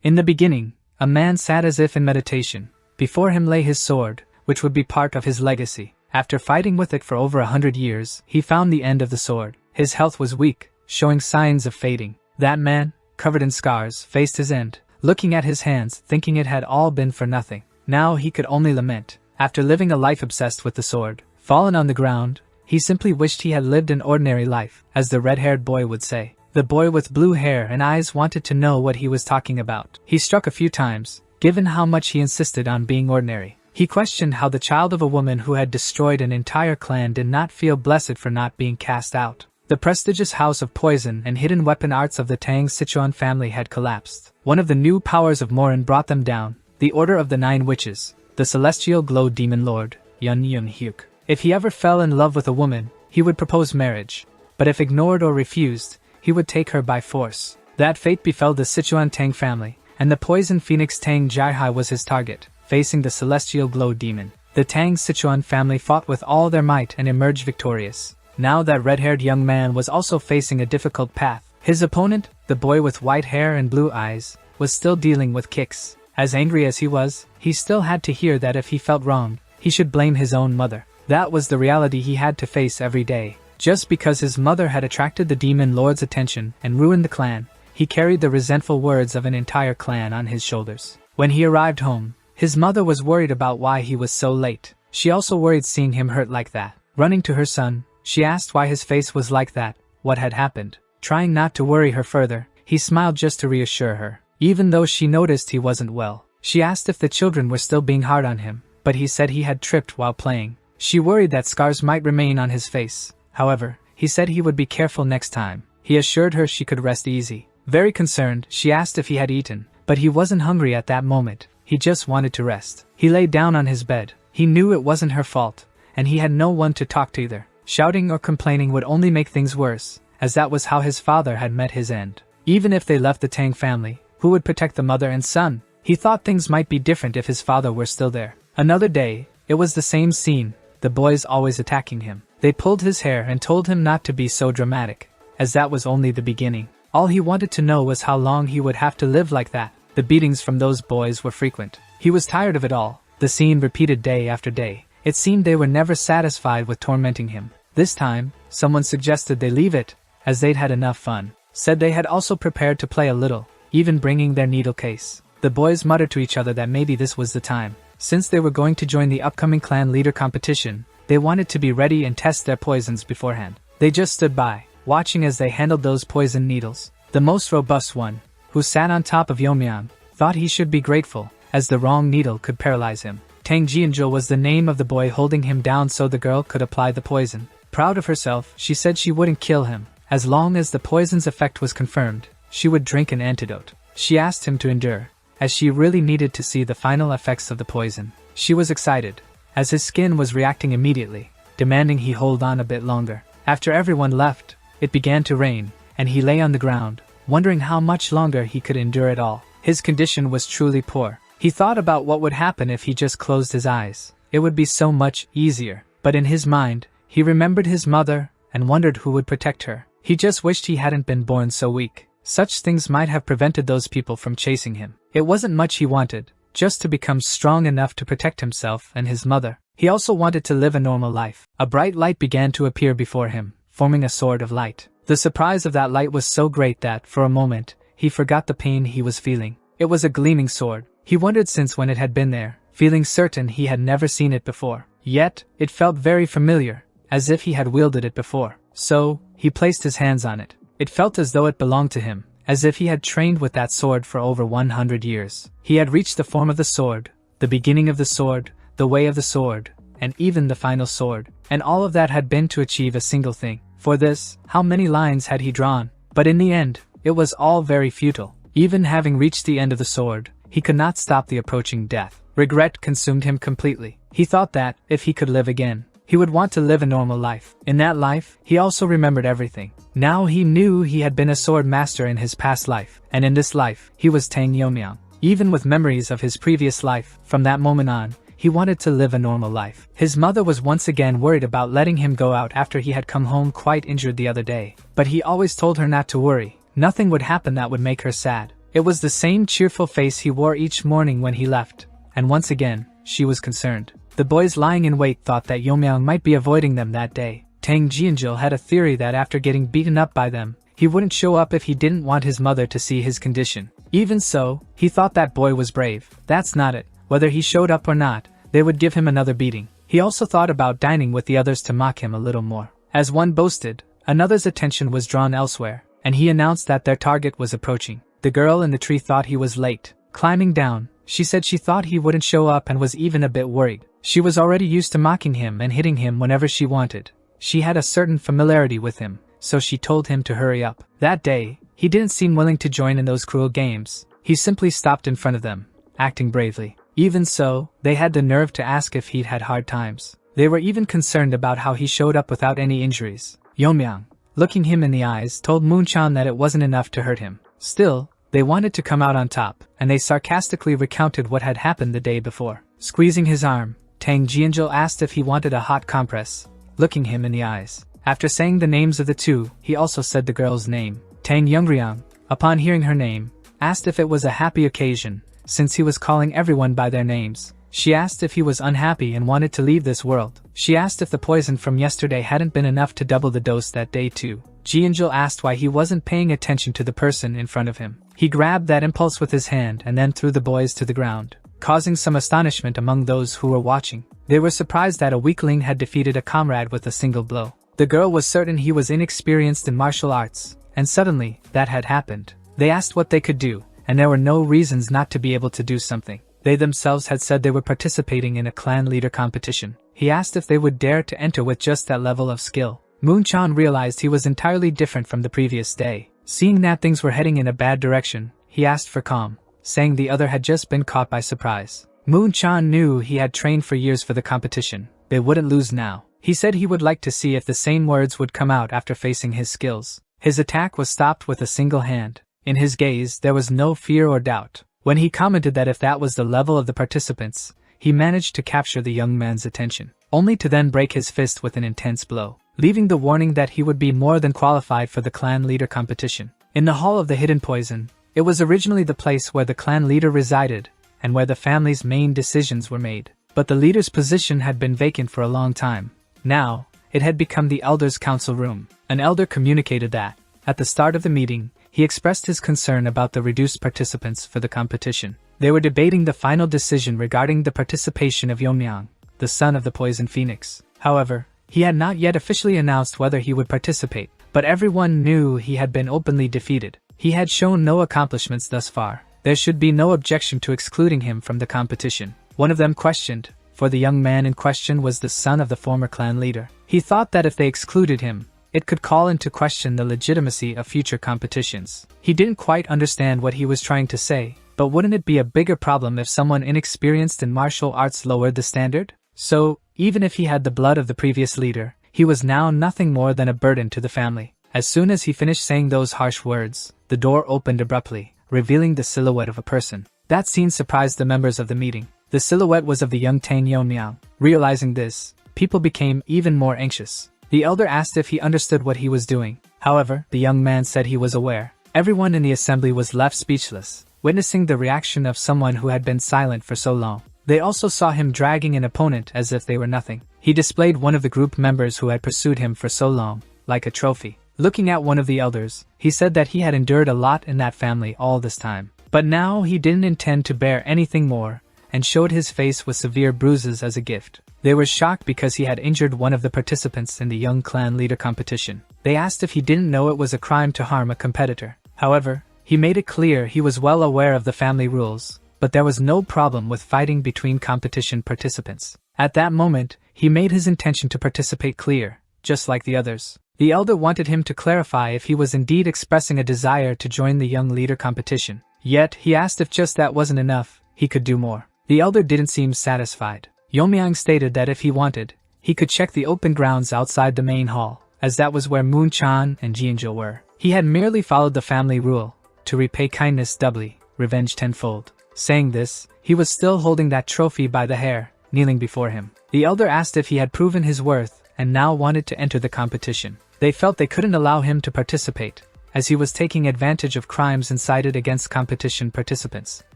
In the beginning, a man sat as if in meditation. Before him lay his sword, which would be part of his legacy. After fighting with it for over 100 years, he found the end of the sword. His health was weak, showing signs of fading. That man, covered in scars, faced his end, looking at his hands, thinking it had all been for nothing. Now he could only lament. After living a life obsessed with the sword, fallen on the ground, he simply wished he had lived an ordinary life, as the red-haired boy would say. The boy with blue hair and eyes wanted to know what he was talking about. He struck a few times, given how much he insisted on being ordinary. He questioned how the child of a woman who had destroyed an entire clan did not feel blessed for not being cast out. The prestigious house of poison and hidden weapon arts of the Tang Sichuan family had collapsed. One of the new powers of Morin brought them down, the Order of the Nine Witches, the celestial glow demon lord, Yun Yun Hyuk. If he ever fell in love with a woman, he would propose marriage, but if ignored or refused, he would take her by force. That fate befell the Sichuan Tang family, and the poison phoenix Tang Jiahai was his target, facing the celestial glow demon. The Tang Sichuan family fought with all their might and emerged victorious. Now that red-haired young man was also facing a difficult path. His opponent, the boy with white hair and blue eyes, was still dealing with kicks. As angry as he was, he still had to hear that if he felt wronged, he should blame his own mother. That was the reality he had to face every day. Just because his mother had attracted the demon lord's attention and ruined the clan, he carried the resentful words of an entire clan on his shoulders. When he arrived home, his mother was worried about why he was so late. She also worried seeing him hurt like that. Running to her son, she asked why his face was like that, what had happened. Trying not to worry her further, he smiled just to reassure her. Even though she noticed he wasn't well, she asked if the children were still being hard on him, but he said he had tripped while playing. She worried that scars might remain on his face. However, he said he would be careful next time. He assured her she could rest easy. Very concerned, she asked if he had eaten, but he wasn't hungry at that moment. He just wanted to rest. He lay down on his bed. He knew it wasn't her fault, and he had no one to talk to either. Shouting or complaining would only make things worse, as that was how his father had met his end. Even if they left the Tang family, who would protect the mother and son? He thought things might be different if his father were still there. Another day, it was the same scene, the boys always attacking him. They pulled his hair and told him not to be so dramatic, as that was only the beginning. All he wanted to know was how long he would have to live like that. The beatings from those boys were frequent. He was tired of it all. The scene repeated day after day. It seemed they were never satisfied with tormenting him. This time, someone suggested they leave it, as they'd had enough fun. Said they had also prepared to play a little, even bringing their needle case. The boys muttered to each other that maybe this was the time. Since they were going to join the upcoming clan leader competition, they wanted to be ready and test their poisons beforehand. They just stood by, watching as they handled those poison needles. The most robust one, who sat on top of Yomian, thought he should be grateful, as the wrong needle could paralyze him. Tang Jianzhou was the name of the boy holding him down so the girl could apply the poison. Proud of herself, she said she wouldn't kill him. As long as the poison's effect was confirmed, she would drink an antidote. She asked him to endure, as she really needed to see the final effects of the poison. She was excited, as his skin was reacting immediately, demanding he hold on a bit longer. After everyone left, it began to rain, and he lay on the ground, wondering how much longer he could endure it all. His condition was truly poor. He thought about what would happen if he just closed his eyes. It would be so much easier. But in his mind, he remembered his mother and wondered who would protect her. He just wished he hadn't been born so weak. Such things might have prevented those people from chasing him. It wasn't much he wanted, just to become strong enough to protect himself and his mother. He also wanted to live a normal life. A bright light began to appear before him, forming a sword of light. The surprise of that light was so great that, for a moment, he forgot the pain he was feeling. It was a gleaming sword. He wondered since when it had been there, feeling certain he had never seen it before. Yet, it felt very familiar, as if he had wielded it before. So, he placed his hands on it. It felt as though it belonged to him, as if he had trained with that sword for over 100 years. He had reached the form of the sword, the beginning of the sword, the way of the sword, and even the final sword. And all of that had been to achieve a single thing. For this, how many lines had he drawn? But in the end, it was all very futile. Even having reached the end of the sword, he could not stop the approaching death. Regret consumed him completely. He thought that, if he could live again, he would want to live a normal life. In that life, he also remembered everything. Now he knew he had been a sword master in his past life, and in this life, he was Tang Yomiang. Even with memories of his previous life, from that moment on, he wanted to live a normal life. His mother was once again worried about letting him go out after he had come home quite injured the other day. But he always told her not to worry. Nothing would happen that would make her sad. It was the same cheerful face he wore each morning when he left, and once again, she was concerned. The boys lying in wait thought that Yeomyang might be avoiding them that day. Tang Jianjil had a theory that after getting beaten up by them, he wouldn't show up if he didn't want his mother to see his condition. Even so, he thought that boy was brave. That's not it. Whether he showed up or not, they would give him another beating. He also thought about dining with the others to mock him a little more. As one boasted, another's attention was drawn elsewhere, and he announced that their target was approaching. The girl in the tree thought he was late. Climbing down, she said she thought he wouldn't show up and was even a bit worried. She was already used to mocking him and hitting him whenever she wanted. She had a certain familiarity with him, so she told him to hurry up. That day, he didn't seem willing to join in those cruel games. He simply stopped in front of them, acting bravely. Even so, they had the nerve to ask if he'd had hard times. They were even concerned about how he showed up without any injuries. Yeomyang, looking him in the eyes, told Moonchan that it wasn't enough to hurt him. Still, they wanted to come out on top, and they sarcastically recounted what had happened the day before. Squeezing his arm, Tang Jianjil asked if he wanted a hot compress, looking him in the eyes. After saying the names of the two, he also said the girl's name. Tang Youngryang, upon hearing her name, asked if it was a happy occasion, since he was calling everyone by their names. She asked if he was unhappy and wanted to leave this world. She asked if the poison from yesterday hadn't been enough to double the dose that day too. Jianjil asked why he wasn't paying attention to the person in front of him. He grabbed that impulse with his hand and then threw the boys to the ground, causing some astonishment among those who were watching. They were surprised that a weakling had defeated a comrade with a single blow. The girl was certain he was inexperienced in martial arts, and suddenly, that had happened. They asked what they could do, and there were no reasons not to be able to do something. They themselves had said they were participating in a clan leader competition. He asked if they would dare to enter with just that level of skill. Moonchan realized he was entirely different from the previous day. Seeing that things were heading in a bad direction, he asked for calm, saying the other had just been caught by surprise. Moonchan knew he had trained for years for the competition. They wouldn't lose now. He said he would like to see if the same words would come out after facing his skills. His attack was stopped with a single hand. In his gaze, there was no fear or doubt. When he commented that if that was the level of the participants, he managed to capture the young man's attention, only to then break his fist with an intense blow, leaving the warning that he would be more than qualified for the clan leader competition. In the Hall of the Hidden Poison, it was originally the place where the clan leader resided, and where the family's main decisions were made. But the leader's position had been vacant for a long time. Now, it had become the Elder's Council Room. An elder communicated that, at the start of the meeting, he expressed his concern about the reduced participants for the competition. They were debating the final decision regarding the participation of Yeomyang, the son of the Poison Phoenix. However, he had not yet officially announced whether he would participate, but everyone knew he had been openly defeated. He had shown no accomplishments thus far. There should be no objection to excluding him from the competition. One of them questioned, for the young man in question was the son of the former clan leader. He thought that if they excluded him, it could call into question the legitimacy of future competitions. He didn't quite understand what he was trying to say, but wouldn't it be a bigger problem if someone inexperienced in martial arts lowered the standard? So, even if he had the blood of the previous leader, he was now nothing more than a burden to the family. As soon as he finished saying those harsh words, the door opened abruptly, revealing the silhouette of a person. That scene surprised the members of the meeting. The silhouette was of the young Tang Yeomyang. Realizing this, people became even more anxious. The elder asked if he understood what he was doing. However, the young man said he was aware. Everyone in the assembly was left speechless, witnessing the reaction of someone who had been silent for so long. They also saw him dragging an opponent as if they were nothing. He displayed one of the group members who had pursued him for so long, like a trophy. Looking at one of the elders, he said that he had endured a lot in that family all this time. But now he didn't intend to bear anything more, and showed his face with severe bruises as a gift. They were shocked because he had injured one of the participants in the young clan leader competition. They asked if he didn't know it was a crime to harm a competitor. However, he made it clear he was well aware of the family rules, but there was no problem with fighting between competition participants. At that moment, he made his intention to participate clear, just like the others. The elder wanted him to clarify if he was indeed expressing a desire to join the young leader competition. Yet, he asked if just that wasn't enough, he could do more. The elder didn't seem satisfied. Yeomyang stated that if he wanted, he could check the open grounds outside the main hall, as that was where Moonchan and Jianjil were. He had merely followed the family rule, to repay kindness doubly, revenge tenfold. Saying this, he was still holding that trophy by the hair, kneeling before him. The elder asked if he had proven his worth, and now wanted to enter the competition. They felt they couldn't allow him to participate, as he was taking advantage of crimes incited against competition participants.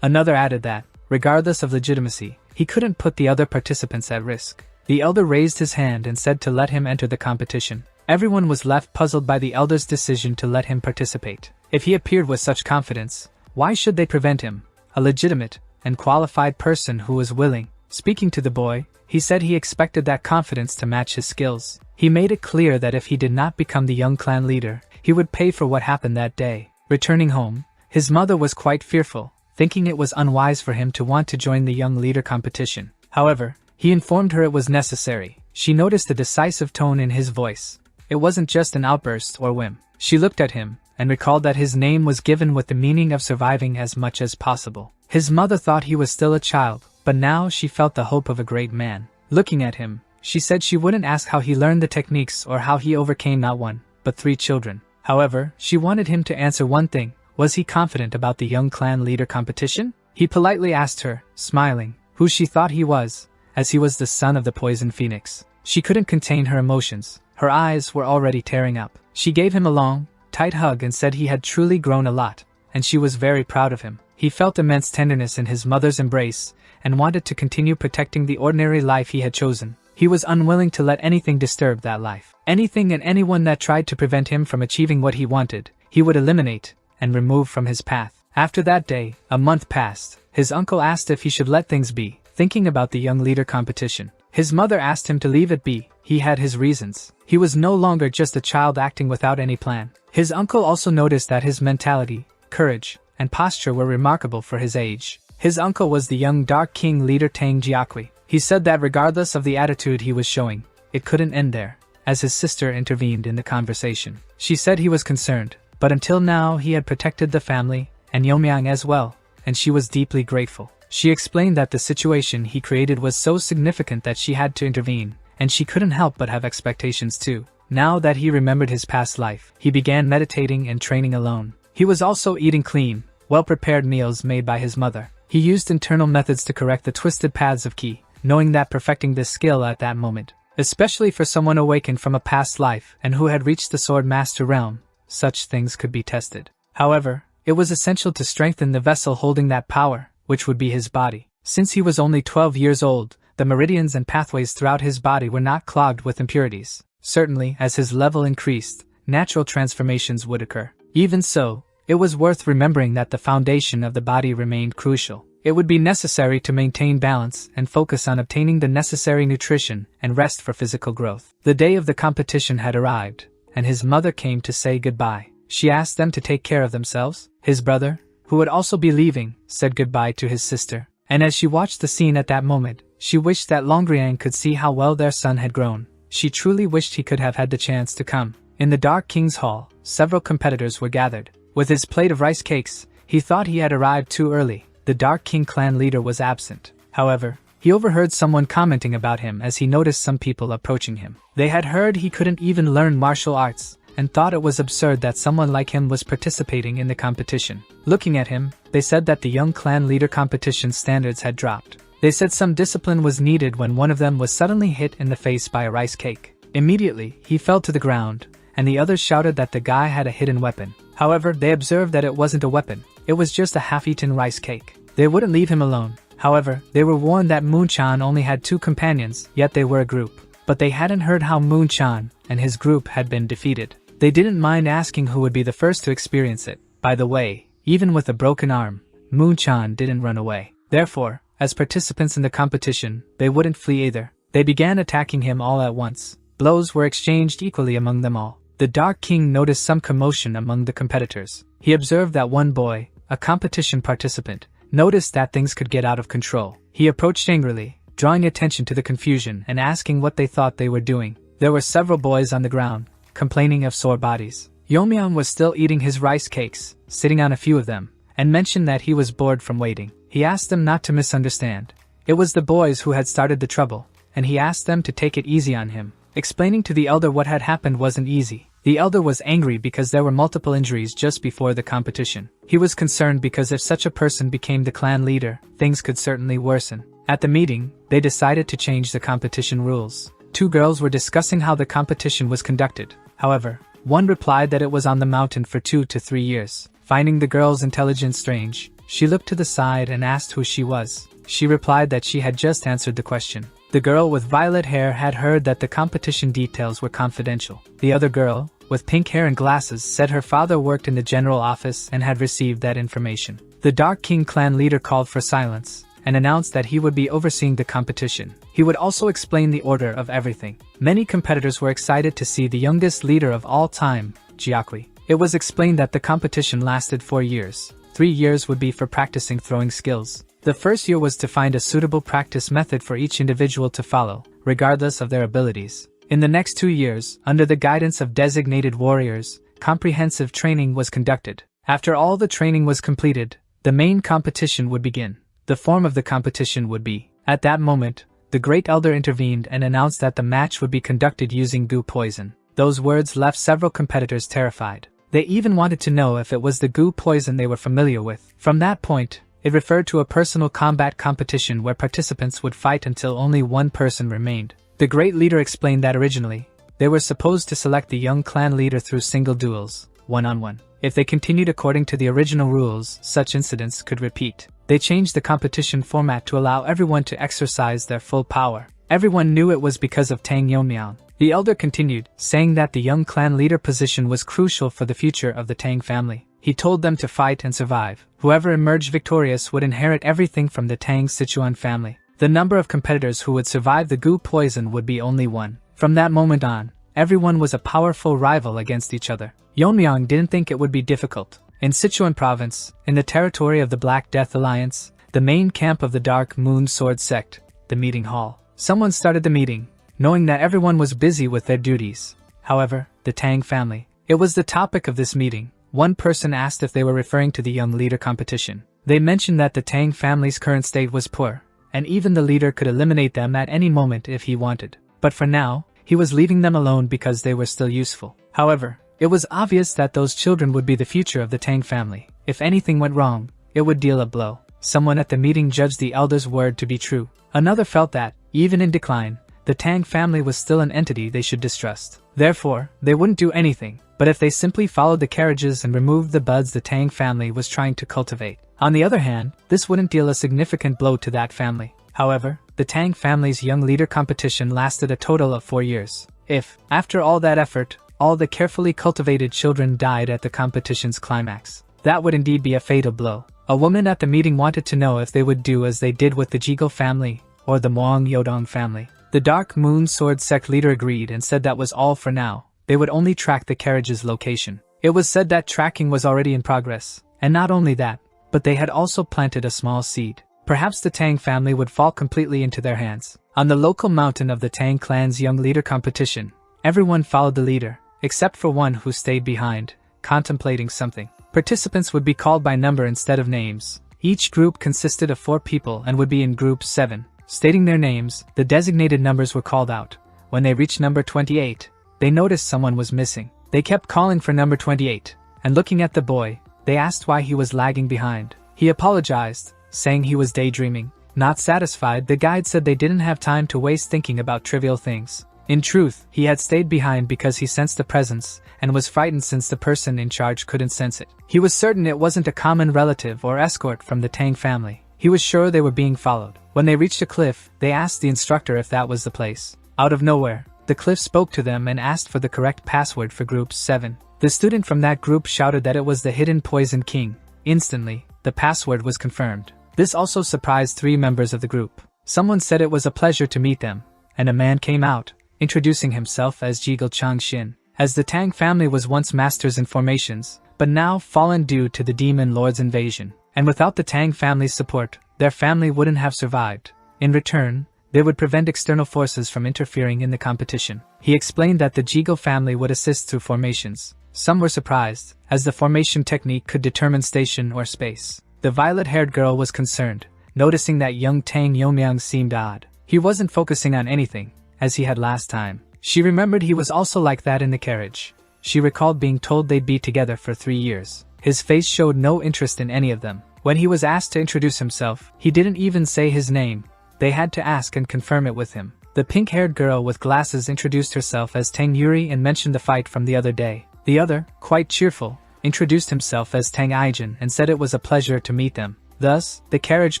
Another added that, regardless of legitimacy, he couldn't put the other participants at risk. The elder raised his hand and said to let him enter the competition. Everyone was left puzzled by the elder's decision to let him participate. If he appeared with such confidence, why should they prevent him? A legitimate and qualified person who was willing. Speaking to the boy, he said he expected that confidence to match his skills. He made it clear that if he did not become the young clan leader, he would pay for what happened that day. Returning home, his mother was quite fearful, thinking it was unwise for him to want to join the young leader competition. However, he informed her it was necessary. She noticed the decisive tone in his voice. It wasn't just an outburst or whim. She looked at him and recalled that his name was given with the meaning of surviving as much as possible. His mother thought he was still a child, but now she felt the hope of a great man. Looking at him, she said she wouldn't ask how he learned the techniques or how he overcame not one, but 3 children. However, she wanted him to answer one thing. Was he confident about the young clan leader competition? He politely asked her, smiling, who she thought he was, as he was the son of the poison phoenix. She couldn't contain her emotions. Her eyes were already tearing up. She gave him a long, tight hug and said he had truly grown a lot, and she was very proud of him. He felt immense tenderness in his mother's embrace and wanted to continue protecting the ordinary life he had chosen. He was unwilling to let anything disturb that life. Anything and anyone that tried to prevent him from achieving what he wanted, he would eliminate and remove from his path. After that day, a month passed. His uncle asked if he should let things be, thinking about the young leader competition. His mother asked him to leave it be. He had his reasons. He was no longer just a child acting without any plan. His uncle also noticed that his mentality, courage, and posture were remarkable for his age. His uncle was the young Dark King leader Tang Jiaqui. He said that regardless of the attitude he was showing, it couldn't end there, as his sister intervened in the conversation. She said he was concerned, but until now he had protected the family, and Yomiang as well, and she was deeply grateful. She explained that the situation he created was so significant that she had to intervene, and she couldn't help but have expectations too. Now that he remembered his past life, he began meditating and training alone. He was also eating clean, well-prepared meals made by his mother. He used internal methods to correct the twisted paths of Ki, knowing that perfecting this skill at that moment, especially for someone awakened from a past life and who had reached the Sword Master realm, such things could be tested. However, it was essential to strengthen the vessel holding that power, which would be his body. Since he was only 12 years old, the meridians and pathways throughout his body were not clogged with impurities. Certainly, as his level increased, natural transformations would occur. Even so, it was worth remembering that the foundation of the body remained crucial. It would be necessary to maintain balance and focus on obtaining the necessary nutrition and rest for physical growth. The day of the competition had arrived, and his mother came to say goodbye. She asked them to take care of themselves. His brother, who would also be leaving, said goodbye to his sister. And as she watched the scene at that moment, she wished that Longriang could see how well their son had grown. She truly wished he could have had the chance to come. In the Dark King's hall, several competitors were gathered. With his plate of rice cakes, he thought he had arrived too early. The Dark King clan leader was absent. However, he overheard someone commenting about him as he noticed some people approaching him. They had heard he couldn't even learn martial arts, and thought it was absurd that someone like him was participating in the competition. Looking at him, they said that the young clan leader competition standards had dropped. They said some discipline was needed when one of them was suddenly hit in the face by a rice cake. Immediately, he fell to the ground, and the others shouted that the guy had a hidden weapon. However, they observed that it wasn't a weapon. It was just a half-eaten rice cake. They wouldn't leave him alone. However, they were warned that Moon-chan only had 2 companions, yet they were a group. But they hadn't heard how Moon-chan and his group had been defeated. They didn't mind asking who would be the first to experience it. By the way, even with a broken arm, Moon-chan didn't run away. Therefore, as participants in the competition, they wouldn't flee either. They began attacking him all at once. Blows were exchanged equally among them all. The Dark King noticed some commotion among the competitors. He observed that one boy, a competition participant, noticed that things could get out of control. He approached angrily, drawing attention to the confusion and asking what they thought they were doing. There were several boys on the ground, complaining of sore bodies. Yomiang was still eating his rice cakes, sitting on a few of them, and mentioned that he was bored from waiting. He asked them not to misunderstand. It was the boys who had started the trouble, and he asked them to take it easy on him. Explaining to the elder what had happened wasn't easy. The elder was angry because there were multiple injuries just before the competition. He was concerned because if such a person became the clan leader, things could certainly worsen. At the meeting, they decided to change the competition rules. 2 girls were discussing how the competition was conducted. However, One replied that it was on the mountain for 2 to 3 years. Finding the girl's intelligence strange, she looked to the side and asked who she was. She replied that she had just answered the question. The girl with violet hair had heard that the competition details were confidential. The other girl, with pink hair and glasses, said her father worked in the general office and had received that information. The Dark King clan leader called for silence and announced that he would be overseeing the competition. He would also explain the order of everything. Many competitors were excited to see the youngest leader of all time, Jiakui. It was explained that the competition lasted 4 years. 3 years would be for practicing throwing skills. The first year was to find a suitable practice method for each individual to follow, regardless of their abilities. In the next 2 years, under the guidance of designated warriors, comprehensive training was conducted. After all the training was completed, the main competition would begin. The form of the competition would be. At that moment, the Great Elder intervened and announced that the match would be conducted using goo poison. Those words left several competitors terrified. They even wanted to know if it was the goo poison they were familiar with. From that point, it referred to a personal combat competition where participants would fight until only one person remained. The great leader explained that originally, they were supposed to select the young clan leader through single duels, one-on-one. If they continued according to the original rules, such incidents could repeat. They changed the competition format to allow everyone to exercise their full power. Everyone knew it was because of Tang Yonmiang. The elder continued, saying that the young clan leader position was crucial for the future of the Tang family. He told them to fight and survive. Whoever emerged victorious would inherit everything from the Tang Sichuan family. The number of competitors who would survive the goo poison would be only one. From that moment on, everyone was a powerful rival against each other. Yonmiang didn't think it would be difficult. In Sichuan province, in the territory of the Black Death Alliance, the main camp of the Dark Moon Sword sect, the meeting hall. Someone started the meeting, knowing that everyone was busy with their duties. However, the Tang family. It was the topic of this meeting. One person asked if they were referring to the young leader competition. They mentioned that the Tang family's current state was poor, and even the leader could eliminate them at any moment if he wanted. But for now, he was leaving them alone because they were still useful. However, it was obvious that those children would be the future of the Tang family. If anything went wrong, it would deal a blow. Someone at the meeting judged the elder's word to be true. Another felt that, even in decline, the Tang family was still an entity they should distrust. Therefore, they wouldn't do anything, but if they simply followed the carriages and removed the buds the Tang family was trying to cultivate. On the other hand, this wouldn't deal a significant blow to that family. However, the Tang family's young leader competition lasted a total of 4 years. If, after all that effort, all the carefully cultivated children died at the competition's climax, that would indeed be a fatal blow. A woman at the meeting wanted to know if they would do as they did with the Jiggle family, or the Muang Yodong family. The Dark Moon Sword sect leader agreed and said that was all for now. They would only track the carriage's location. It was said that tracking was already in progress, and not only that, but they had also planted a small seed. Perhaps the Tang family would fall completely into their hands. On the local mountain of the Tang clan's young leader competition, everyone followed the leader, except for one who stayed behind, contemplating something. Participants would be called by number instead of names. Each group consisted of 4 people and would be in group 7. Stating their names, the designated numbers were called out. When they reached number 28, they noticed someone was missing. They kept calling for number 28, and looking at the boy, they asked why he was lagging behind. He apologized, saying he was daydreaming. Not satisfied, the guide said they didn't have time to waste thinking about trivial things. In truth, he had stayed behind because he sensed the presence, and was frightened since the person in charge couldn't sense it. He was certain it wasn't a common relative or escort from the Tang family. He was sure they were being followed. When they reached a cliff, they asked the instructor if that was the place. Out of nowhere, the cliff spoke to them and asked for the correct password for group 7. The student from that group shouted that it was the Hidden Poison King. Instantly, the password was confirmed. This also surprised 3 members of the group. Someone said it was a pleasure to meet them, and a man came out, introducing himself as Jiggle Changxin. As the Tang family was once masters in formations, but now fallen due to the Demon Lord's invasion. And without the Tang family's support, their family wouldn't have survived. In return, they would prevent external forces from interfering in the competition. He explained that the Jiggle family would assist through formations. Some were surprised, as the formation technique could determine station or space. The violet-haired girl was concerned, noticing that young Tang Yonmiang seemed odd. He wasn't focusing on anything, as he had last time. She remembered he was also like that in the carriage. She recalled being told they'd be together for 3 years. His face showed no interest in any of them. When he was asked to introduce himself, he didn't even say his name. They had to ask and confirm it with him. The pink-haired girl with glasses introduced herself as Tang Yuri and mentioned the fight from the other day. The other, quite cheerful, introduced himself as Tang Aijin and said it was a pleasure to meet them. Thus, the carriage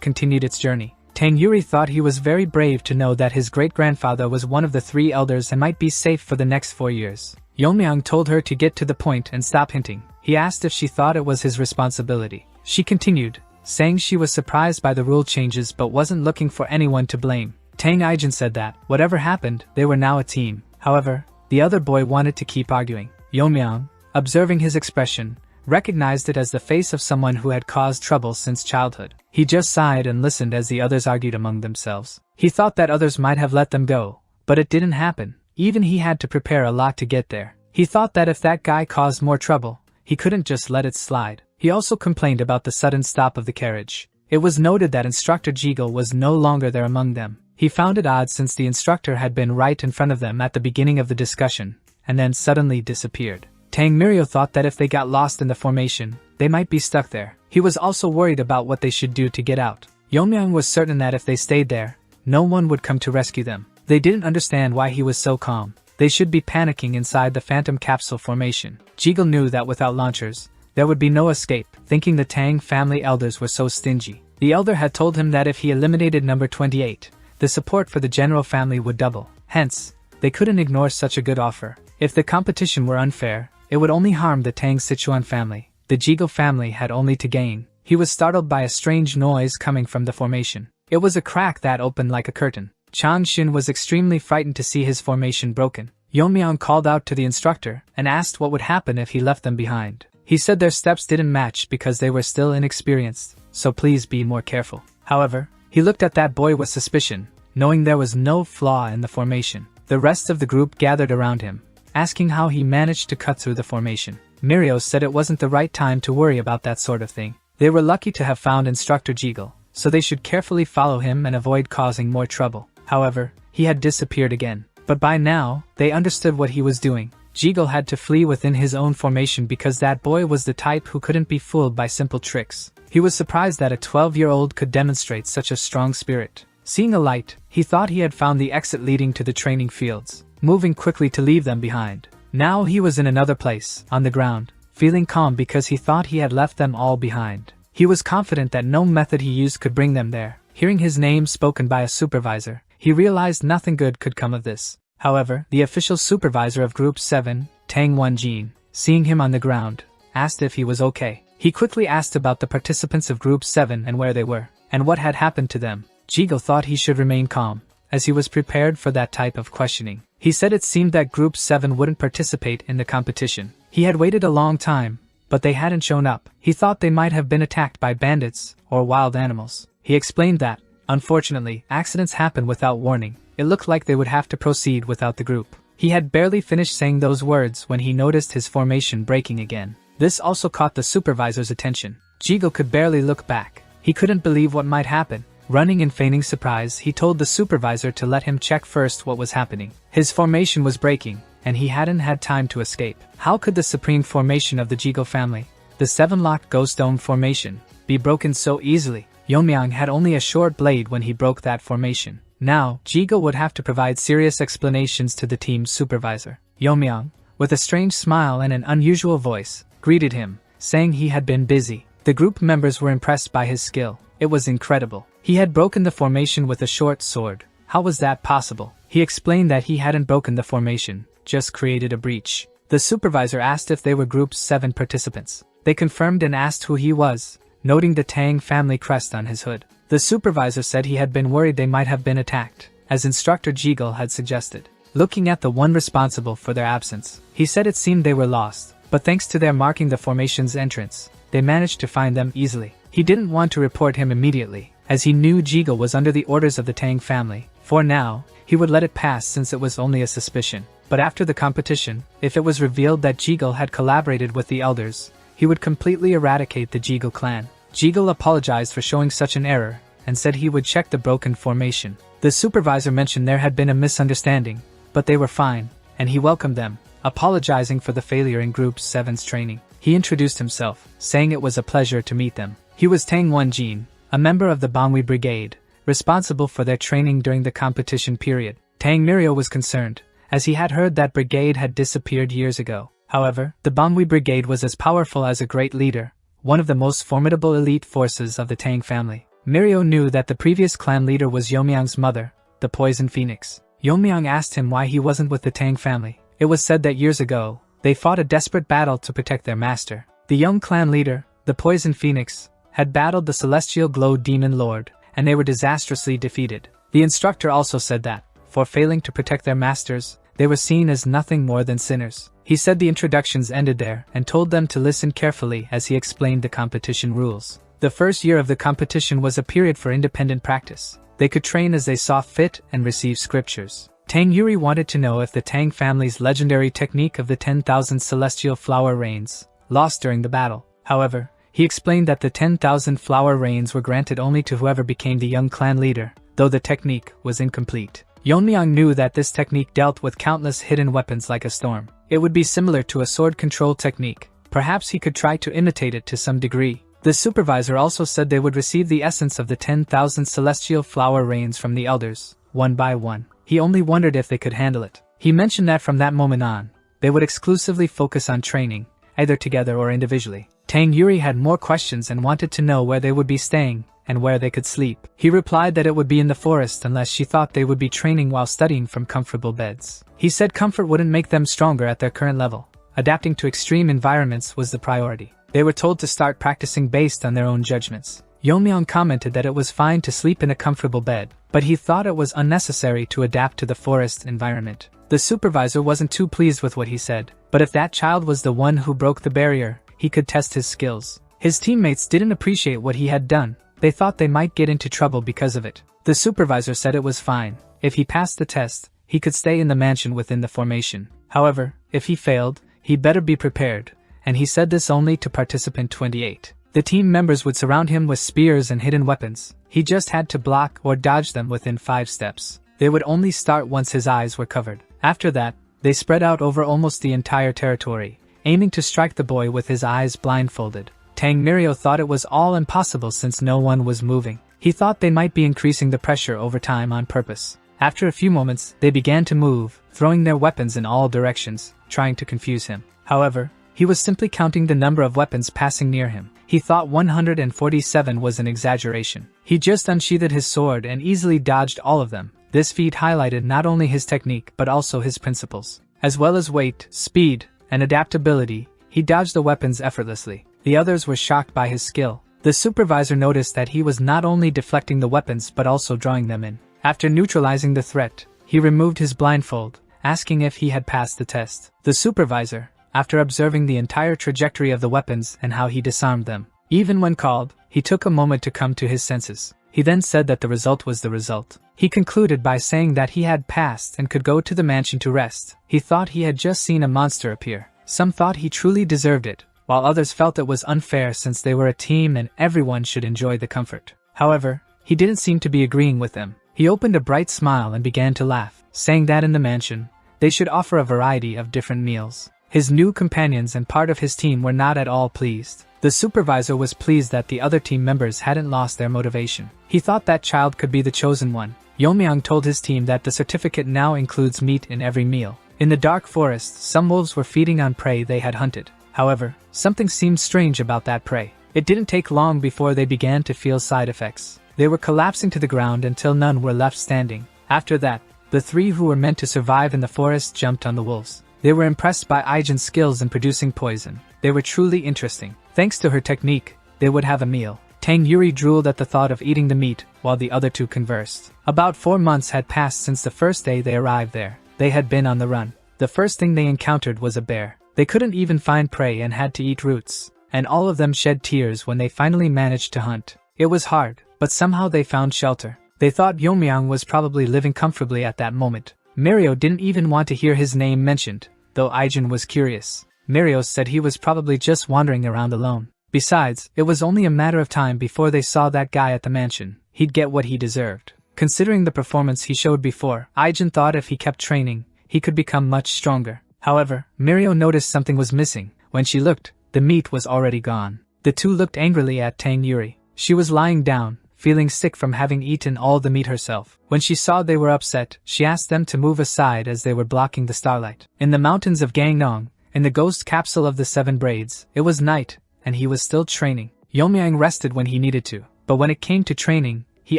continued its journey. Tang Yuri thought he was very brave to know that his great-grandfather was one of the 3 elders and might be safe for the next 4 years. Yeonmyeong told her to get to the point and stop hinting. He asked if she thought it was his responsibility. She continued, saying she was surprised by the rule changes but wasn't looking for anyone to blame. Tang Aijin said that, whatever happened, they were now a team. However, the other boy wanted to keep arguing. Yeonmyeong, observing his expression, recognized it as the face of someone who had caused trouble since childhood. He just sighed and listened as the others argued among themselves. He thought that others might have let them go, but it didn't happen. Even he had to prepare a lot to get there. He thought that if that guy caused more trouble, he couldn't just let it slide. He also complained about the sudden stop of the carriage. It was noted that Instructor Jiggle was no longer there among them. He found it odd since the instructor had been right in front of them at the beginning of the discussion, and then suddenly disappeared. Tang Mirio thought that if they got lost in the formation, they might be stuck there. He was also worried about what they should do to get out. Yeonmyeong was certain that if they stayed there, no one would come to rescue them. They didn't understand why he was so calm. They should be panicking inside the phantom capsule formation. Jiggle knew that without launchers, there would be no escape, thinking the Tang family elders were so stingy. The elder had told him that if he eliminated number 28, the support for the general family would double. Hence, they couldn't ignore such a good offer. If the competition were unfair, it would only harm the Tang Sichuan family. The Jiggle family had only to gain. He was startled by a strange noise coming from the formation. It was a crack that opened like a curtain. Chang Xin was extremely frightened to see his formation broken. Yeonmyeong called out to the instructor and asked what would happen if he left them behind. He said their steps didn't match because they were still inexperienced, so please be more careful. However, he looked at that boy with suspicion, knowing there was no flaw in the formation. The rest of the group gathered around him, asking how he managed to cut through the formation. Mirio said it wasn't the right time to worry about that sort of thing. They were lucky to have found Instructor Jiggle, so they should carefully follow him and avoid causing more trouble. However, he had disappeared again. But by now, they understood what he was doing. Jiggle had to flee within his own formation because that boy was the type who couldn't be fooled by simple tricks. He was surprised that a 12-year-old could demonstrate such a strong spirit. Seeing a light, he thought he had found the exit leading to the training fields, moving quickly to leave them behind. Now he was in another place, on the ground, feeling calm because he thought he had left them all behind. He was confident that no method he used could bring them there. Hearing his name spoken by a supervisor, he realized nothing good could come of this. However, the official supervisor of Group 7, Tang Wonjin, seeing him on the ground, asked if he was okay. He quickly asked about the participants of Group 7 and where they were, and what had happened to them. Jiggle thought he should remain calm, as he was prepared for that type of questioning. He said it seemed that Group 7 wouldn't participate in the competition. He had waited a long time, but they hadn't shown up. He thought they might have been attacked by bandits or wild animals. He explained that, unfortunately, accidents happen without warning. It looked like they would have to proceed without the group. He had barely finished saying those words when he noticed his formation breaking again. This also caught the supervisor's attention. Jiggle could barely look back. He couldn't believe what might happen. Running and feigning surprise, he told the supervisor to let him check first what was happening. His formation was breaking, and he hadn't had time to escape. How could the supreme formation of the Jiggle family, the 7-locked Ghost Dome formation, be broken so easily? Yeonmyeong had only a short blade when he broke that formation. Now, Jiggle would have to provide serious explanations to the team's supervisor. Yeonmyeong, with a strange smile and an unusual voice, greeted him, saying he had been busy. The group members were impressed by his skill. It was incredible. He had broken the formation with a short sword. How was that possible? He explained that he hadn't broken the formation, just created a breach. The supervisor asked if they were Group 7 participants. They confirmed and asked who he was, noting the Tang family crest on his hood. The supervisor said he had been worried they might have been attacked, as Instructor Jiggle had suggested. Looking at the one responsible for their absence, he said it seemed they were lost, but thanks to their marking the formation's entrance, they managed to find them easily. He didn't want to report him immediately, as he knew Jiggle was under the orders of the Tang family. For now, he would let it pass since it was only a suspicion. But after the competition, if it was revealed that Jiggle had collaborated with the elders, he would completely eradicate the Jiggle clan. Jiggle apologized for showing such an error, and said he would check the broken formation. The supervisor mentioned there had been a misunderstanding, but they were fine, and he welcomed them, apologizing for the failure in Group 7's training. He introduced himself, saying it was a pleasure to meet them. He was Tang Wonjin, a member of the Bangui Brigade, responsible for their training during the competition period. Tang Mirio was concerned, as he had heard that brigade had disappeared years ago. However, the Bangui Brigade was as powerful as a great leader, one of the most formidable elite forces of the Tang family. Mirio knew that the previous clan leader was Yeomyang's mother, the Poison Phoenix. Yeomyang asked him why he wasn't with the Tang family. It was said that years ago, they fought a desperate battle to protect their master. The young clan leader, the Poison Phoenix, had battled the Celestial Glow Demon Lord, and they were disastrously defeated. The instructor also said that, for failing to protect their masters, they were seen as nothing more than sinners. He said the introductions ended there and told them to listen carefully as he explained the competition rules. The first year of the competition was a period for independent practice. They could train as they saw fit and receive scriptures. Tang Yuri wanted to know if the Tang family's legendary technique of the 10,000 celestial flower rains lost during the battle. However, he explained that the 10,000 flower rains were granted only to whoever became the young clan leader, though the technique was incomplete. Yeomyang knew that this technique dealt with countless hidden weapons like a storm. It would be similar to a sword control technique. Perhaps he could try to imitate it to some degree. The supervisor also said they would receive the essence of the 10,000 celestial flower rains from the elders, one by one. He only wondered if they could handle it. He mentioned that from that moment on, they would exclusively focus on training, either together or individually. Tang Yuri had more questions and wanted to know where they would be staying and where they could sleep. He replied that it would be in the forest unless she thought they would be training while studying from comfortable beds. He said comfort wouldn't make them stronger at their current level. Adapting to extreme environments was the priority. They were told to start practicing based on their own judgments. Yeomyang commented that it was fine to sleep in a comfortable bed, but he thought it was unnecessary to adapt to the forest environment. The supervisor wasn't too pleased with what he said, but if that child was the one who broke the barrier, he could test his skills. His teammates didn't appreciate what he had done. They thought they might get into trouble because of it. The supervisor said it was fine. If he passed the test, he could stay in the mansion within the formation. However, if he failed, he'd better be prepared, and he said this only to participant 28. The team members would surround him with spears and hidden weapons. He just had to block or dodge them within 5 steps. They would only start once his eyes were covered. After that, they spread out over almost the entire territory, aiming to strike the boy with his eyes blindfolded. Tang Mirio thought it was all impossible since no one was moving. He thought they might be increasing the pressure over time on purpose. After a few moments, they began to move, throwing their weapons in all directions, trying to confuse him. However, he was simply counting the number of weapons passing near him. He thought 147 was an exaggeration. He just unsheathed his sword and easily dodged all of them. This feat highlighted not only his technique but also his principles. As well as weight, speed, and adaptability, he dodged the weapons effortlessly. The others were shocked by his skill. The supervisor noticed that he was not only deflecting the weapons but also drawing them in. After neutralizing the threat, he removed his blindfold, asking if he had passed the test. The supervisor, after observing the entire trajectory of the weapons and how he disarmed them, even when called, he took a moment to come to his senses. He then said that the result was the result. He concluded by saying that he had passed and could go to the mansion to rest. He thought he had just seen a monster appear. Some thought he truly deserved it, while others felt it was unfair since they were a team and everyone should enjoy the comfort. However, he didn't seem to be agreeing with them. He opened a bright smile and began to laugh, saying that in the mansion, they should offer a variety of different meals. His new companions and part of his team were not at all pleased. The supervisor was pleased that the other team members hadn't lost their motivation. He thought that child could be the chosen one. Yeomyang told his team that the certificate now includes meat in every meal. In the dark forest, some wolves were feeding on prey they had hunted. However, something seemed strange about that prey. It didn't take long before they began to feel side effects. They were collapsing to the ground until none were left standing. After that, the 3 who were meant to survive in the forest jumped on the wolves. They were impressed by Aijin's skills in producing poison. They were truly interesting. Thanks to her technique, they would have a meal. Tang Yuri drooled at the thought of eating the meat, while the other 2 conversed. About 4 months had passed since the first day they arrived there. They had been on the run. The first thing they encountered was a bear. They couldn't even find prey and had to eat roots. And all of them shed tears when they finally managed to hunt. It was hard, but somehow they found shelter. They thought Yeomyang was probably living comfortably at that moment. Mirio didn't even want to hear his name mentioned, though Aijin was curious. Mirio said he was probably just wandering around alone. Besides, it was only a matter of time before they saw that guy at the mansion. He'd get what he deserved. Considering the performance he showed before, Aijin thought if he kept training, he could become much stronger. However, Mirio noticed something was missing. When she looked, the meat was already gone. The 2 looked angrily at Tang Yuri. She was lying down, feeling sick from having eaten all the meat herself. When she saw they were upset, she asked them to move aside as they were blocking the starlight. In the mountains of Gangnong, In the ghost capsule of the 7 braids, it was night, and he was still training. Yeonmyang rested when he needed to, but when it came to training, he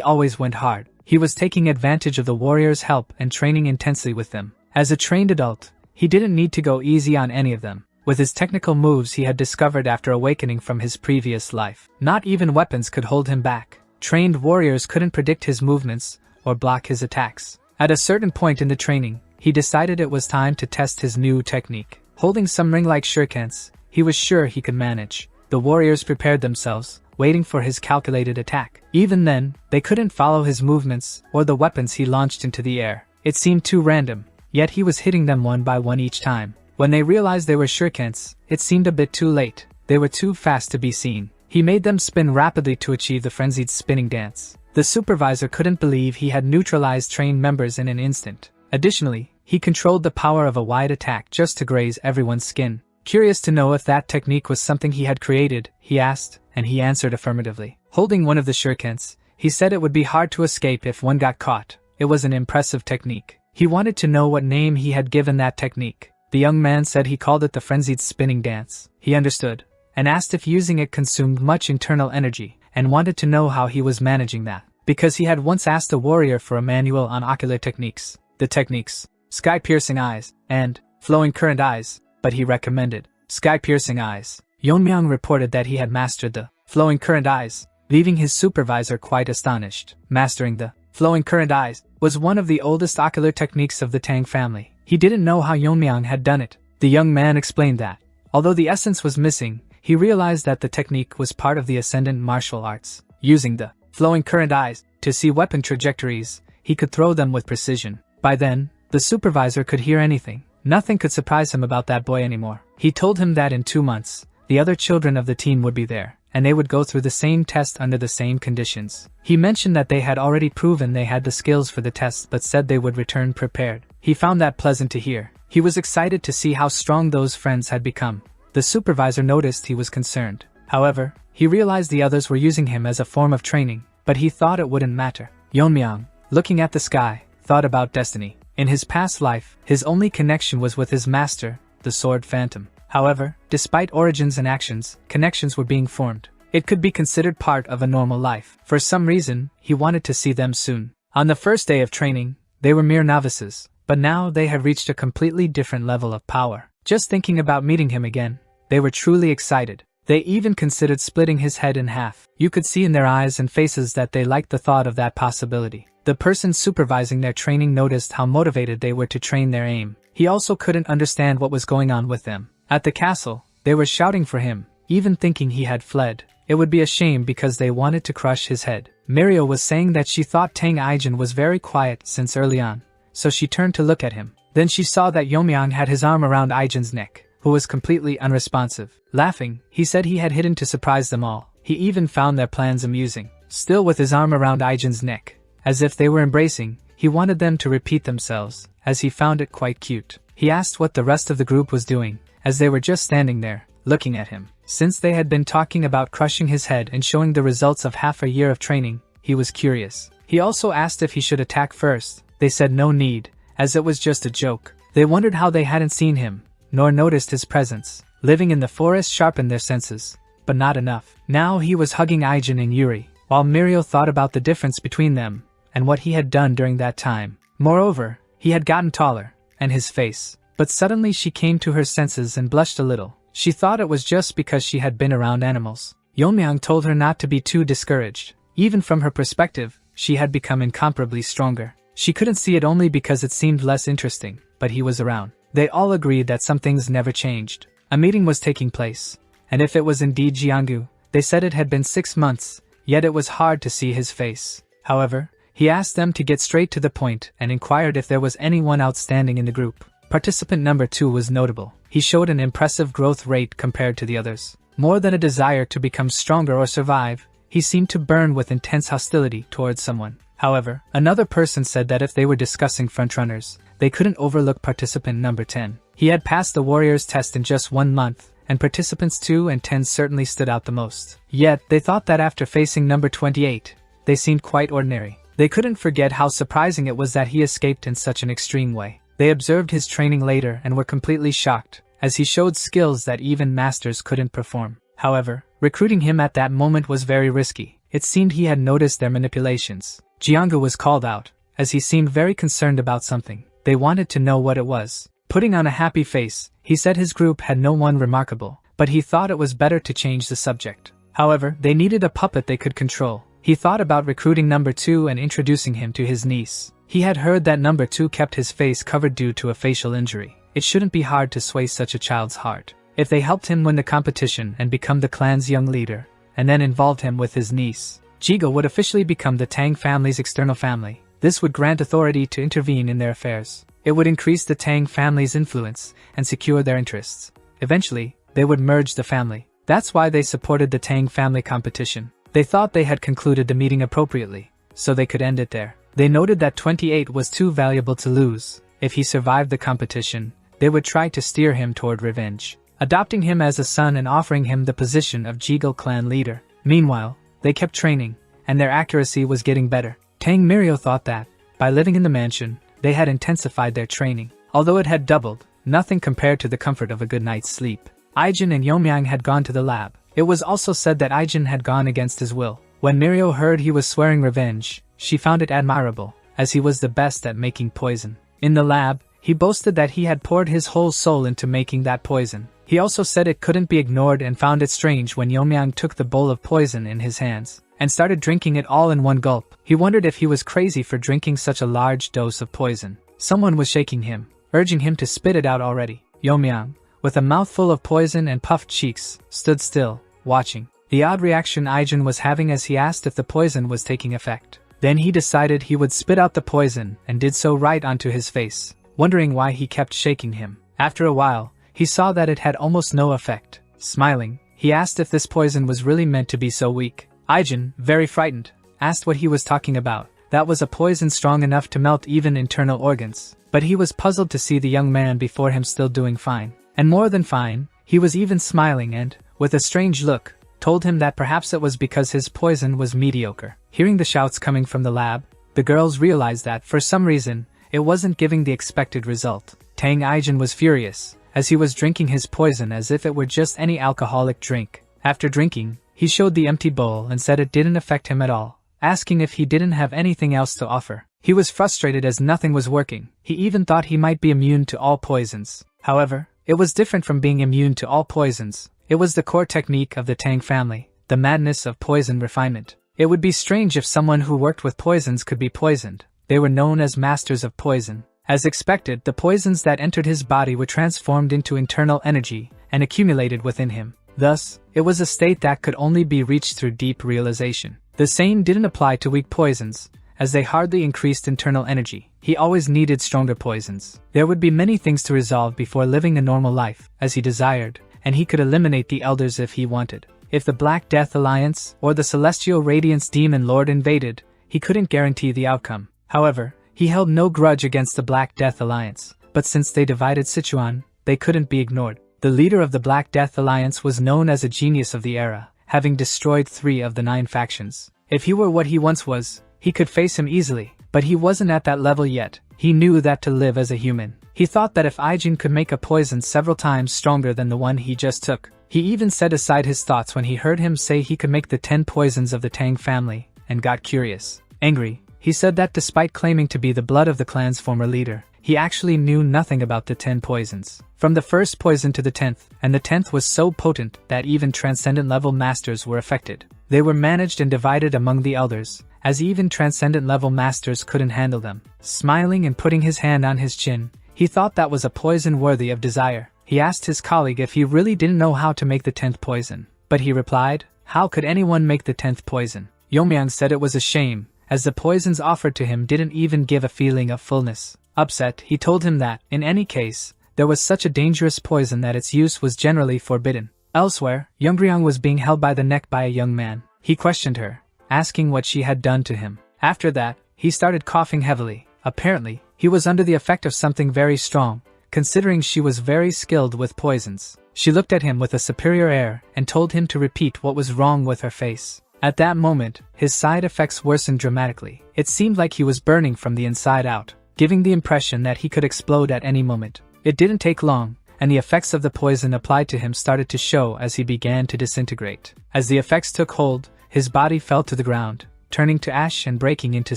always went hard. He was taking advantage of the warriors' help and training intensely with them. As a trained adult, he didn't need to go easy on any of them. With his technical moves he had discovered after awakening from his previous life, not even weapons could hold him back. Trained warriors couldn't predict his movements or block his attacks. At a certain point in the training, he decided it was time to test his new technique. Holding some ring-like shurikens, he was sure he could manage. The warriors prepared themselves, waiting for his calculated attack. Even then, they couldn't follow his movements or the weapons he launched into the air. It seemed too random, yet he was hitting them one by one each time. When they realized they were shurikens, it seemed a bit too late. They were too fast to be seen. He made them spin rapidly to achieve the frenzied spinning dance. The supervisor couldn't believe he had neutralized trained members in an instant. Additionally, he controlled the power of a wide attack just to graze everyone's skin. Curious to know if that technique was something he had created, he asked, and he answered affirmatively. Holding one of the shurikens, he said it would be hard to escape if one got caught. It was an impressive technique. He wanted to know what name he had given that technique. The young man said he called it the frenzied spinning dance. He understood, and asked if using it consumed much internal energy, and wanted to know how he was managing that. Because he had once asked a warrior for a manual on ocular techniques. The techniques, sky-piercing eyes, and flowing current eyes, but he recommended sky-piercing eyes. Yeonmyang reported that he had mastered the flowing current eyes, leaving his supervisor quite astonished. Mastering the flowing current eyes was one of the oldest ocular techniques of the Tang family. He didn't know how Yeonmyang had done it. The young man explained that, although the essence was missing, he realized that the technique was part of the ascendant martial arts. Using the flowing current eyes to see weapon trajectories, he could throw them with precision. By then, the supervisor could hear anything. Nothing could surprise him about that boy anymore. He told him that in 2 months, the other children of the team would be there, and they would go through the same test under the same conditions. He mentioned that they had already proven they had the skills for the test but said they would return prepared. He found that pleasant to hear. He was excited to see how strong those friends had become. The supervisor noticed he was concerned. However, he realized the others were using him as a form of training, but he thought it wouldn't matter. Yeonmyang, looking at the sky, thought about destiny. In his past life, his only connection was with his master, the Sword Phantom. However, despite origins and actions, connections were being formed. It could be considered part of a normal life. For some reason, he wanted to see them soon. On the first day of training, they were mere novices, but now they had reached a completely different level of power. Just thinking about meeting him again, they were truly excited. They even considered splitting his head in half. You could see in their eyes and faces that they liked the thought of that possibility. The person supervising their training noticed how motivated they were to train their aim. He also couldn't understand what was going on with them. At the castle, they were shouting for him, even thinking he had fled. It would be a shame because they wanted to crush his head. Mirio was saying that she thought Tang Aijin was very quiet since early on, so she turned to look at him. Then she saw that Yeonmyang had his arm around Aijin's neck, who was completely unresponsive. Laughing, he said he had hidden to surprise them all. He even found their plans amusing. Still with his arm around Aijin's neck, as if they were embracing, he wanted them to repeat themselves, as he found it quite cute. He asked what the rest of the group was doing, as they were just standing there, looking at him. Since they had been talking about crushing his head and showing the results of half a year of training, he was curious. He also asked if he should attack first. They said no need, as it was just a joke. They wondered how they hadn't seen him, nor noticed his presence. Living in the forest sharpened their senses, but not enough. Now he was hugging Aijin and Yuri, while Mirio thought about the difference between them, and what he had done during that time. Moreover, he had gotten taller, and his face. But suddenly she came to her senses and blushed a little. She thought it was just because she had been around animals. Yeonmyang told her not to be too discouraged. Even from her perspective, she had become incomparably stronger. She couldn't see it only because it seemed less interesting, but he was around. They all agreed that some things never changed. A meeting was taking place, and if it was indeed Jianggu, they said it had been 6 months, yet it was hard to see his face. However, he asked them to get straight to the point and inquired if there was anyone outstanding in the group. Participant number 2 was notable. He showed an impressive growth rate compared to the others. More than a desire to become stronger or survive, he seemed to burn with intense hostility towards someone. However, another person said that if they were discussing frontrunners, they couldn't overlook participant number 10. He had passed the warrior's test in just 1 month, and participants 2 and 10 certainly stood out the most. Yet, they thought that after facing number 28, they seemed quite ordinary. They couldn't forget how surprising it was that he escaped in such an extreme way. They observed his training later and were completely shocked, as he showed skills that even masters couldn't perform. However, recruiting him at that moment was very risky. It seemed he had noticed their manipulations. Jianga was called out, as he seemed very concerned about something. They wanted to know what it was. Putting on a happy face, he said his group had no one remarkable, but he thought it was better to change the subject. However, they needed a puppet they could control. He thought about recruiting number 2 and introducing him to his niece. He had heard that number 2 kept his face covered due to a facial injury. It shouldn't be hard to sway such a child's heart. If they helped him win the competition and become the clan's young leader, and then involved him with his niece, Jiga would officially become the Tang family's external family. This would grant authority to intervene in their affairs. It would increase the Tang family's influence and secure their interests. Eventually, they would merge the family. That's why they supported the Tang family competition. They thought they had concluded the meeting appropriately, so they could end it there. They noted that 28 was too valuable to lose. If he survived the competition, they would try to steer him toward revenge, adopting him as a son and offering him the position of Jigal clan leader. Meanwhile, they kept training, and their accuracy was getting better. Tang Mirio thought that, by living in the mansion, they had intensified their training. Although it had doubled, nothing compared to the comfort of a good night's sleep. Aijin and Yomyang had gone to the lab. It was also said that Aijin had gone against his will. When Mirio heard he was swearing revenge, she found it admirable, as he was the best at making poison. In the lab, he boasted that he had poured his whole soul into making that poison. He also said it couldn't be ignored and found it strange when Yomyang took the bowl of poison in his hands and started drinking it all in one gulp. He wondered if he was crazy for drinking such a large dose of poison. Someone was shaking him, urging him to spit it out already. Yomyang, with a mouthful of poison and puffed cheeks, stood still, watching the odd reaction Aijin was having as he asked if the poison was taking effect. Then he decided he would spit out the poison and did so right onto his face, wondering why he kept shaking him. After a while, he saw that it had almost no effect. Smiling, he asked if this poison was really meant to be so weak. Aijin, very frightened, asked what he was talking about. That was a poison strong enough to melt even internal organs. But he was puzzled to see the young man before him still doing fine. And more than fine, he was even smiling and, with a strange look, told him that perhaps it was because his poison was mediocre. Hearing the shouts coming from the lab, the girls realized that, for some reason, it wasn't giving the expected result. Tang Aijin was furious, as he was drinking his poison as if it were just any alcoholic drink. After drinking, he showed the empty bowl and said it didn't affect him at all, asking if he didn't have anything else to offer. He was frustrated as nothing was working. He even thought he might be immune to all poisons. However, it was different from being immune to all poisons. It was the core technique of the Tang family, the madness of poison refinement. It would be strange if someone who worked with poisons could be poisoned. They were known as masters of poison. As expected, the poisons that entered his body were transformed into internal energy and accumulated within him. Thus, it was a state that could only be reached through deep realization. The same didn't apply to weak poisons, as they hardly increased internal energy. He always needed stronger poisons. There would be many things to resolve before living a normal life, as he desired, and he could eliminate the elders if he wanted. If the Black Death Alliance or the Celestial Radiance Demon Lord invaded, he couldn't guarantee the outcome. However, he held no grudge against the Black Death Alliance, but since they divided Sichuan, they couldn't be ignored. The leader of the Black Death Alliance was known as a genius of the era, having destroyed 3 of the 9 factions. If he were what he once was, he could face him easily, but he wasn't at that level yet. He knew that to live as a human. He thought that if Aijin could make a poison several times stronger than the one he just took. He even set aside his thoughts when he heard him say he could make the 10 poisons of the Tang family, and got curious. Angry, he said that despite claiming to be the blood of the clan's former leader, he actually knew nothing about the 10 poisons. From the first poison to the 10th, and the 10th was so potent that even transcendent level masters were affected. They were managed and divided among the elders, as even transcendent level masters couldn't handle them. Smiling and putting his hand on his chin, he thought that was a poison worthy of desire. He asked his colleague if he really didn't know how to make the 10th poison. But he replied, how could anyone make the 10th poison? Yomyang said it was a shame, as the poisons offered to him didn't even give a feeling of fullness. Upset, he told him that, in any case, there was such a dangerous poison that its use was generally forbidden. Elsewhere, Youngryang was being held by the neck by a young man. He questioned her, asking what she had done to him. After that, he started coughing heavily. Apparently, he was under the effect of something very strong, considering she was very skilled with poisons. She looked at him with a superior air and told him to repeat what was wrong with her face. At that moment, his side effects worsened dramatically. It seemed like he was burning from the inside out, giving the impression that he could explode at any moment. It didn't take long, and the effects of the poison applied to him started to show as he began to disintegrate. As the effects took hold, his body fell to the ground, turning to ash and breaking into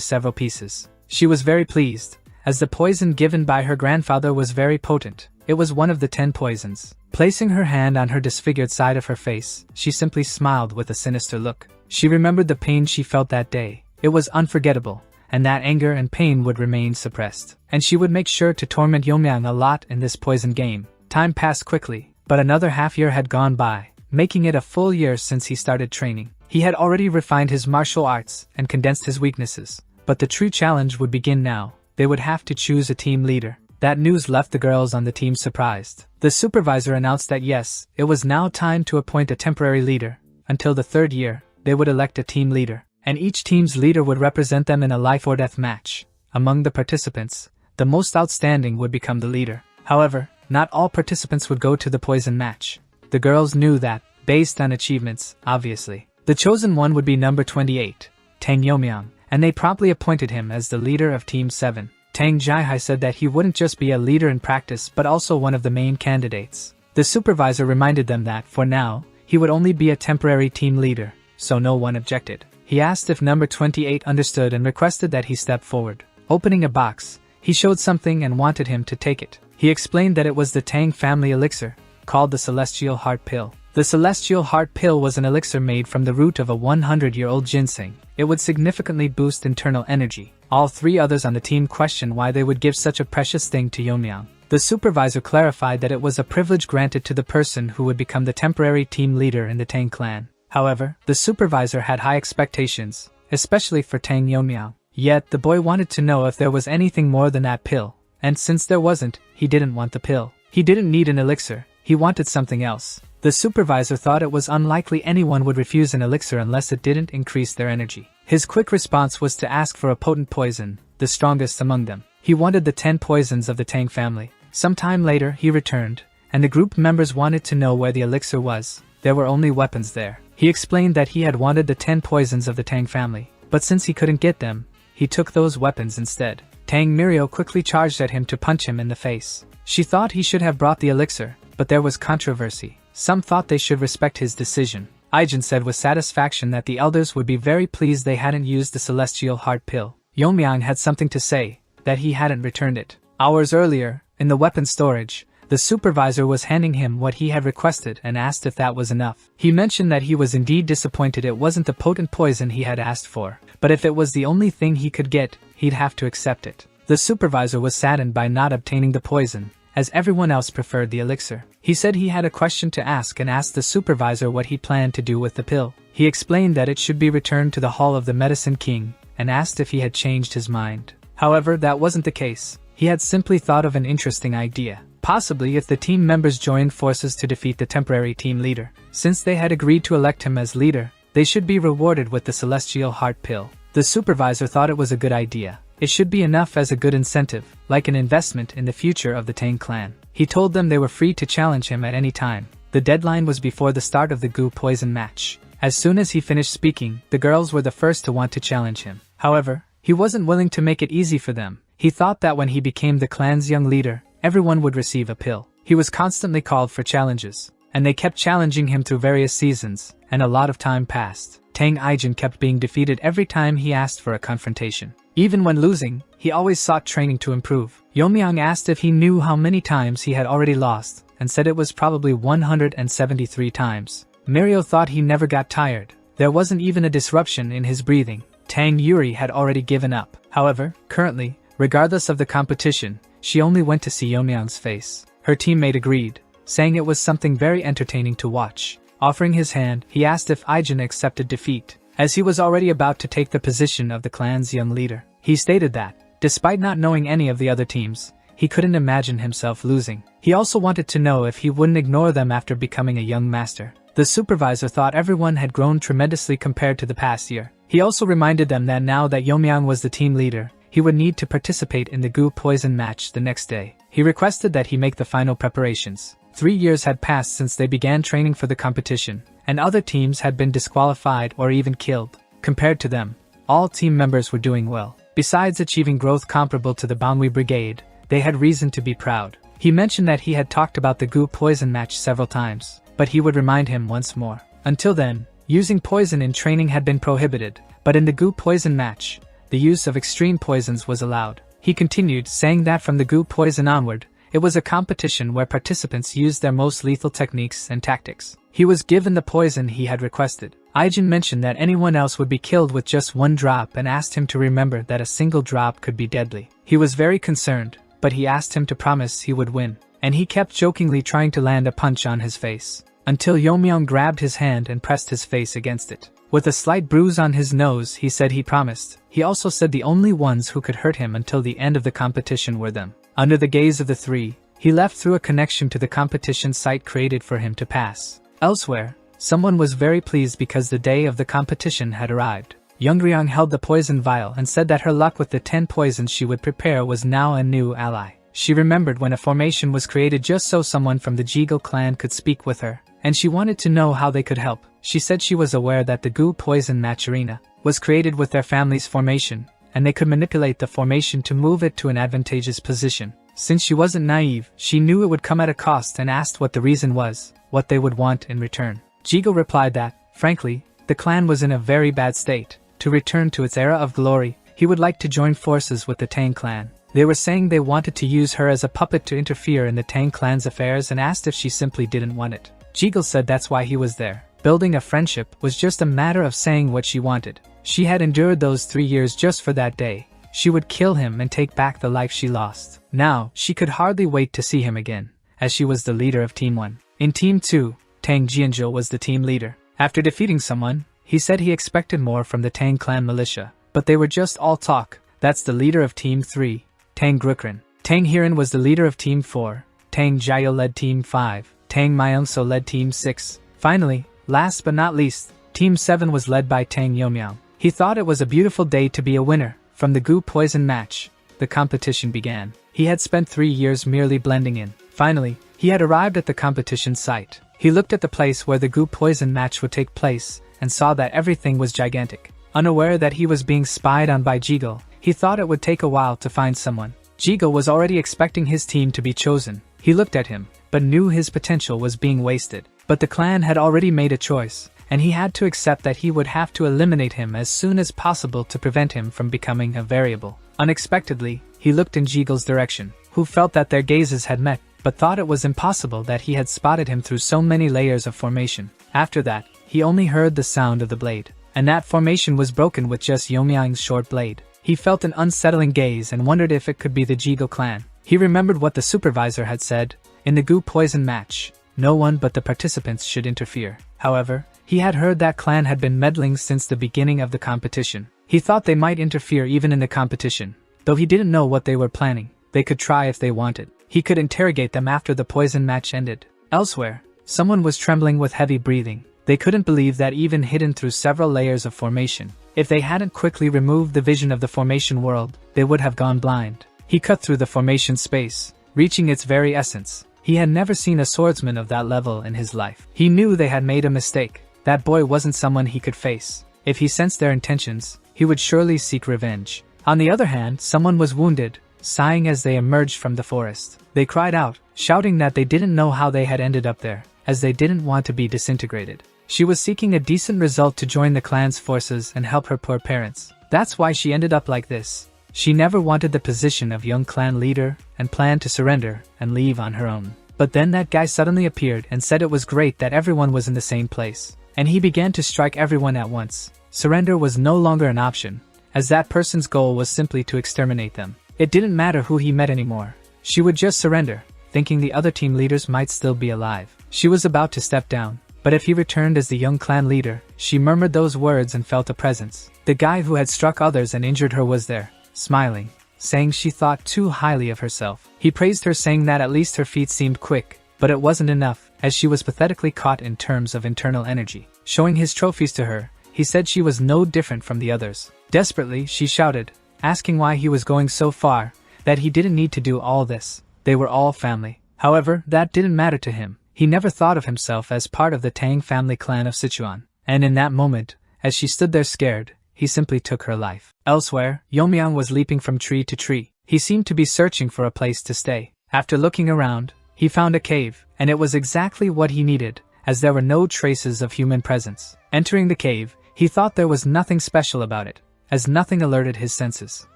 several pieces. She was very pleased, as the poison given by her grandfather was very potent. It was one of the 10 poisons. Placing her hand on her disfigured side of her face, she simply smiled with a sinister look. She remembered the pain she felt that day. It was unforgettable, and that anger and pain would remain suppressed. And she would make sure to torment Yeomyang a lot in this poison game. Time passed quickly, but another half-year had gone by, making it a full year since he started training. He had already refined his martial arts and condensed his weaknesses, but the true challenge would begin now. They would have to choose a team leader. That news left the girls on the team surprised. The supervisor announced that yes, it was now time to appoint a temporary leader. Until the 3rd year, they would elect a team leader, and each team's leader would represent them in a life-or-death match. Among the participants, the most outstanding would become the leader. However, not all participants would go to the poison match. The girls knew that, based on achievements, obviously. The chosen one would be number 28, Tang Yeomyang, and they promptly appointed him as the leader of Team 7. Tang Jiahai said that he wouldn't just be a leader in practice but also one of the main candidates. The supervisor reminded them that, for now, he would only be a temporary team leader, so no one objected. He asked if number 28 understood and requested that he step forward. Opening a box, he showed something and wanted him to take it. He explained that it was the Tang family elixir, called the Celestial Heart Pill. The Celestial Heart Pill was an elixir made from the root of a 100-year-old ginseng. It would significantly boost internal energy. All 3 others on the team questioned why they would give such a precious thing to Yeomyang. The supervisor clarified that it was a privilege granted to the person who would become the temporary team leader in the Tang clan. However, the supervisor had high expectations, especially for Tang Yeomyang. Yet, the boy wanted to know if there was anything more than that pill, and since there wasn't, he didn't want the pill. He didn't need an elixir, he wanted something else. The supervisor thought it was unlikely anyone would refuse an elixir unless it didn't increase their energy. His quick response was to ask for a potent poison, the strongest among them. He wanted the 10 poisons of the Tang family. Some time later, he returned, and the group members wanted to know where the elixir was. There were only weapons there. He explained that he had wanted the 10 poisons of the Tang family, but since he couldn't get them, he took those weapons instead. Tang Mirio quickly charged at him to punch him in the face. She thought he should have brought the elixir, but there was controversy. Some thought they should respect his decision. Aijin said with satisfaction that the elders would be very pleased they hadn't used the Celestial Heart Pill. Yeomyang had something to say, that he hadn't returned it. Hours earlier, in the weapon storage, the supervisor was handing him what he had requested and asked if that was enough. He mentioned that he was indeed disappointed it wasn't the potent poison he had asked for, but if it was the only thing he could get, he'd have to accept it. The supervisor was saddened by not obtaining the poison, as everyone else preferred the elixir. He said he had a question to ask and asked the supervisor what he planned to do with the pill. He explained that it should be returned to the Hall of the Medicine King, and asked if he had changed his mind. However, that wasn't the case. He had simply thought of an interesting idea. Possibly if the team members joined forces to defeat the temporary team leader. Since they had agreed to elect him as leader, they should be rewarded with the Celestial Heart Pill. The supervisor thought it was a good idea. It should be enough as a good incentive, like an investment in the future of the Tang clan. He told them they were free to challenge him at any time. The deadline was before the start of the Gu poison match. As soon as he finished speaking, the girls were the first to want to challenge him. However, he wasn't willing to make it easy for them. He thought that when he became the clan's young leader, everyone would receive a pill. He was constantly called for challenges, and they kept challenging him through various seasons, and a lot of time passed. Tang Aijin kept being defeated every time he asked for a confrontation. Even when losing, he always sought training to improve. Yeomyang asked if he knew how many times he had already lost, and said it was probably 173 times. Mirio thought he never got tired. There wasn't even a disruption in his breathing. Tang Yuri had already given up. However, currently, regardless of the competition, she only went to see Yeomyang's face. Her teammate agreed, saying it was something very entertaining to watch. Offering his hand, he asked if Aijin accepted defeat, as he was already about to take the position of the clan's young leader. He stated that, despite not knowing any of the other teams, he couldn't imagine himself losing. He also wanted to know if he wouldn't ignore them after becoming a young master. The supervisor thought everyone had grown tremendously compared to the past year. He also reminded them that now that Yeomyang was the team leader, he would need to participate in the Gu poison match the next day. He requested that he make the final preparations. 3 years had passed since they began training for the competition, and other teams had been disqualified or even killed. Compared to them, all team members were doing well. Besides achieving growth comparable to the Banhui Brigade, they had reason to be proud. He mentioned that he had talked about the goo poison match several times, but he would remind him once more. Until then, using poison in training had been prohibited, but in the goo poison match, the use of extreme poisons was allowed. He continued, saying that from the goo poison onward, it was a competition where participants used their most lethal techniques and tactics. He was given the poison he had requested. Aijin mentioned that anyone else would be killed with just one drop and asked him to remember that a single drop could be deadly. He was very concerned, but he asked him to promise he would win, and he kept jokingly trying to land a punch on his face, until Yeomyeong grabbed his hand and pressed his face against it. With a slight bruise on his nose, he said he promised. He also said the only ones who could hurt him until the end of the competition were them. Under the gaze of the three, he left through a connection to the competition site created for him to pass. Elsewhere, someone was very pleased because the day of the competition had arrived. Youngryong held the poison vial and said that her luck with the 10 poisons she would prepare was now a new ally. She remembered when a formation was created just so someone from the Jeagle clan could speak with her, and she wanted to know how they could help. She said she was aware that the goo poison match arena was created with their family's formation, and they could manipulate the formation to move it to an advantageous position. Since she wasn't naive, she knew it would come at a cost and asked what the reason was, what they would want in return. Jeagle replied that, frankly, the clan was in a very bad state. To return to its era of glory, he would like to join forces with the Tang clan. They were saying they wanted to use her as a puppet to interfere in the Tang clan's affairs and asked if she simply didn't want it. Jeagle said that's why he was there. Building a friendship was just a matter of saying what she wanted. She had endured those 3 years just for that day. She would kill him and take back the life she lost. Now, she could hardly wait to see him again, as she was the leader of Team 1. In Team 2, Tang Jianzhou was the team leader. After defeating someone, he said he expected more from the Tang clan militia, but they were just all talk. That's the leader of Team 3, Tang Grukran. Tang Hiran was the leader of Team 4, Tang Jiao led Team 5, Tang Myungso led Team 6. Finally, last but not least, Team 7 was led by Tang Yeomyeong. He thought it was a beautiful day to be a winner. From the goo poison match, the competition began. He had spent 3 years merely blending in. Finally, he had arrived at the competition site. He looked at the place where the goo poison match would take place and saw that everything was gigantic. Unaware that he was being spied on by Jeagle, he thought it would take a while to find someone. Jeagle was already expecting his team to be chosen. He looked at him, but knew his potential was being wasted. But the clan had already made a choice, and he had to accept that he would have to eliminate him as soon as possible to prevent him from becoming a variable. Unexpectedly, he looked in Jeagle's direction, who felt that their gazes had met, but thought it was impossible that he had spotted him through so many layers of formation. After that, he only heard the sound of the blade, and that formation was broken with just Yeomyeong's short blade. He felt an unsettling gaze and wondered if it could be the Jeagle clan. He remembered what the supervisor had said, in the goo poison match, no one but the participants should interfere. However, he had heard that clan had been meddling since the beginning of the competition. He thought they might interfere even in the competition, though he didn't know what they were planning. They could try if they wanted. He could interrogate them after the poison match ended. Elsewhere, someone was trembling with heavy breathing. They couldn't believe that even hidden through several layers of formation, if they hadn't quickly removed the vision of the formation world, they would have gone blind. He cut through the formation space, reaching its very essence. He had never seen a swordsman of that level in his life. He knew they had made a mistake. That boy wasn't someone he could face. If he sensed their intentions, he would surely seek revenge. On the other hand, someone was wounded, sighing as they emerged from the forest. They cried out, shouting that they didn't know how they had ended up there, as they didn't want to be disintegrated. She was seeking a decent result to join the clan's forces and help her poor parents. That's why she ended up like this. She never wanted the position of young clan leader and planned to surrender and leave on her own. But then that guy suddenly appeared and said it was great that everyone was in the same place. And he began to strike everyone at once. Surrender was no longer an option, as that person's goal was simply to exterminate them. It didn't matter who he met anymore. She would just surrender, thinking the other team leaders might still be alive. She was about to step down, but if he returned as the young clan leader, she murmured those words and felt a presence. The guy who had struck others and injured her was there, smiling, saying she thought too highly of herself. He praised her, saying that at least her feet seemed quick, but it wasn't enough, as she was pathetically caught in terms of internal energy. Showing his trophies to her, he said she was no different from the others. Desperately, she shouted, asking why he was going so far, that he didn't need to do all this. They were all family. However, that didn't matter to him. He never thought of himself as part of the Tang family clan of Sichuan. And in that moment, as she stood there scared, he simply took her life. Elsewhere, Yeomyeong was leaping from tree to tree. He seemed to be searching for a place to stay. After looking around, he found a cave, and it was exactly what he needed, as there were no traces of human presence. Entering the cave, he thought there was nothing special about it, as nothing alerted his senses.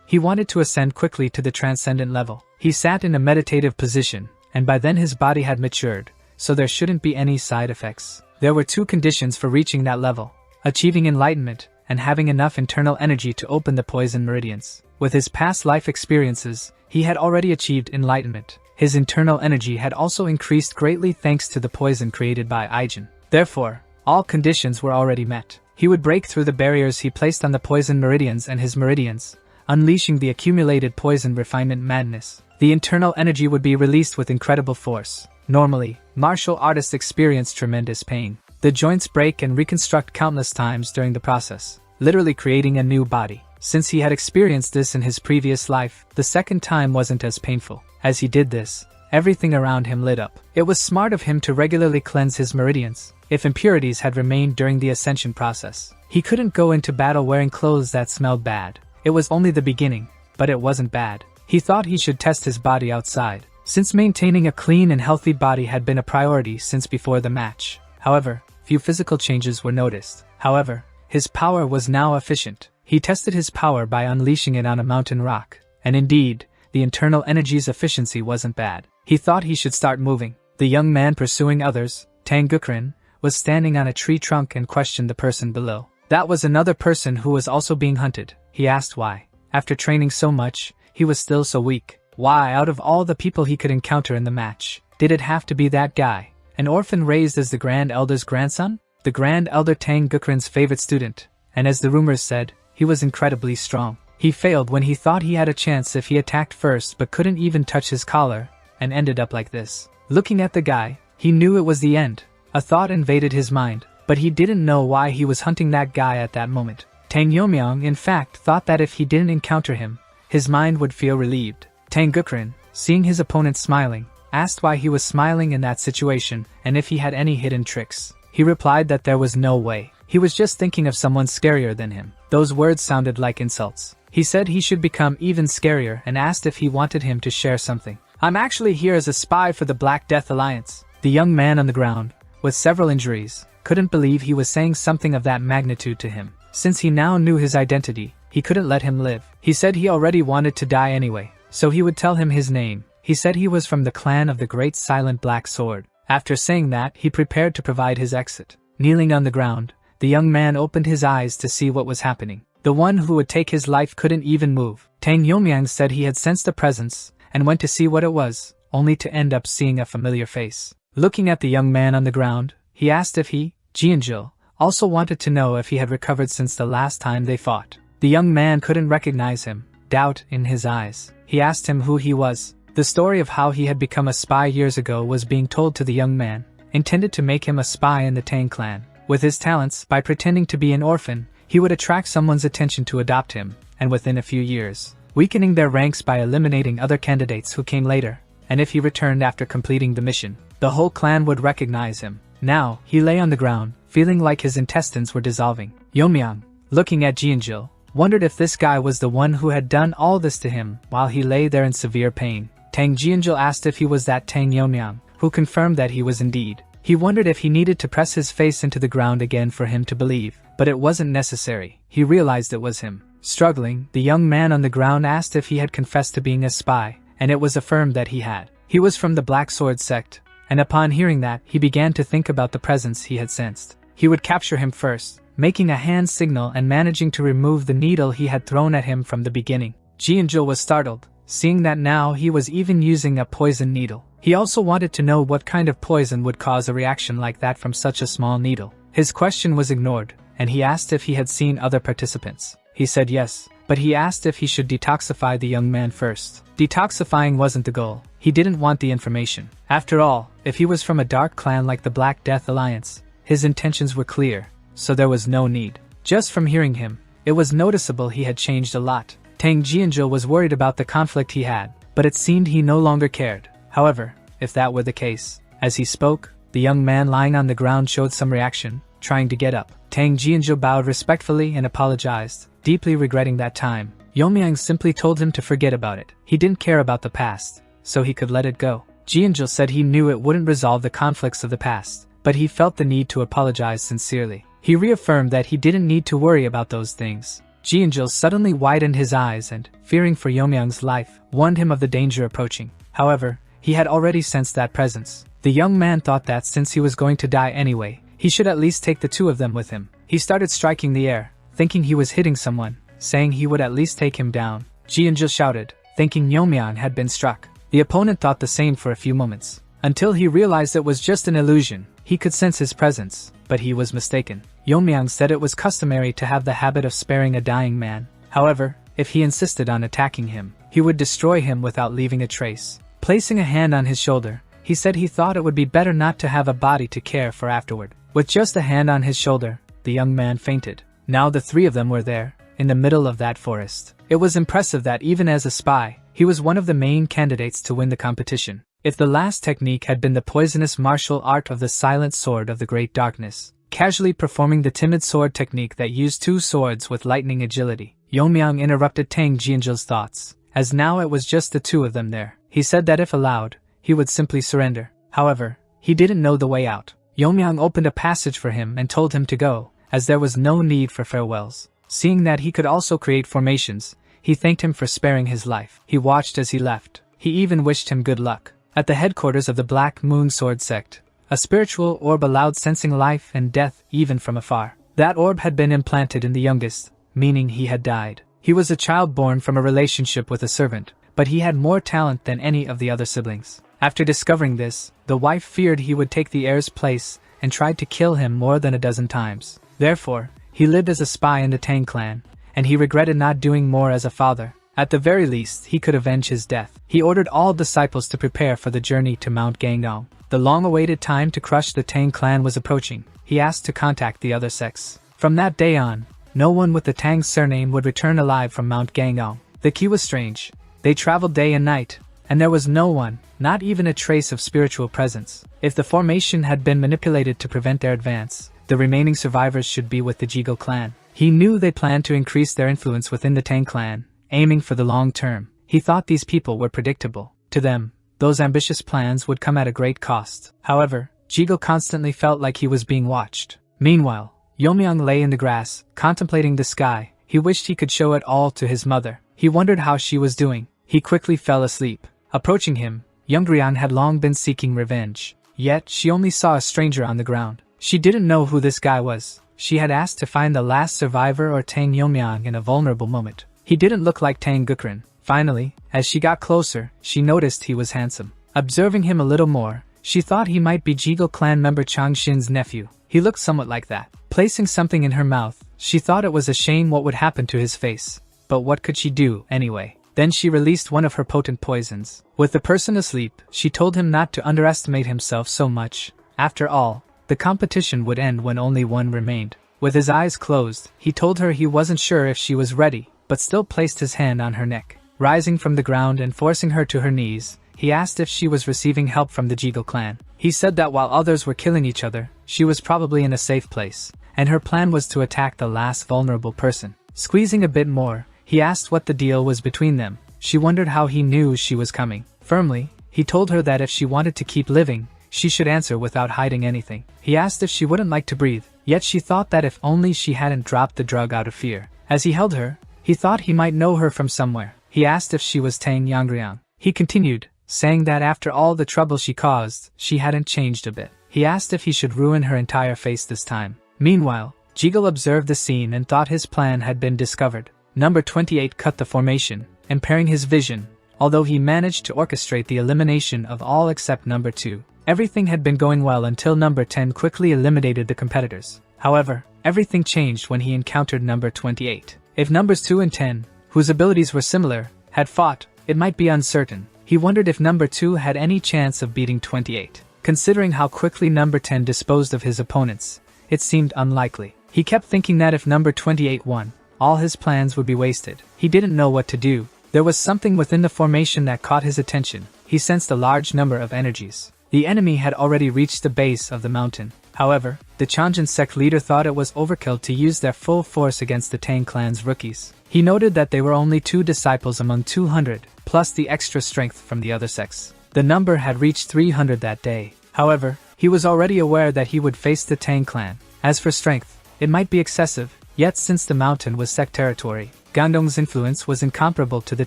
He wanted to ascend quickly to the transcendent level. He sat in a meditative position, and by then his body had matured, so there shouldn't be any side effects. There were 2 conditions for reaching that level: achieving enlightenment, and having enough internal energy to open the poison meridians. With his past life experiences, he had already achieved enlightenment. His internal energy had also increased greatly thanks to the poison created by Aijin. Therefore, all conditions were already met. He would break through the barriers he placed on the poison meridians and his meridians, unleashing the accumulated poison refinement madness. The internal energy would be released with incredible force. Normally, martial artists experience tremendous pain. The joints break and reconstruct countless times during the process, literally creating a new body. Since he had experienced this in his previous life, the second time wasn't as painful. As he did this, everything around him lit up. It was smart of him to regularly cleanse his meridians. If impurities had remained during the ascension process, he couldn't go into battle wearing clothes that smelled bad. It was only the beginning, but it wasn't bad. He thought he should test his body outside, since maintaining a clean and healthy body had been a priority since before the match. However, few physical changes were noticed. However, his power was now efficient. He tested his power by unleashing it on a mountain rock, and indeed, the internal energy's efficiency wasn't bad. He thought he should start moving. The young man pursuing others, Tang Gukrin, was standing on a tree trunk and questioned the person below. That was another person who was also being hunted. He asked why, after training so much, he was still so weak. Why, out of all the people he could encounter in the match, did it have to be that guy? An orphan raised as the Grand Elder's grandson? The Grand Elder Tang Gukrin's favorite student, and as the rumors said, he was incredibly strong. He failed when he thought he had a chance if he attacked first but couldn't even touch his collar, and ended up like this. Looking at the guy, he knew it was the end. A thought invaded his mind, but he didn't know why he was hunting that guy at that moment. Tang Yomyang in fact thought that if he didn't encounter him, his mind would feel relieved. Tang Gukrin, seeing his opponent smiling, asked why he was smiling in that situation and if he had any hidden tricks. He replied that there was no way. He was just thinking of someone scarier than him. Those words sounded like insults. He said he should become even scarier and asked if he wanted him to share something. I'm actually here as a spy for the Black Death Alliance. The young man on the ground, with several injuries, couldn't believe he was saying something of that magnitude to him. Since he now knew his identity, he couldn't let him live. He said he already wanted to die anyway, so he would tell him his name. He said he was from the clan of the Great Silent Black Sword. After saying that, he prepared to provide his exit. Kneeling on the ground, the young man opened his eyes to see what was happening. The one who would take his life couldn't even move. Tang Yomyang said he had sensed a presence, and went to see what it was, only to end up seeing a familiar face. Looking at the young man on the ground, he asked if he, Jianzhou, also wanted to know if he had recovered since the last time they fought. The young man couldn't recognize him, doubt in his eyes. He asked him who he was. The story of how he had become a spy years ago was being told to the young man, intended to make him a spy in the Tang clan. With his talents, by pretending to be an orphan, he would attract someone's attention to adopt him, and within a few years, weakening their ranks by eliminating other candidates who came later, and if he returned after completing the mission, the whole clan would recognize him. Now, he lay on the ground, feeling like his intestines were dissolving. Yomyang, looking at Jianzhou, wondered if this guy was the one who had done all this to him while he lay there in severe pain. Tang Jianzhou asked if he was that Tang Yomyang, who confirmed that he was indeed. He wondered if he needed to press his face into the ground again for him to believe, but it wasn't necessary. He realized it was him. Struggling, the young man on the ground asked if he had confessed to being a spy, and it was affirmed that he had. He was from the Black Sword sect, and upon hearing that, he began to think about the presence he had sensed. He would capture him first, making a hand signal and managing to remove the needle he had thrown at him from the beginning. Jianzhou was startled, seeing that now he was even using a poison needle. He also wanted to know what kind of poison would cause a reaction like that from such a small needle. His question was ignored, and he asked if he had seen other participants. He said yes, but he asked if he should detoxify the young man first. Detoxifying wasn't the goal. He didn't want the information. After all, if he was from a dark clan like the Black Death Alliance, his intentions were clear, so there was no need. Just from hearing him, it was noticeable he had changed a lot. Tang Jianzhou was worried about the conflict he had, but it seemed he no longer cared. However, if that were the case, as he spoke, the young man lying on the ground showed some reaction, trying to get up. Tang Jianzhou bowed respectfully and apologized, deeply regretting that time. Yomyang simply told him to forget about it. He didn't care about the past. so he could let it go. Jianzhou said he knew it wouldn't resolve the conflicts of the past, but he felt the need to apologize sincerely. He reaffirmed that he didn't need to worry about those things. Jianzhou suddenly widened his eyes and, fearing for Youmyang's life, warned him of the danger approaching. However, he had already sensed that presence. The young man thought that since he was going to die anyway, he should at least take the two of them with him. He started striking the air, thinking he was hitting someone, saying he would at least take him down. Jianzhou shouted, thinking Youmyang had been struck. The opponent thought the same for a few moments, until he realized it was just an illusion. He could sense his presence, but he was mistaken. Youmyang said it was customary to have the habit of sparing a dying man. However, if he insisted on attacking him, he would destroy him without leaving a trace. Placing a hand on his shoulder, he said he thought it would be better not to have a body to care for afterward. With just a hand on his shoulder, the young man fainted. Now the three of them were there, in the middle of that forest. It was impressive that even as a spy, he was one of the main candidates to win the competition. If the last technique had been the poisonous martial art of the silent sword of the great darkness, casually performing the timid sword technique that used two swords with lightning agility, Youmyang interrupted Tang Jianzhou's thoughts, as now it was just the two of them there. He said that if allowed, he would simply surrender. However, he didn't know the way out. Youmyang opened a passage for him and told him to go, as there was no need for farewells. Seeing that he could also create formations, he thanked him for sparing his life. He watched as he left. He even wished him good luck. At the headquarters of the Black Moon Sword sect, a spiritual orb allowed sensing life and death even from afar. That orb had been implanted in the youngest, meaning he had died. He was a child born from a relationship with a servant, but he had more talent than any of the other siblings. After discovering this, the wife feared he would take the heir's place and tried to kill him more than a dozen times. Therefore, he lived as a spy in the Tang clan, and he regretted not doing more as a father. At the very least, he could avenge his death. He ordered all disciples to prepare for the journey to Mount Gangnam. The long-awaited time to crush the Tang clan was approaching. He asked to contact the other sects. From that day on, no one with the Tang surname would return alive from Mount Gangnam. The key was strange. They traveled day and night, and there was no one, not even a trace of spiritual presence. If the formation had been manipulated to prevent their advance, the remaining survivors should be with the Jigo clan. He knew they planned to increase their influence within the Tang clan, aiming for the long term. He thought these people were predictable. To them, those ambitious plans would come at a great cost. However, Jigo constantly felt like he was being watched. Meanwhile, Youmyang lay in the grass, contemplating the sky. He wished he could show it all to his mother. He wondered how she was doing. He quickly fell asleep. Approaching him, Youngrian had long been seeking revenge. Yet, she only saw a stranger on the ground. She didn't know who this guy was. She had asked to find the last survivor or Tang Youmyang in a vulnerable moment. He didn't look like Tang Gukren. Finally, as she got closer, she noticed he was handsome. Observing him a little more, she thought he might be Jigo clan member Chang Xin's nephew. He looked somewhat like that. Placing something in her mouth, she thought it was a shame what would happen to his face. But what could she do, anyway? Then she released one of her potent poisons. With the person asleep, she told him not to underestimate himself so much. After all, the competition would end when only one remained. With his eyes closed, he told her he wasn't sure if she was ready, but still placed his hand on her neck. Rising from the ground and forcing her to her knees, he asked if she was receiving help from the Jigo clan. He said that while others were killing each other, she was probably in a safe place, and her plan was to attack the last vulnerable person. Squeezing a bit more, he asked what the deal was between them. She wondered how he knew she was coming. Firmly, he told her that if she wanted to keep living, she should answer without hiding anything. He asked if she wouldn't like to breathe, yet she thought that if only she hadn't dropped the drug out of fear. As he held her, he thought he might know her from somewhere. He asked if she was Tang Yanggriang. He continued, saying that after all the trouble she caused, she hadn't changed a bit. He asked if he should ruin her entire face this time. Meanwhile, Jigo observed the scene and thought his plan had been discovered. Number 28 cut the formation, impairing his vision, although he managed to orchestrate the elimination of all except number 2. Everything had been going well until number 10 quickly eliminated the competitors. However, everything changed when he encountered number 28. If numbers 2 and 10, whose abilities were similar, had fought, it might be uncertain. He wondered if number 2 had any chance of beating 28. Considering how quickly number 10 disposed of his opponents, it seemed unlikely. He kept thinking that if number 28 won, all his plans would be wasted. He didn't know what to do. There was something within the formation that caught his attention. He sensed a large number of energies. The enemy had already reached the base of the mountain. However, the Changjin sect leader thought it was overkill to use their full force against the Tang clan's rookies. He noted that they were only 2 disciples among 200, plus the extra strength from the other sects. The number had reached 300 that day. However, he was already aware that he would face the Tang clan. As for strength, it might be excessive, yet since the mountain was sect territory, Gandong's influence was incomparable to the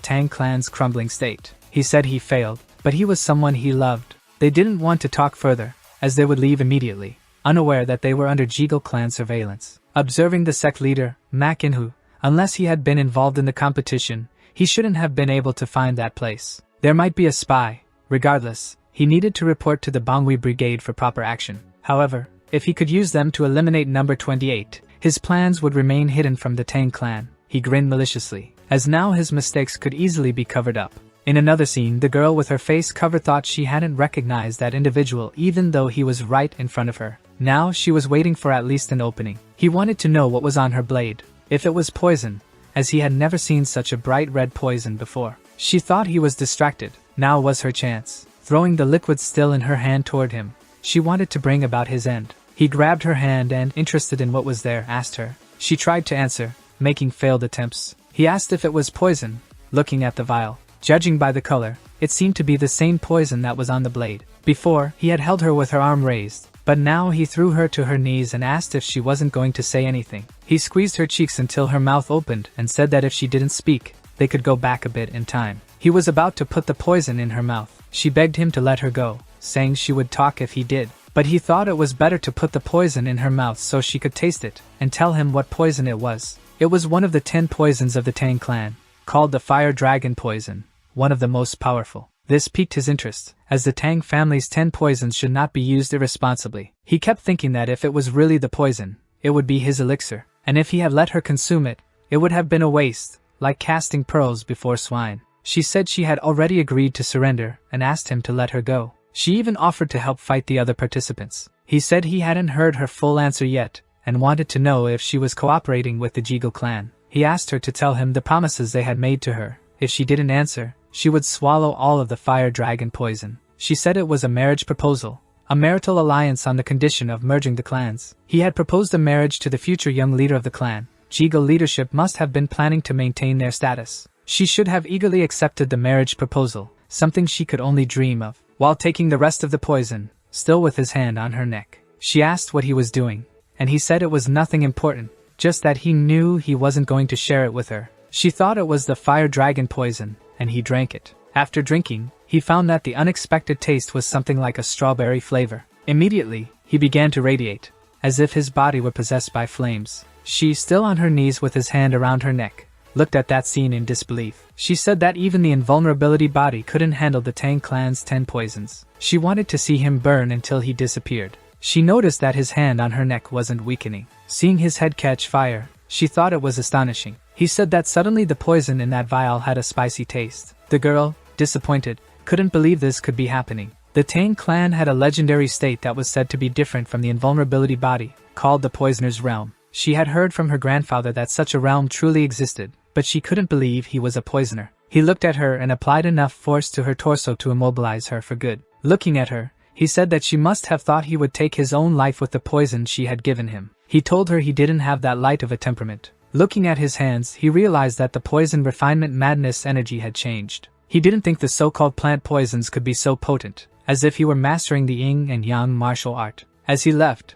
Tang clan's crumbling state. He said he failed, but he was someone he loved. They didn't want to talk further, as they would leave immediately, unaware that they were under Jegal clan surveillance. Observing the sect leader, Ma Kinhu, unless he had been involved in the competition, he shouldn't have been able to find that place. There might be a spy. Regardless, he needed to report to the Bangui Brigade for proper action. However, if he could use them to eliminate number 28, his plans would remain hidden from the Tang clan. He grinned maliciously, as now his mistakes could easily be covered up. In another scene, the girl with her face covered thought she hadn't recognized that individual even though he was right in front of her. Now she was waiting for at least an opening. He wanted to know what was on her blade. If it was poison, as he had never seen such a bright red poison before. She thought he was distracted. Now was her chance. Throwing the liquid still in her hand toward him, she wanted to bring about his end. He grabbed her hand and, interested in what was there, asked her. She tried to answer, making failed attempts. He asked if it was poison, looking at the vial. Judging by the color, it seemed to be the same poison that was on the blade. Before, he had held her with her arm raised, but now he threw her to her knees and asked if she wasn't going to say anything. He squeezed her cheeks until her mouth opened and said that if she didn't speak, they could go back a bit in time. He was about to put the poison in her mouth. She begged him to let her go, saying she would talk if he did. But he thought it was better to put the poison in her mouth so she could taste it, and tell him what poison it was. It was one of the 10 poisons of the Tang clan, called the Fire Dragon Poison, one of the most powerful. This piqued his interest, as the Tang family's 10 poisons should not be used irresponsibly. He kept thinking that if it was really the poison, it would be his elixir, and if he had let her consume it, it would have been a waste, like casting pearls before swine. She said she had already agreed to surrender and asked him to let her go. She even offered to help fight the other participants. He said he hadn't heard her full answer yet and wanted to know if she was cooperating with the Jegal clan. He asked her to tell him the promises they had made to her. If she didn't answer, she would swallow all of the fire dragon poison. She said it was a marriage proposal, a marital alliance on the condition of merging the clans. He had proposed a marriage to the future young leader of the clan. Jegal leadership must have been planning to maintain their status. She should have eagerly accepted the marriage proposal, something she could only dream of. While taking the rest of the poison, still with his hand on her neck, she asked what he was doing, and he said it was nothing important, just that he knew he wasn't going to share it with her. She thought it was the fire dragon poison, and he drank it. After drinking, he found that the unexpected taste was something like a strawberry flavor. Immediately, he began to radiate, as if his body were possessed by flames. She, still on her knees with his hand around her neck, looked at that scene in disbelief. She said that even the invulnerability body couldn't handle the Tang clan's 10 poisons. She wanted to see him burn until he disappeared. She noticed that his hand on her neck wasn't weakening. Seeing his head catch fire, she thought it was astonishing. He said that suddenly the poison in that vial had a spicy taste. The girl, disappointed, couldn't believe this could be happening. The Tang clan had a legendary state that was said to be different from the invulnerability body, called the Poisoner's Realm. She had heard from her grandfather that such a realm truly existed, but she couldn't believe he was a poisoner. He looked at her and applied enough force to her torso to immobilize her for good. Looking at her, he said that she must have thought he would take his own life with the poison she had given him. He told her he didn't have that light of a temperament. Looking at his hands, he realized that the poison refinement madness energy had changed. He didn't think the so-called plant poisons could be so potent, as if he were mastering the yin and yang martial art. As he left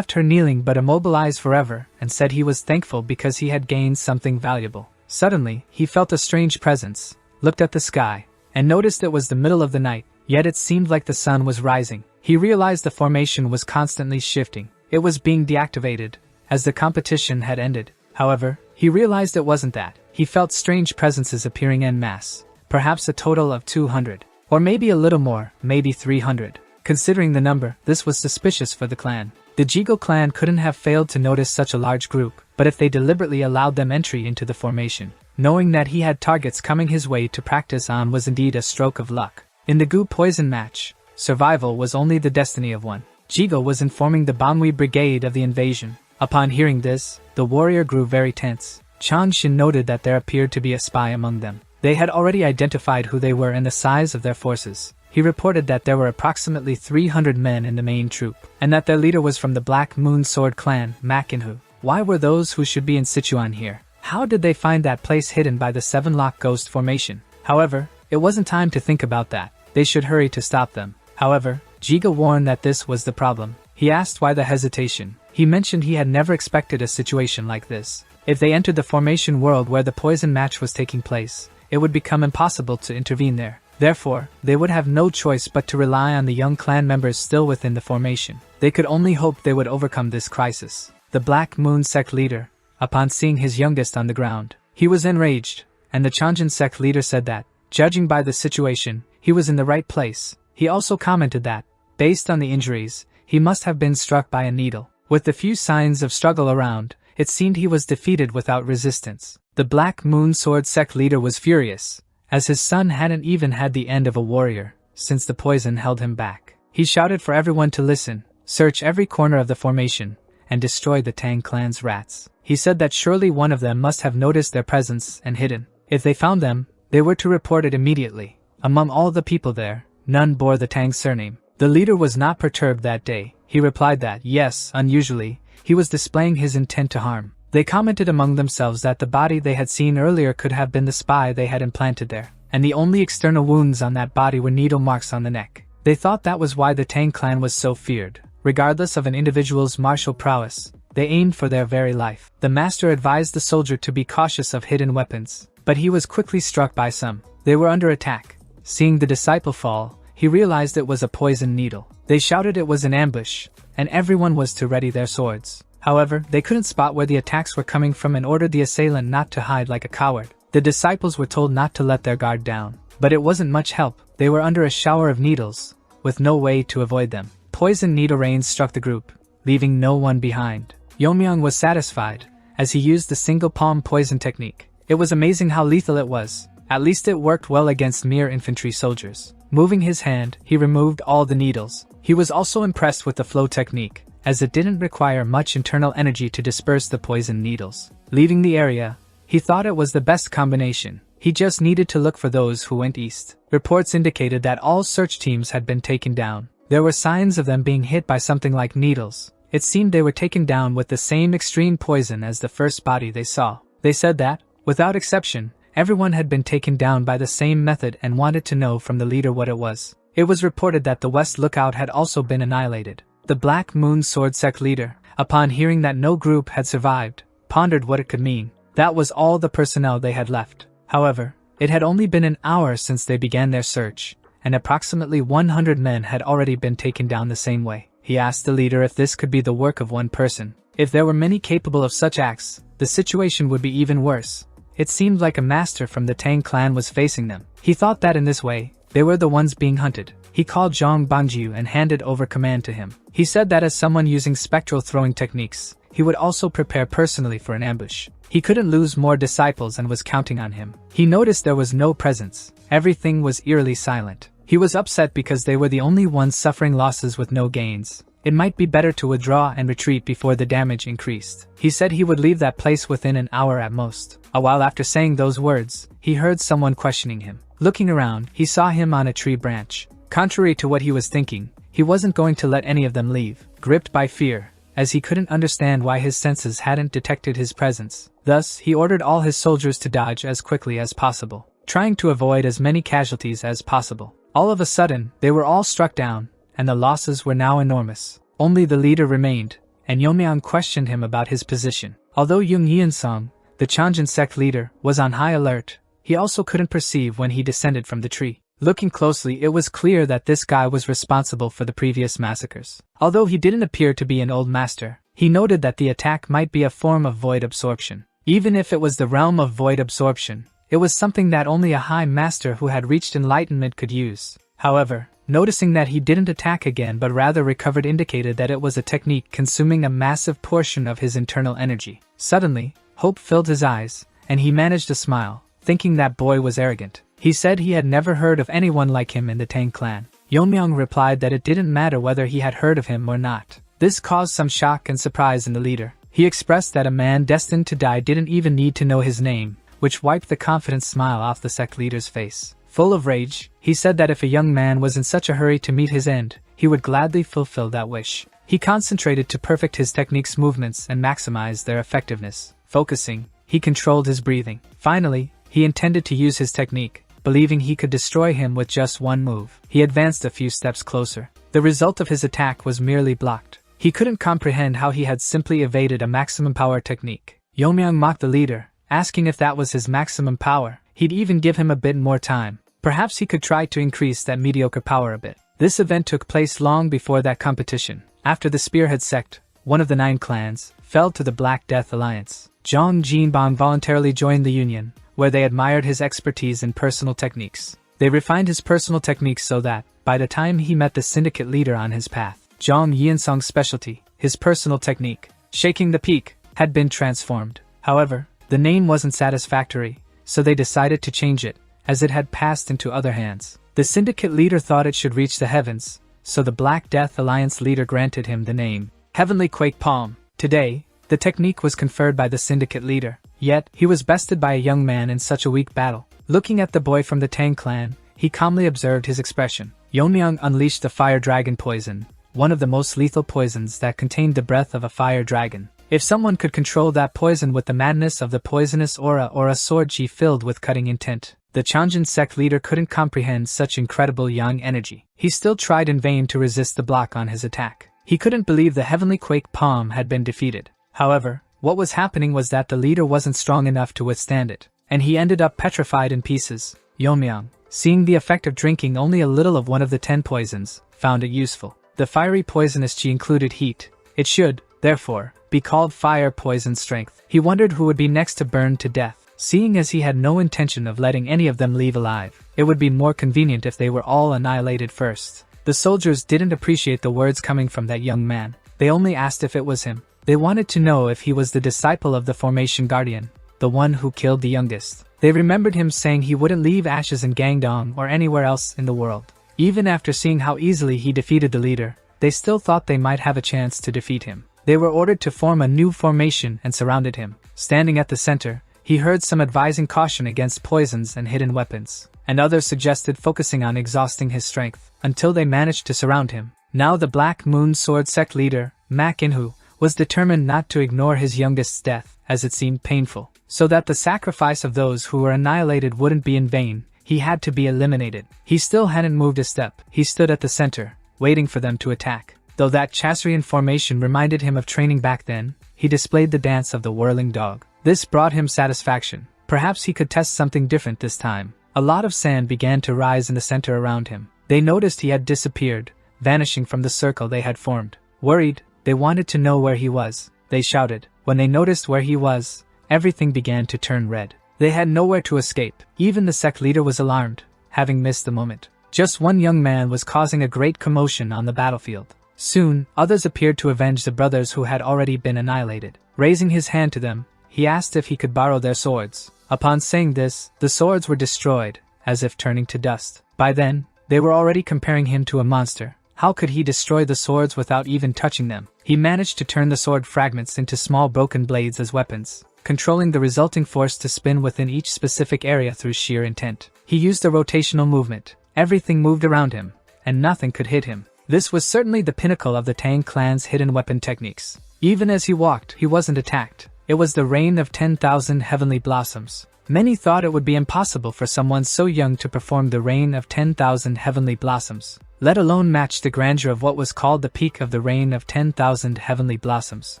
her kneeling but immobilized forever, and said he was thankful because he had gained something valuable. Suddenly, he felt a strange presence, looked at the sky, and noticed it was the middle of the night, yet it seemed like the sun was rising. He realized the formation was constantly shifting. It was being deactivated, as the competition had ended. However, he realized it wasn't that. He felt strange presences appearing en masse, perhaps a total of 200, or maybe a little more, maybe 300. Considering the number, this was suspicious for the clan. The Jegal clan couldn't have failed to notice such a large group, but if they deliberately allowed them entry into the formation, knowing that he had targets coming his way to practice on was indeed a stroke of luck. In the Gu poison match, survival was only the destiny of one. Jegal was informing the Bangui brigade of the invasion. Upon hearing this, the warrior grew very tense. Changshin noted that there appeared to be a spy among them. They had already identified who they were and the size of their forces. He reported that there were approximately 300 men in the main troop, and that their leader was from the Black Moon Sword clan, Ma Kinhu. Why were those who should be in Sichuan here? How did they find that place hidden by the 7-lock ghost formation? However, it wasn't time to think about that. They should hurry to stop them. However, Jiga warned that this was the problem. He asked why the hesitation. He mentioned he had never expected a situation like this. If they entered the formation world where the poison match was taking place, it would become impossible to intervene there. Therefore, they would have no choice but to rely on the young clan members still within the formation. They could only hope they would overcome this crisis. The Black Moon sect leader, upon seeing his youngest on the ground, he was enraged, and the Changjin sect leader said that, judging by the situation, he was in the right place. He also commented that, based on the injuries, he must have been struck by a needle. With the few signs of struggle around, it seemed he was defeated without resistance. The Black Moon Sword sect leader was furious, as his son hadn't even had the end of a warrior, since the poison held him back. He shouted for everyone to listen, search every corner of the formation, and destroy the Tang clan's rats. He said that surely one of them must have noticed their presence and hidden. If they found them, they were to report it immediately. Among all the people there, none bore the Tang surname. The leader was not perturbed that day. He replied that, yes, unusually, he was displaying his intent to harm. They commented among themselves that the body they had seen earlier could have been the spy they had implanted there, and the only external wounds on that body were needle marks on the neck. They thought that was why the Tang clan was so feared. Regardless of an individual's martial prowess, they aimed for their very life. The master advised the soldier to be cautious of hidden weapons, but he was quickly struck by some. They were under attack. Seeing the disciple fall, he realized it was a poison needle. They shouted it was an ambush, and everyone was to ready their swords. However, they couldn't spot where the attacks were coming from and ordered the assailant not to hide like a coward. The disciples were told not to let their guard down, but it wasn't much help. They were under a shower of needles, with no way to avoid them. Poison needle rains struck the group, leaving no one behind. Yeonmyeong was satisfied, as he used the single palm poison technique. It was amazing how lethal it was. At least it worked well against mere infantry soldiers. Moving his hand, he removed all the needles. He was also impressed with the flow technique, as it didn't require much internal energy to disperse the poison needles. Leaving the area, he thought it was the best combination. He just needed to look for those who went east. Reports indicated that all search teams had been taken down. There were signs of them being hit by something like needles. It seemed they were taken down with the same extreme poison as the first body they saw. They said that, without exception, everyone had been taken down by the same method and wanted to know from the leader what it was. It was reported that the West Lookout had also been annihilated. The Black Moon Sword sect leader, upon hearing that no group had survived, pondered what it could mean. That was all the personnel they had left. However, it had only been an hour since they began their search, and approximately 100 men had already been taken down the same way. He asked the leader if this could be the work of one person. If there were many capable of such acts, the situation would be even worse. It seemed like a master from the Tang clan was facing them. He thought that in this way, they were the ones being hunted. He called Zhang Bangjiu and handed over command to him. He said that as someone using spectral throwing techniques, he would also prepare personally for an ambush. He couldn't lose more disciples and was counting on him. He noticed there was no presence. Everything was eerily silent. He was upset because they were the only ones suffering losses with no gains. It might be better to withdraw and retreat before the damage increased. He said he would leave that place within an hour at most. A while after saying those words, he heard someone questioning him. Looking around, he saw him on a tree branch. Contrary to what he was thinking, he wasn't going to let any of them leave. Gripped by fear, as he couldn't understand why his senses hadn't detected his presence. Thus, he ordered all his soldiers to dodge as quickly as possible, trying to avoid as many casualties as possible. All of a sudden, they were all struck down, and the losses were now enormous. Only the leader remained, and Yeonmyeong questioned him about his position. Although Jung Yeon-sung, the Changjin sect leader, was on high alert, he also couldn't perceive when he descended from the tree. Looking closely, it was clear that this guy was responsible for the previous massacres. Although he didn't appear to be an old master, he noted that the attack might be a form of void absorption. Even if it was the realm of void absorption, it was something that only a high master who had reached enlightenment could use. However, noticing that he didn't attack again but rather recovered indicated that it was a technique consuming a massive portion of his internal energy. Suddenly, hope filled his eyes, and he managed to smile, thinking that boy was arrogant. He said he had never heard of anyone like him in the Tang clan. Yeonmyeong replied that it didn't matter whether he had heard of him or not. This caused some shock and surprise in the leader. He expressed that a man destined to die didn't even need to know his name, which wiped the confident smile off the sect leader's face. Full of rage, he said that if a young man was in such a hurry to meet his end, he would gladly fulfill that wish. He concentrated to perfect his technique's movements and maximize their effectiveness. Focusing, he controlled his breathing. Finally, he intended to use his technique, believing he could destroy him with just one move. He advanced a few steps closer. The result of his attack was merely blocked. He couldn't comprehend how he had simply evaded a maximum power technique. Yeomyang mocked the leader, asking if that was his maximum power. He'd even give him a bit more time. Perhaps he could try to increase that mediocre power a bit. This event took place long before that competition. After the Spearhead sect, one of the 9 clans, fell to the Black Death Alliance. Zhang Jinbang voluntarily joined the union, where they admired his expertise in personal techniques. They refined his personal techniques so that, by the time he met the syndicate leader on his path, Zhang Yinsong's specialty, his personal technique, shaking the peak, had been transformed. However, the name wasn't satisfactory, so they decided to change it, as it had passed into other hands. The syndicate leader thought it should reach the heavens, so the Black Death Alliance leader granted him the name Heavenly Quake Palm. Today, the technique was conferred by the syndicate leader, yet he was bested by a young man in such a weak battle. Looking at the boy from the Tang clan, he calmly observed his expression. Yeomyang unleashed the fire dragon poison, one of the most lethal poisons that contained the breath of a fire dragon. If someone could control that poison with the madness of the poisonous aura or a sword chi filled with cutting intent, the Changjin sect leader couldn't comprehend such incredible yang energy. He still tried in vain to resist the block on his attack. He couldn't believe the Heavenly Quake Palm had been defeated. However, what was happening was that the leader wasn't strong enough to withstand it, and he ended up petrified in pieces. Yeomyang, seeing the effect of drinking only a little of one of the 10 poisons, found it useful. The fiery poisonous chi included heat. It should, therefore, be called fire poison strength. He wondered who would be next to burn to death. Seeing as he had no intention of letting any of them leave alive, it would be more convenient if they were all annihilated first. The soldiers didn't appreciate the words coming from that young man. They only asked if it was him. They wanted to know if he was the disciple of the Formation Guardian, the one who killed the youngest. They remembered him saying he wouldn't leave ashes in Gangdong or anywhere else in the world. Even after seeing how easily he defeated the leader, they still thought they might have a chance to defeat him. They were ordered to form a new formation and surrounded him. Standing at the center, he heard some advising caution against poisons and hidden weapons, and others suggested focusing on exhausting his strength, until they managed to surround him. Now the Black Moon Sword sect leader, Ma Kinhu, was determined not to ignore his youngest's death, as it seemed painful. So that the sacrifice of those who were annihilated wouldn't be in vain, he had to be eliminated. He still hadn't moved a step. He stood at the center, waiting for them to attack. Though that Chasrian formation reminded him of training back then, he displayed the dance of the whirling dog. This brought him satisfaction. Perhaps he could test something different this time. A lot of sand began to rise in the center around him. They noticed he had disappeared, vanishing from the circle they had formed. Worried, they wanted to know where he was. They shouted. When they noticed where he was, everything began to turn red. They had nowhere to escape. Even the sect leader was alarmed, having missed the moment. Just one young man was causing a great commotion on the battlefield. Soon, others appeared to avenge the brothers who had already been annihilated. Raising his hand to them, he asked if he could borrow their swords. Upon saying this, the swords were destroyed, as if turning to dust. By then, they were already comparing him to a monster. How could he destroy the swords without even touching them? He managed to turn the sword fragments into small broken blades as weapons, controlling the resulting force to spin within each specific area through sheer intent. He used a rotational movement. Everything moved around him, and nothing could hit him. This was certainly the pinnacle of the Tang clan's hidden weapon techniques. Even as he walked, he wasn't attacked. It was the rain of 10,000 heavenly blossoms. Many thought it would be impossible for someone so young to perform the rain of 10,000 heavenly blossoms, let alone match the grandeur of what was called the peak of the rain of 10,000 heavenly blossoms.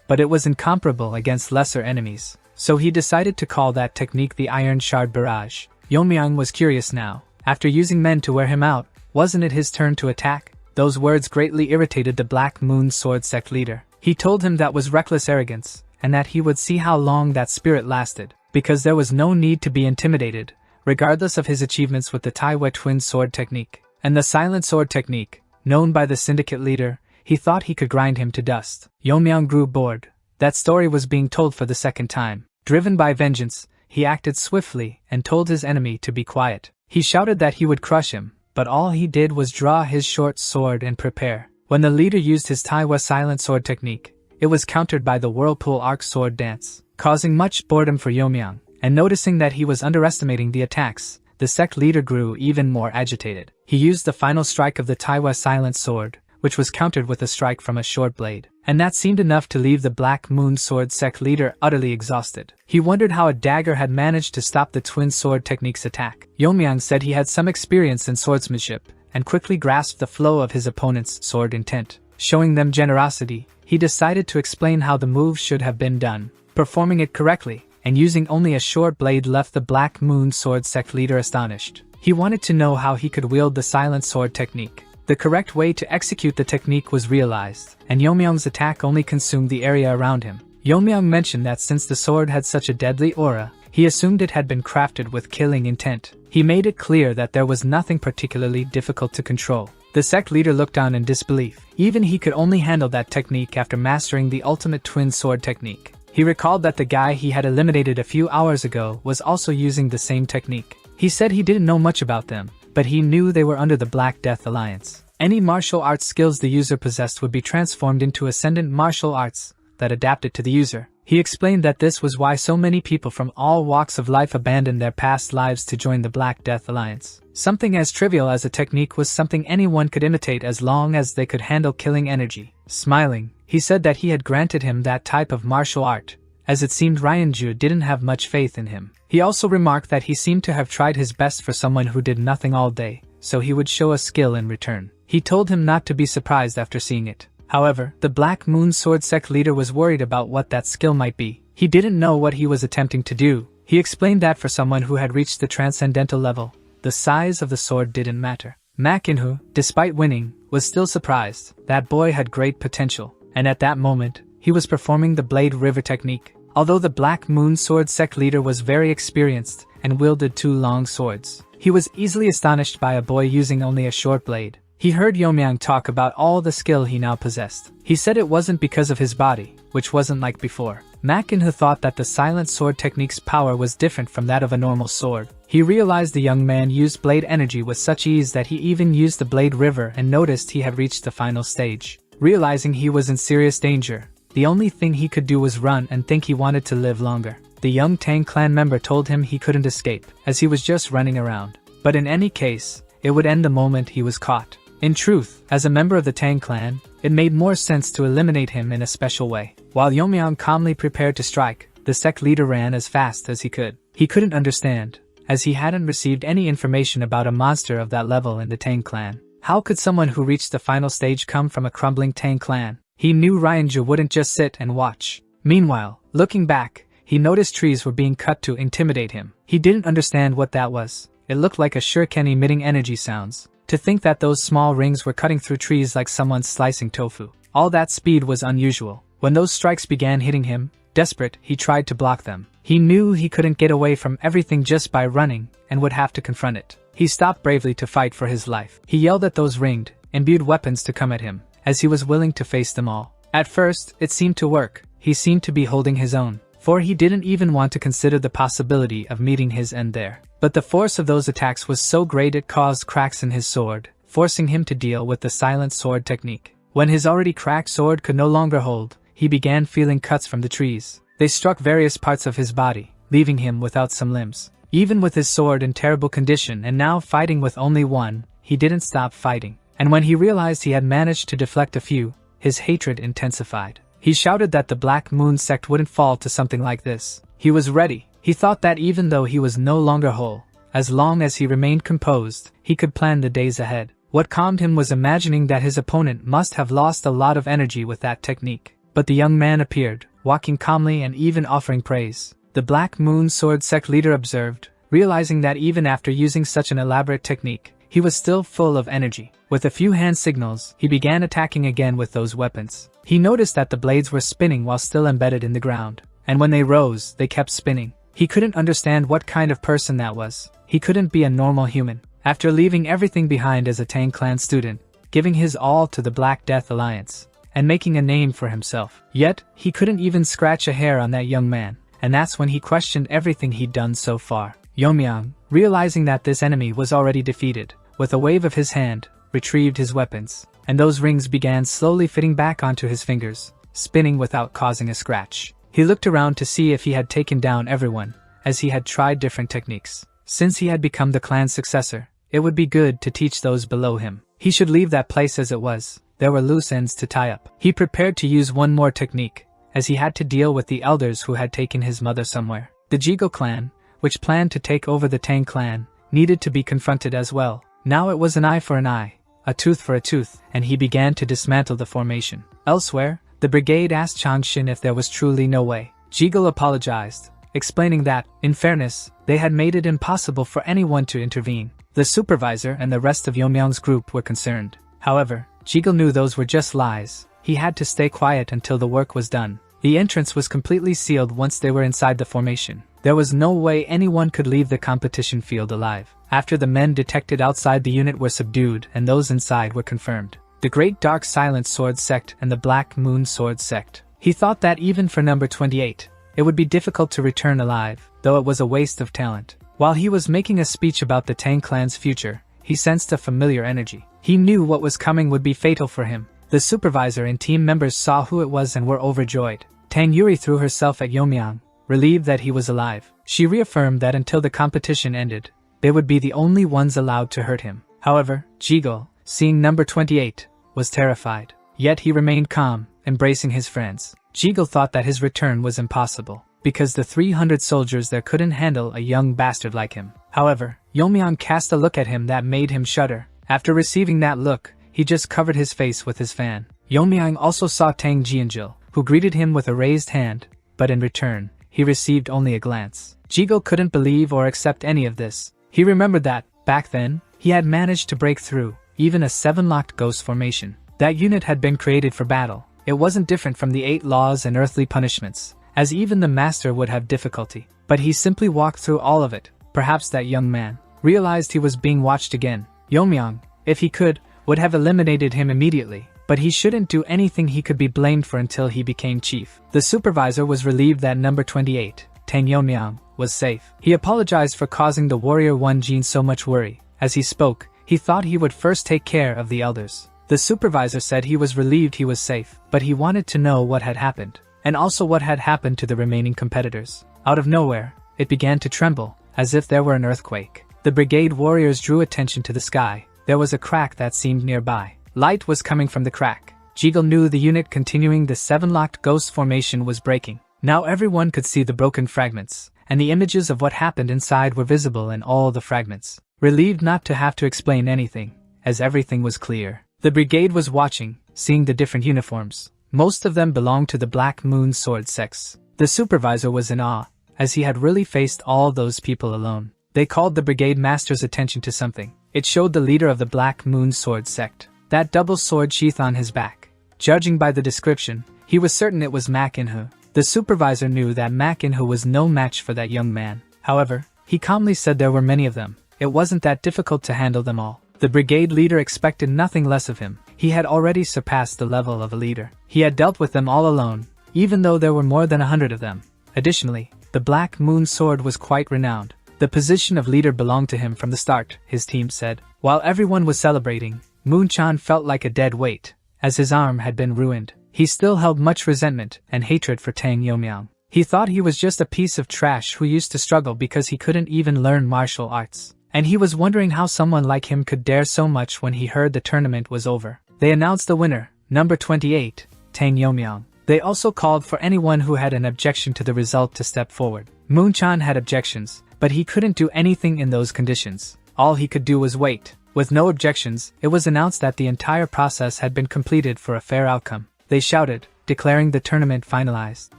But it was incomparable against lesser enemies, so he decided to call that technique the Iron Shard Barrage. Yeomyang was curious now. After using men to wear him out, wasn't it his turn to attack? Those words greatly irritated the Black Moon Sword sect leader. He told him that was reckless arrogance, and that he would see how long that spirit lasted, because there was no need to be intimidated, regardless of his achievements with the Taiwa Twin Sword technique. And the Silent Sword technique, known by the syndicate leader, he thought he could grind him to dust. Yeomyang grew bored. That story was being told for the second time. Driven by vengeance, he acted swiftly and told his enemy to be quiet. He shouted that he would crush him, but all he did was draw his short sword and prepare. When the leader used his Taiwa Silent Sword technique, it was countered by the Whirlpool Arc Sword dance, causing much boredom for Yeomyang. And noticing that he was underestimating the attacks, the sect leader grew even more agitated. He used the final strike of the Taiwa Silent Sword, which was countered with a strike from a short blade. And that seemed enough to leave the Black Moon Sword sect leader utterly exhausted. He wondered how a dagger had managed to stop the twin sword technique's attack. Yeomyang said he had some experience in swordsmanship, and quickly grasped the flow of his opponent's sword intent. Showing them generosity, he decided to explain how the move should have been done. Performing it correctly, and using only a short blade left the Black Moon Sword sect leader astonished. He wanted to know how he could wield the silent sword technique. The correct way to execute the technique was realized, and Yeomyang's attack only consumed the area around him. Yeomyang mentioned that since the sword had such a deadly aura, he assumed it had been crafted with killing intent. He made it clear that there was nothing particularly difficult to control. The sect leader looked on in disbelief. Even he could only handle that technique after mastering the ultimate twin sword technique. He recalled that the guy he had eliminated a few hours ago was also using the same technique. He said he didn't know much about them, but he knew they were under the Black Death Alliance. Any martial arts skills the user possessed would be transformed into ascendant martial arts that adapted to the user. He explained that this was why so many people from all walks of life abandoned their past lives to join the Black Death Alliance. Something as trivial as a technique was something anyone could imitate as long as they could handle killing energy. Smiling, he said that he had granted him that type of martial art, as it seemed Ryanju didn't have much faith in him. He also remarked that he seemed to have tried his best for someone who did nothing all day, so he would show a skill in return. He told him not to be surprised after seeing it. However, the Black Moon Sword sect leader was worried about what that skill might be. He didn't know what he was attempting to do. He explained that for someone who had reached the transcendental level, the size of the sword didn't matter. Ma Kinhu, despite winning, was still surprised. That boy had great potential, and at that moment, he was performing the Blade River technique. Although the Black Moon Sword sect leader was very experienced and wielded 2 long swords, he was easily astonished by a boy using only a short blade. He heard Yeomyang talk about all the skill he now possessed. He said it wasn't because of his body, which wasn't like before. Ma Kinhu thought that the silent sword technique's power was different from that of a normal sword. He realized the young man used blade energy with such ease that he even used the Blade River and noticed he had reached the final stage. Realizing he was in serious danger, the only thing he could do was run and think he wanted to live longer. The young Tang clan member told him he couldn't escape, as he was just running around. But in any case, it would end the moment he was caught. In truth, as a member of the Tang clan, it made more sense to eliminate him in a special way. While Yeomyang calmly prepared to strike, the sect leader ran as fast as he could. He couldn't understand, as he hadn't received any information about a monster of that level in the Tang clan. How could someone who reached the final stage come from a crumbling Tang clan? He knew Ryanju wouldn't just sit and watch. Meanwhile, looking back, he noticed trees were being cut to intimidate him. He didn't understand what that was. It looked like a shuriken emitting energy sounds. To think that those small rings were cutting through trees like someone slicing tofu. All that speed was unusual. When those strikes began hitting him, desperate, he tried to block them. He knew he couldn't get away from everything just by running, and would have to confront it. He stopped bravely to fight for his life. He yelled at those ringed, imbued weapons to come at him, as he was willing to face them all. At first, it seemed to work. He seemed to be holding his own, for he didn't even want to consider the possibility of meeting his end there. But the force of those attacks was so great it caused cracks in his sword, forcing him to deal with the silent sword technique. When his already cracked sword could no longer hold, he began feeling cuts from the trees. They struck various parts of his body, leaving him without some limbs. Even with his sword in terrible condition and now fighting with only one, he didn't stop fighting. And when he realized he had managed to deflect a few, his hatred intensified. He shouted that the Black Moon sect wouldn't fall to something like this. He was ready. He thought that even though he was no longer whole, as long as he remained composed, he could plan the days ahead. What calmed him was imagining that his opponent must have lost a lot of energy with that technique. But the young man appeared, walking calmly and even offering praise. The Black Moon Sword sect leader observed, realizing that even after using such an elaborate technique, he was still full of energy. With a few hand signals, he began attacking again with those weapons. He noticed that the blades were spinning while still embedded in the ground, and when they rose, they kept spinning. He couldn't understand what kind of person that was. He couldn't be a normal human. After leaving everything behind as a Tang clan student, giving his all to the Black Death Alliance, and making a name for himself. Yet, he couldn't even scratch a hair on that young man, and that's when he questioned everything he'd done so far. Yeomyang, realizing that this enemy was already defeated, with a wave of his hand, retrieved his weapons, and those rings began slowly fitting back onto his fingers, spinning without causing a scratch. He looked around to see if he had taken down everyone, as he had tried different techniques. Since he had become the clan's successor, it would be good to teach those below him. He should leave that place as it was, there were loose ends to tie up. He prepared to use one more technique, as he had to deal with the elders who had taken his mother somewhere. The Jigo clan, which planned to take over the Tang clan, needed to be confronted as well. Now it was an eye for an eye, a tooth for a tooth, and he began to dismantle the formation. Elsewhere, the brigade asked Changshin if there was truly no way. Jigo apologized, explaining that, in fairness, they had made it impossible for anyone to intervene. The supervisor and the rest of Yomyang's group were concerned. However, Jigo knew those were just lies. He had to stay quiet until the work was done. The entrance was completely sealed once they were inside the formation. There was no way anyone could leave the competition field alive. After the men detected outside the unit were subdued and those inside were confirmed. The Great Dark Silent Sword Sect and the Black Moon Sword Sect. He thought that even for number 28, it would be difficult to return alive, though it was a waste of talent. While he was making a speech about the Tang clan's future, he sensed a familiar energy. He knew what was coming would be fatal for him. The supervisor and team members saw who it was and were overjoyed. Tang Yuri threw herself at Yomyang, relieved that he was alive. She reaffirmed that until the competition ended, they would be the only ones allowed to hurt him. However, Jigo, seeing number 28, was terrified. Yet he remained calm, embracing his friends. Jigo thought that his return was impossible, because the 300 soldiers there couldn't handle a young bastard like him. However, Yomyang cast a look at him that made him shudder. After receiving that look, he just covered his face with his fan. Yomyang also saw Tang Jianjil, who greeted him with a raised hand, but in return, he received only a glance. Jigo couldn't believe or accept any of this. He remembered that, back then, he had managed to break through, even a 7-locked ghost formation. That unit had been created for battle. It wasn't different from the 8 laws and earthly punishments, as even the master would have difficulty. But he simply walked through all of it. Perhaps that young man realized he was being watched again. Yomyang, if he could, would have eliminated him immediately. But he shouldn't do anything he could be blamed for until he became chief. The supervisor was relieved that number 28, Tang Yomyang, was safe. He apologized for causing the Warrior 1 Gene so much worry. As he spoke, he thought he would first take care of the elders. The supervisor said he was relieved he was safe, but he wanted to know what had happened, and also what had happened to the remaining competitors. Out of nowhere, it began to tremble, as if there were an earthquake. The brigade warriors drew attention to the sky. There was a crack that seemed nearby. Light was coming from the crack. Jigo knew the unit continuing the 7-locked ghost formation was breaking. Now everyone could see the broken fragments, and the images of what happened inside were visible in all the fragments. Relieved not to have to explain anything, as everything was clear. The brigade was watching, seeing the different uniforms. Most of them belonged to the Black Moon Sword sects. The supervisor was in awe, as he had really faced all those people alone. They called the brigade master's attention to something. It showed the leader of the Black Moon Sword sect. That double sword sheath on his back. Judging by the description, he was certain it was Mak In-hu. The supervisor knew that Mak In-hu was no match for that young man. However, he calmly said there were many of them. It wasn't that difficult to handle them all. The brigade leader expected nothing less of him. He had already surpassed the level of a leader. He had dealt with them all alone, even though there were more than 100 of them. Additionally, the Black Moon Sword was quite renowned. The position of leader belonged to him from the start, his team said. While everyone was celebrating, Moon-chan felt like a dead weight, as his arm had been ruined. He still held much resentment and hatred for Tang Yomyang. He thought he was just a piece of trash who used to struggle because he couldn't even learn martial arts. And he was wondering how someone like him could dare so much when he heard the tournament was over. They announced the winner, number 28, Tang Yomyang. They also called for anyone who had an objection to the result to step forward. Moon-chan had objections, but he couldn't do anything in those conditions. All he could do was wait. With no objections, it was announced that the entire process had been completed for a fair outcome. They shouted, declaring the tournament finalized,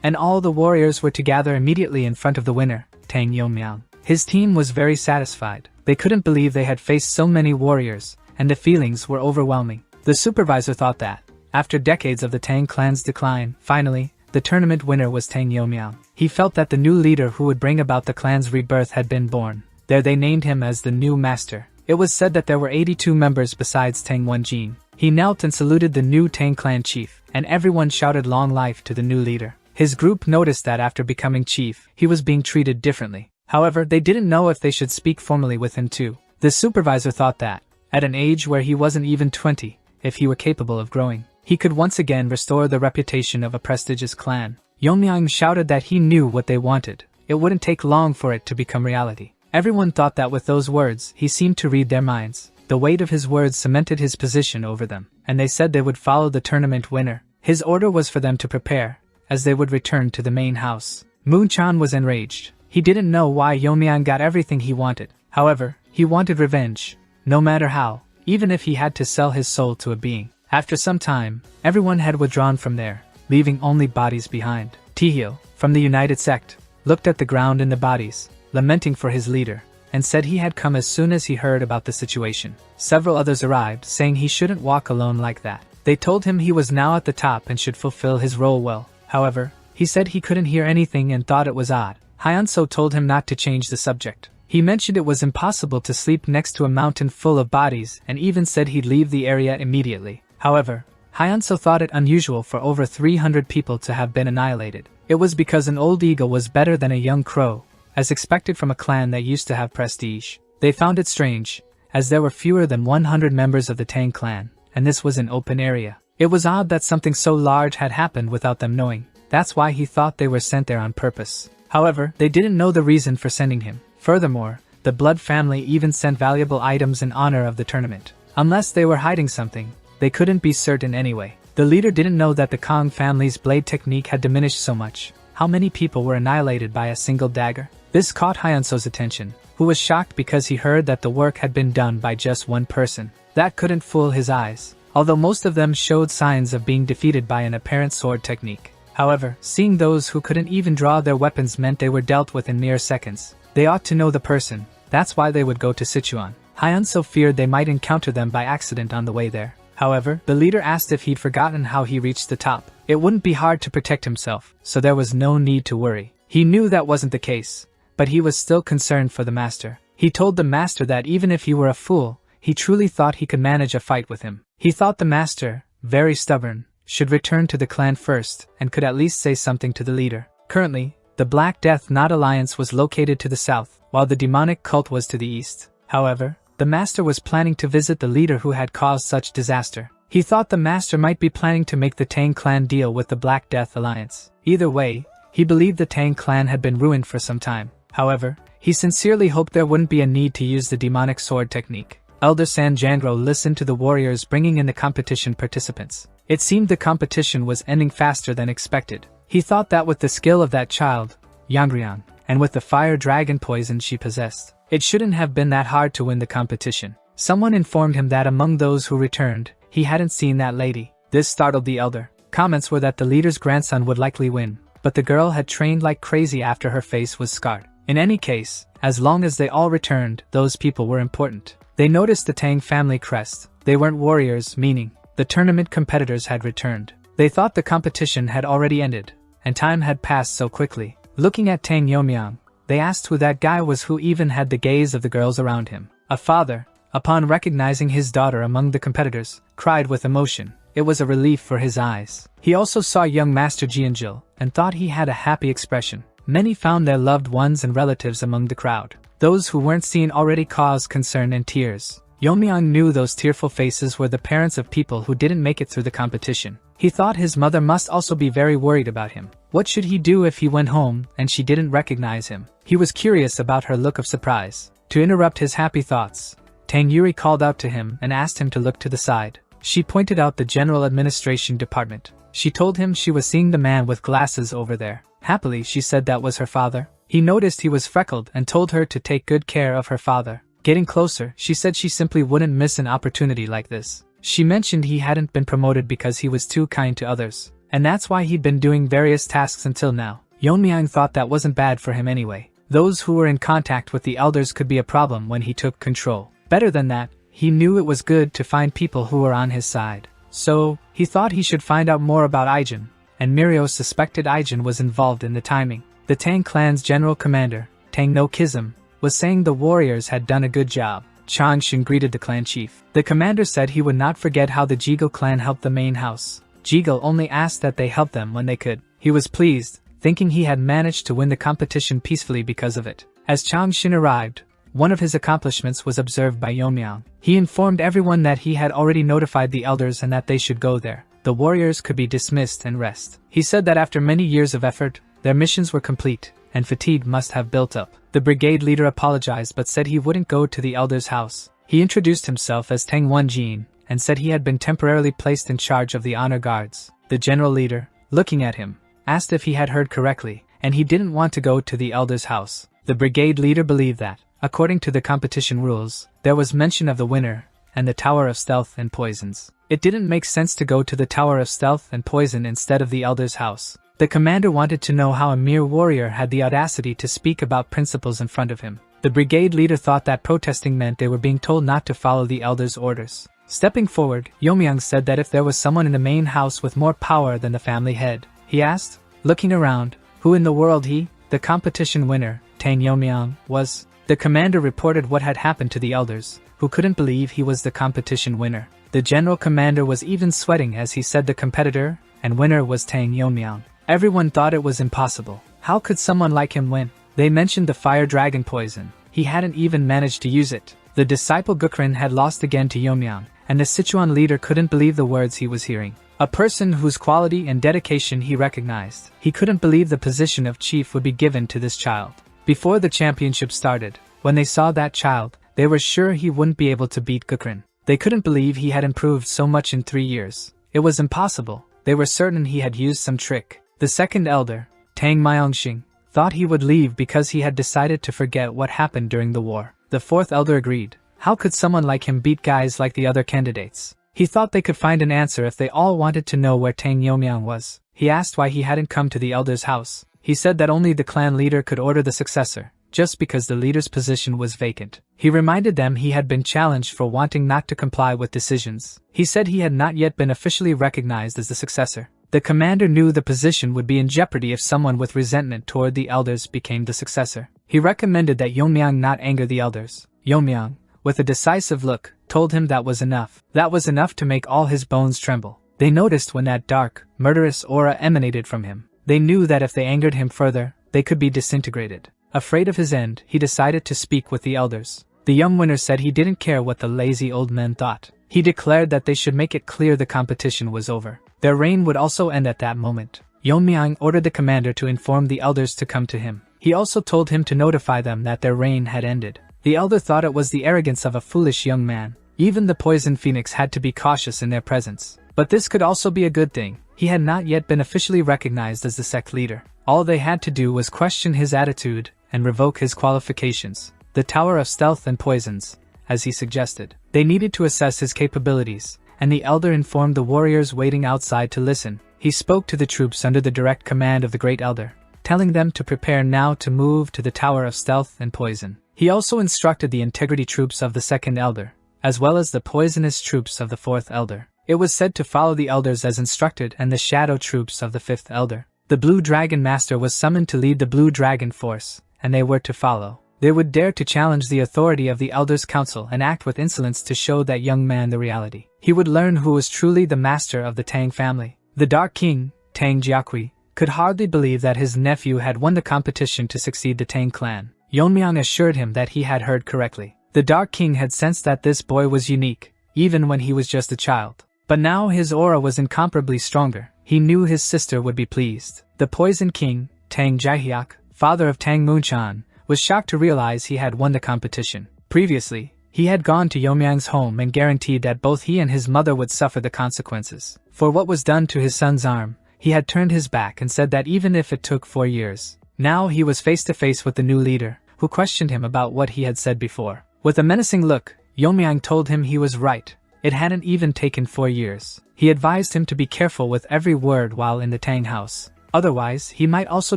and all the warriors were to gather immediately in front of the winner, Tang Yomyang. His team was very satisfied. They couldn't believe they had faced so many warriors, and the feelings were overwhelming. The supervisor thought that, after decades of the Tang clan's decline, finally, the tournament winner was Tang Yomyang. He felt that the new leader who would bring about the clan's rebirth had been born. There they named him as the new master. It was said that there were 82 members besides Tang Wenjin. He knelt and saluted the new Tang clan chief, and everyone shouted long life to the new leader. His group noticed that after becoming chief, he was being treated differently. However, they didn't know if they should speak formally with him too. The supervisor thought that, at an age where he wasn't even 20, if he were capable of growing, he could once again restore the reputation of a prestigious clan. Yomyang shouted that he knew what they wanted. It wouldn't take long for it to become reality. Everyone thought that with those words, he seemed to read their minds. The weight of his words cemented his position over them. and they said they would follow the tournament winner. His order was for them to prepare, as they would return to the main house. Moon-chan was enraged. He didn't know why Yeomyeon got everything he wanted. However, he wanted revenge, no matter how, even if he had to sell his soul to a being. After some time, everyone had withdrawn from there, leaving only bodies behind. Taehyo, from the United Sect, looked at the ground and the bodies, lamenting for his leader, and said he had come as soon as he heard about the situation. Several others arrived, saying he shouldn't walk alone like that. They told him he was now at the top and should fulfill his role well. However, he said he couldn't hear anything and thought it was odd. Hyunso told him not to change the subject. He mentioned it was impossible to sleep next to a mountain full of bodies and even said he'd leave the area immediately. However, Hyunso thought it unusual for over 300 people to have been annihilated. It was because an old eagle was better than a young crow, as expected from a clan that used to have prestige. They found it strange, as there were fewer than 100 members of the Tang clan, and this was an open area. It was odd that something so large had happened without them knowing. That's why he thought they were sent there on purpose. However, they didn't know the reason for sending him. Furthermore, the Blood family even sent valuable items in honor of the tournament. Unless they were hiding something, they couldn't be certain anyway. The leader didn't know that the Kong family's blade technique had diminished so much. How many people were annihilated by a single dagger? This caught Hyunso's attention, who was shocked because he heard that the work had been done by just one person. That couldn't fool his eyes, although most of them showed signs of being defeated by an apparent sword technique. However, seeing those who couldn't even draw their weapons meant they were dealt with in mere seconds. They ought to know the person, that's why they would go to Sichuan. Hyunso feared they might encounter them by accident on the way there. However, the leader asked if he'd forgotten how he reached the top. It wouldn't be hard to protect himself, so there was no need to worry. He knew that wasn't the case, but he was still concerned for the master. He told the master that even if he were a fool, he truly thought he could manage a fight with him. He thought the master, very stubborn, should return to the clan first and could at least say something to the leader. Currently, the Black Death Knot Alliance was located to the south, while the demonic cult was to the east. However, the master was planning to visit the leader who had caused such disaster. He thought the master might be planning to make the Tang clan deal with the Black Death Alliance. Either way, he believed the Tang clan had been ruined for some time. However, he sincerely hoped there wouldn't be a need to use the demonic sword technique. Elder San Jangro listened to the warriors bringing in the competition participants. It seemed the competition was ending faster than expected. He thought that with the skill of that child, Yangrian, and with the fire dragon poison she possessed, it shouldn't have been that hard to win the competition. Someone informed him that among those who returned, he hadn't seen that lady. This startled the elder. Comments were that the leader's grandson would likely win, but the girl had trained like crazy after her face was scarred. In any case, as long as they all returned, those people were important. They noticed the Tang family crest. They weren't warriors, meaning the tournament competitors had returned. They thought the competition had already ended, and time had passed so quickly. Looking at Tang Yeomyeon, they asked who that guy was who even had the gaze of the girls around him. A father, upon recognizing his daughter among the competitors, cried with emotion. It was a relief for his eyes. He also saw young Master Jianjil, and thought he had a happy expression. Many found their loved ones and relatives among the crowd. Those who weren't seen already caused concern and tears. Yeomyeon knew those tearful faces were the parents of people who didn't make it through the competition. He thought his mother must also be very worried about him. What should he do if he went home and she didn't recognize him? He was curious about her look of surprise. To interrupt his happy thoughts, Tang Yuri called out to him and asked him to look to the side. She pointed out the General Administration Department. She told him she was seeing the man with glasses over there. Happily, she said that was her father. He noticed he was freckled and told her to take good care of her father. Getting closer, she said she simply wouldn't miss an opportunity like this. She mentioned he hadn't been promoted because he was too kind to others, and that's why he'd been doing various tasks until now. Yeonmyeon thought that wasn't bad for him anyway. Those who were in contact with the elders could be a problem when he took control. Better than that, he knew it was good to find people who were on his side. So, he thought he should find out more about Aijin, and Mirio suspected Aijin was involved in the timing. The Tang clan's general commander, Tang no Kism, was saying the warriors had done a good job. Changshin greeted the clan chief. The commander said he would not forget how the Jiggle clan helped the main house. Jiggle only asked that they help them when they could. He was pleased, thinking he had managed to win the competition peacefully because of it. As Changshin arrived, one of his accomplishments was observed by Yeomyeon. He informed everyone that he had already notified the elders and that they should go there. The warriors could be dismissed and rest. He said that after many years of effort, their missions were complete, and fatigue must have built up. The brigade leader apologized but said he wouldn't go to the elder's house. He introduced himself as Tang Wonjin, and said he had been temporarily placed in charge of the honor guards. The general leader, looking at him, asked if he had heard correctly, and he didn't want to go to the elder's house. The brigade leader believed that, according to the competition rules, there was mention of the winner and the Tower of Stealth and Poisons. It didn't make sense to go to the Tower of Stealth and Poison instead of the elder's house. The commander wanted to know how a mere warrior had the audacity to speak about principles in front of him. The brigade leader thought that protesting meant they were being told not to follow the elder's orders. Stepping forward, Yeomyang said that if there was someone in the main house with more power than the family head, he asked, looking around, who in the world he, the competition winner, Tang Yeomyang, was. The commander reported what had happened to the elders, who couldn't believe he was the competition winner. The general commander was even sweating as he said the competitor and winner was Tang Yeomyang. Everyone thought it was impossible. How could someone like him win? They mentioned the fire dragon poison. He hadn't even managed to use it. The disciple Gukrin had lost again to Yeomyang, and the Sichuan leader couldn't believe the words he was hearing. A person whose quality and dedication he recognized. He couldn't believe the position of chief would be given to this child. Before the championship started, when they saw that child, they were sure he wouldn't be able to beat Gukrin. They couldn't believe he had improved so much in 3 years. It was impossible. They were certain he had used some trick. The second elder, Tang Myongxing, thought he would leave because he had decided to forget what happened during the war. The fourth elder agreed. How could someone like him beat guys like the other candidates? He thought they could find an answer if they all wanted to know where Tang Yeomyang was. He asked why he hadn't come to the elder's house. He said that only the clan leader could order the successor, just because the leader's position was vacant. He reminded them he had been challenged for wanting not to comply with decisions. He said he had not yet been officially recognized as the successor. The commander knew the position would be in jeopardy if someone with resentment toward the elders became the successor. He recommended that Yeomyang not anger the elders. Yeomyang, with a decisive look, told him that was enough. That was enough to make all his bones tremble. They noticed when that dark, murderous aura emanated from him. They knew that if they angered him further, they could be disintegrated. Afraid of his end, he decided to speak with the elders. The young winner said he didn't care what the lazy old men thought. He declared that they should make it clear the competition was over. Their reign would also end at that moment. Yeomyang ordered the commander to inform the elders to come to him. He also told him to notify them that their reign had ended. The elder thought it was the arrogance of a foolish young man. Even the poison phoenix had to be cautious in their presence. But this could also be a good thing. He had not yet been officially recognized as the sect leader. All they had to do was question his attitude and revoke his qualifications. The Tower of Stealth and Poisons, as he suggested. They needed to assess his capabilities, and the elder informed the warriors waiting outside to listen. He spoke to the troops under the direct command of the great elder, telling them to prepare now to move to the Tower of Stealth and Poison. He also instructed the integrity troops of the second elder, as well as the poisonous troops of the fourth elder. It was said to follow the elders as instructed and the shadow troops of the fifth elder. The Blue Dragon Master was summoned to lead the Blue Dragon Force, and they were to follow. They would dare to challenge the authority of the Elders' Council and act with insolence to show that young man the reality. He would learn who was truly the master of the Tang family. The Dark King, Tang Jiaqui, could hardly believe that his nephew had won the competition to succeed the Tang clan. Yeomyang assured him that he had heard correctly. The Dark King had sensed that this boy was unique, even when he was just a child. But now his aura was incomparably stronger. He knew his sister would be pleased. The Poison King, Tang Jiahyuk, father of Tang Moonchan, was shocked to realize he had won the competition. Previously, he had gone to Yeomyang's home and guaranteed that both he and his mother would suffer the consequences. For what was done to his son's arm, he had turned his back and said that even if it took 4 years. Now he was face to face with the new leader, who questioned him about what he had said before. With a menacing look, Yeomyang told him he was right. It hadn't even taken 4 years. He advised him to be careful with every word while in the Tang house. Otherwise, he might also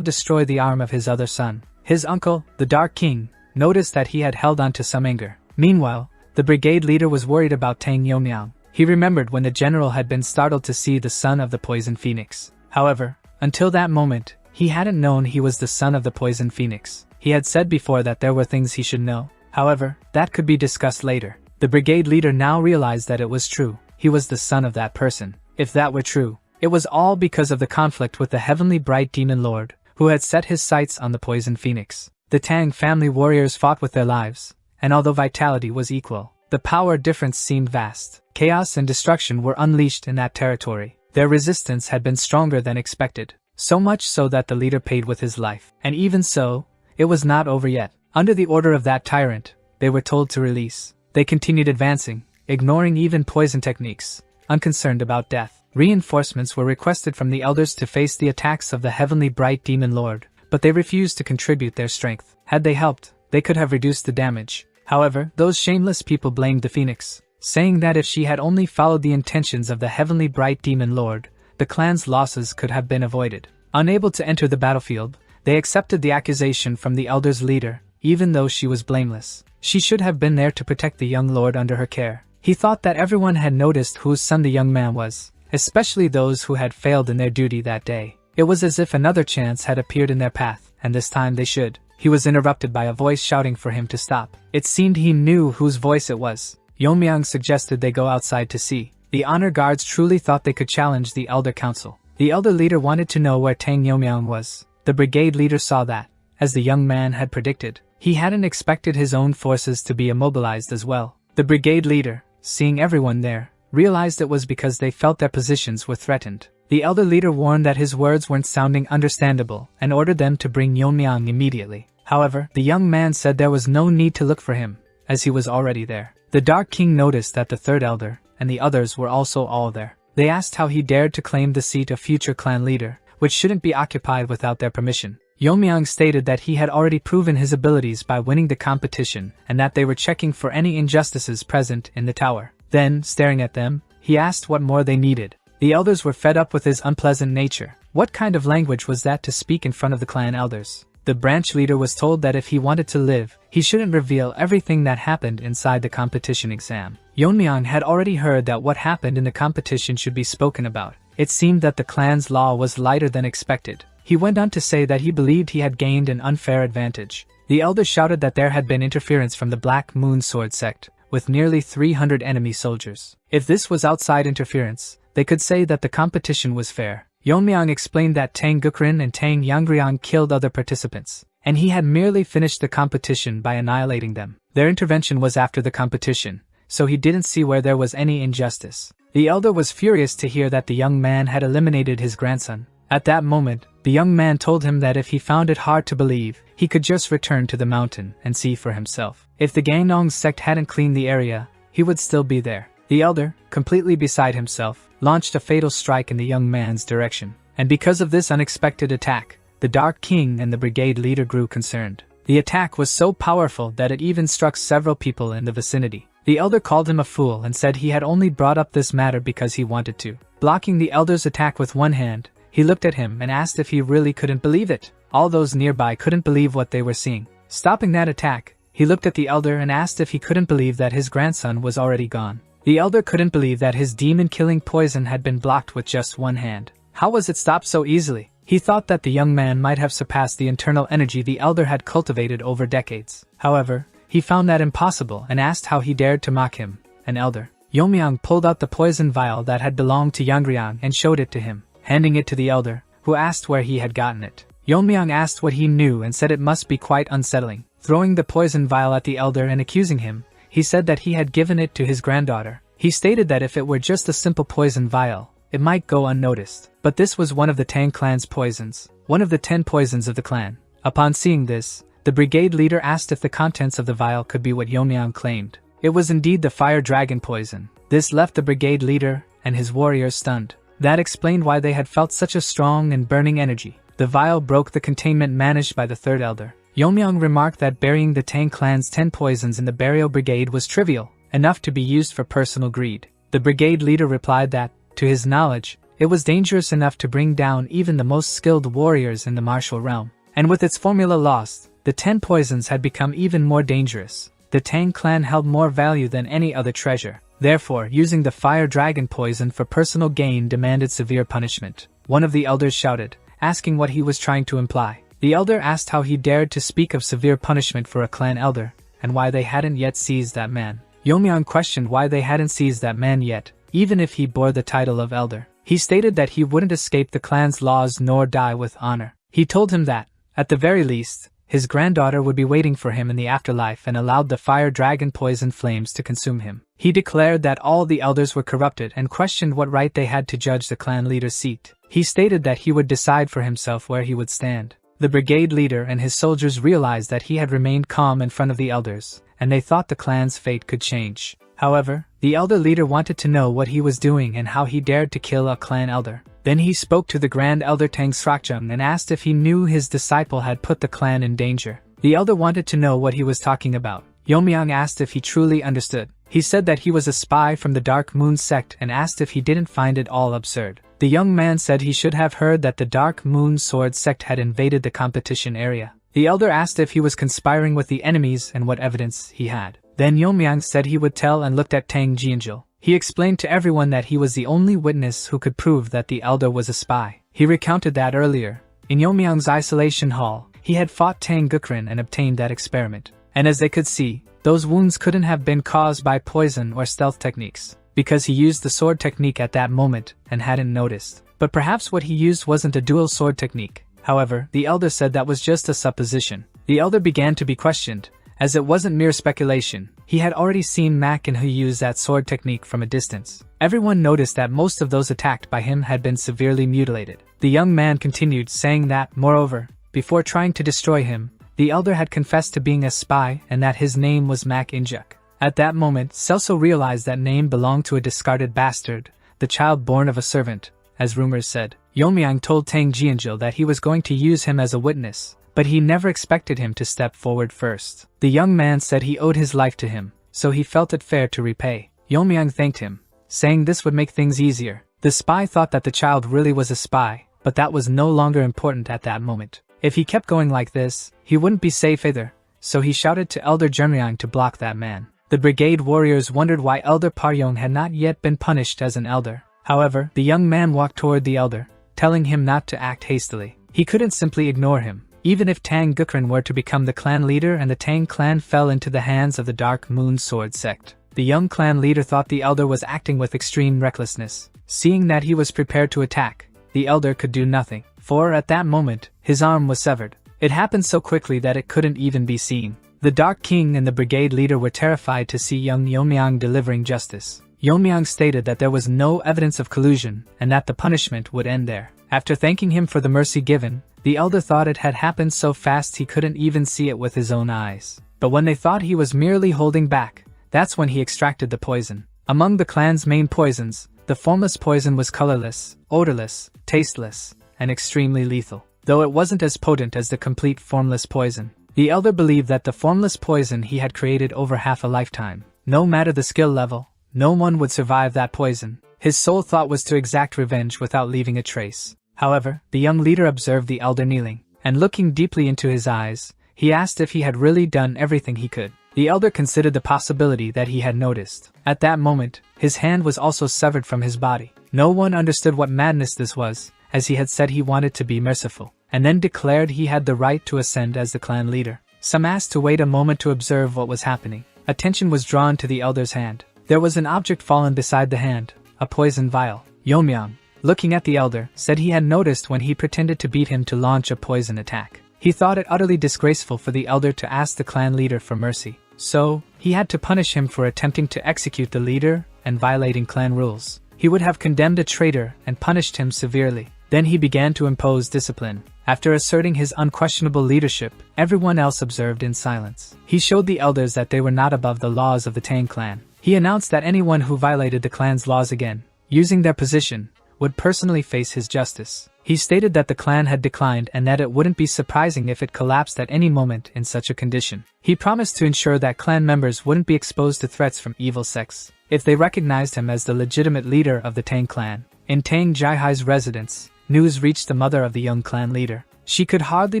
destroy the arm of his other son. His uncle, the Dark King, noticed that he had held on to some anger. Meanwhile, the brigade leader was worried about Tang Yeomyang. He remembered when the general had been startled to see the son of the Poison Phoenix. However, until that moment, he hadn't known he was the son of the Poison Phoenix. He had said before that there were things he should know. However, that could be discussed later. The brigade leader now realized that it was true. He was the son of that person. If that were true, it was all because of the conflict with the heavenly bright demon lord, who had set his sights on the Poison Phoenix. The Tang family warriors fought with their lives, and although vitality was equal, the power difference seemed vast. Chaos and destruction were unleashed in that territory. Their resistance had been stronger than expected, so much so that the leader paid with his life. And even so, it was not over yet. Under the order of that tyrant, they were told to release. They continued advancing. ignoring even poison techniques, unconcerned about death. Reinforcements were requested from the elders to face the attacks of the heavenly bright demon lord, but they refused to contribute their strength. Had they helped, they could have reduced the damage. However, those shameless people blamed the phoenix, saying that if she had only followed the intentions of the heavenly bright demon lord, the clan's losses could have been avoided. Unable to enter the battlefield, they accepted the accusation from the elder's leader, even though she was blameless. She should have been there to protect the young lord under her care. He thought that everyone had noticed whose son the young man was, especially those who had failed in their duty that day. It was as if another chance had appeared in their path, and this time they should. He was interrupted by a voice shouting for him to stop. It seemed he knew whose voice it was. Yeomyang suggested they go outside to see. The honor guards truly thought they could challenge the elder council. The elder leader wanted to know where Tang Yeomyang was. The brigade leader saw that, as the young man had predicted, he hadn't expected his own forces to be immobilized as well. The brigade leader, seeing everyone there, realized it was because they felt their positions were threatened. The elder leader warned that his words weren't sounding understandable and ordered them to bring Yeomyang immediately. However, the young man said there was no need to look for him, as he was already there. The Dark King noticed that the third elder and the others were also all there. They asked how he dared to claim the seat of future clan leader, which shouldn't be occupied without their permission. Yeomyang stated that he had already proven his abilities by winning the competition and that they were checking for any injustices present in the tower. Then, staring at them, he asked what more they needed. The elders were fed up with his unpleasant nature. What kind of language was that to speak in front of the clan elders? The branch leader was told that if he wanted to live, he shouldn't reveal everything that happened inside the competition exam. Yeomyang had already heard that what happened in the competition should be spoken about. It seemed that the clan's law was lighter than expected. He went on to say that he believed he had gained an unfair advantage. The elder shouted that there had been interference from the Black Moon Sword sect, with nearly 300 enemy soldiers. If this was outside interference, they could say that the competition was fair. Yeomyang explained that Tang Gukrin and Tang Yanggriang killed other participants, and he had merely finished the competition by annihilating them. Their intervention was after the competition, so he didn't see where there was any injustice. The elder was furious to hear that the young man had eliminated his grandson. At that moment, the young man told him that if he found it hard to believe, he could just return to the mountain and see for himself. If the Gangnong sect hadn't cleaned the area, he would still be there. The elder, completely beside himself, launched a fatal strike in the young man's direction. And because of this unexpected attack, the Dark King and the brigade leader grew concerned. The attack was so powerful that it even struck several people in the vicinity. The elder called him a fool and said he had only brought up this matter because he wanted to. Blocking the elder's attack with one hand, he looked at him and asked if he really couldn't believe it. All those nearby couldn't believe what they were seeing. Stopping that attack, he looked at the elder and asked if he couldn't believe that his grandson was already gone. The elder couldn't believe that his demon-killing poison had been blocked with just one hand. How was it stopped so easily? He thought that the young man might have surpassed the internal energy the elder had cultivated over decades. However, he found that impossible and asked how he dared to mock him, an elder. Yeomyang pulled out the poison vial that had belonged to Yanggriang and showed it to him, handing it to the elder, who asked where he had gotten it. Yeomyang asked what he knew and said it must be quite unsettling. Throwing the poison vial at the elder and accusing him, he said that he had given it to his granddaughter. He stated that if it were just a simple poison vial, it might go unnoticed. But this was one of the Tang clan's poisons, one of the 10 poisons of the clan. Upon seeing this, the brigade leader asked if the contents of the vial could be what Yeomyang claimed. It was indeed the fire dragon poison. This left the brigade leader and his warriors stunned. That explained why they had felt such a strong and burning energy. The vial broke the containment managed by the third elder. Yeomyang remarked that burying the Tang clan's 10 poisons in the burial brigade was trivial, enough to be used for personal greed. The brigade leader replied that, to his knowledge, it was dangerous enough to bring down even the most skilled warriors in the martial realm. And with its formula lost, the 10 poisons had become even more dangerous. The Tang clan held more value than any other treasure. Therefore, using the fire dragon poison for personal gain demanded severe punishment. One of the elders shouted, asking what he was trying to imply. The elder asked how he dared to speak of severe punishment for a clan elder, and why they hadn't yet seized that man. Yeomyang questioned why they hadn't seized that man yet, even if he bore the title of elder. He stated that he wouldn't escape the clan's laws nor die with honor. He told him that, at the very least, his granddaughter would be waiting for him in the afterlife and allowed the fire dragon poison flames to consume him. He declared that all the elders were corrupted and questioned what right they had to judge the clan leader's seat. He stated that he would decide for himself where he would stand. The brigade leader and his soldiers realized that he had remained calm in front of the elders, and they thought the clan's fate could change. However, the elder leader wanted to know what he was doing and how he dared to kill a clan elder. Then he spoke to the Grand Elder Tang Srakjung and asked if he knew his disciple had put the clan in danger. The elder wanted to know what he was talking about. Yeomyang asked if he truly understood. He said that he was a spy from the Dark Moon sect and asked if he didn't find it all absurd. The young man said he should have heard that the Dark Moon Sword sect had invaded the competition area. The elder asked if he was conspiring with the enemies and what evidence he had. Then Yeomyang said he would tell and looked at Tang Jianjil. He explained to everyone that he was the only witness who could prove that the elder was a spy. He recounted that earlier, in Yeomyang's isolation hall, he had fought Tang Gukrin and obtained that experiment. And as they could see, those wounds couldn't have been caused by poison or stealth techniques, because he used the sword technique at that moment and hadn't noticed. But perhaps what he used wasn't a dual sword technique. However, the elder said that was just a supposition. The elder began to be questioned, as it wasn't mere speculation. He had already seen Mak and Hu use that sword technique from a distance. Everyone noticed that most of those attacked by him had been severely mutilated. The young man continued, saying that, moreover, before trying to destroy him, the elder had confessed to being a spy and that his name was Mak Injuk. At that moment, Celso realized that name belonged to a discarded bastard, the child born of a servant, as rumors said. Yeomyang told Tang Jianjil that he was going to use him as a witness, but he never expected him to step forward first. The young man said he owed his life to him, so he felt it fair to repay. Yeomyang thanked him, saying this would make things easier. The spy thought that the child really was a spy, but that was no longer important at that moment. If he kept going like this, he wouldn't be safe either, so he shouted to Elder Junryang to block that man. The brigade warriors wondered why Elder Paryong had not yet been punished as an elder. However, the young man walked toward the elder, telling him not to act hastily. He couldn't simply ignore him. Even if Tang Gukrin were to become the clan leader and the Tang clan fell into the hands of the Dark Moon Sword sect, the young clan leader thought the elder was acting with extreme recklessness. Seeing that he was prepared to attack, the elder could do nothing, for at that moment, his arm was severed. It happened so quickly that it couldn't even be seen. The Dark King and the brigade leader were terrified to see young Yeomyang delivering justice. Yeomyang stated that there was no evidence of collusion and that the punishment would end there. After thanking him for the mercy given, the elder thought it had happened so fast he couldn't even see it with his own eyes. But when they thought he was merely holding back, that's when he extracted the poison. Among the clan's main poisons, the formless poison was colorless, odorless, tasteless, and extremely lethal. Though it wasn't as potent as the complete formless poison, the elder believed that the formless poison he had created over half a lifetime. No matter the skill level, no one would survive that poison. His sole thought was to exact revenge without leaving a trace. However, the young leader observed the elder kneeling, and looking deeply into his eyes, he asked if he had really done everything he could. The elder considered the possibility that he had noticed. At that moment, his hand was also severed from his body. No one understood what madness this was, as he had said he wanted to be merciful, and then declared he had the right to ascend as the clan leader. Some asked to wait a moment to observe what was happening. Attention was drawn to the elder's hand. There was an object fallen beside the hand, a poison vial. Yeomyang, looking at the elder, said he had noticed when he pretended to beat him to launch a poison attack. He thought it utterly disgraceful for the elder to ask the clan leader for mercy, so he had to punish him for attempting to execute the leader and violating clan rules. He would have condemned a traitor and punished him severely. Then he began to impose discipline. After asserting his unquestionable leadership, everyone else observed in silence. He showed the elders that they were not above the laws of the Tang clan. He announced that anyone who violated the clan's laws again, using their position, would personally face his justice. He stated that the clan had declined and that it wouldn't be surprising if it collapsed at any moment in such a condition. He promised to ensure that clan members wouldn't be exposed to threats from evil sects if they recognized him as the legitimate leader of the Tang clan. In Tang Jaihai's residence, news reached the mother of the young clan leader. She could hardly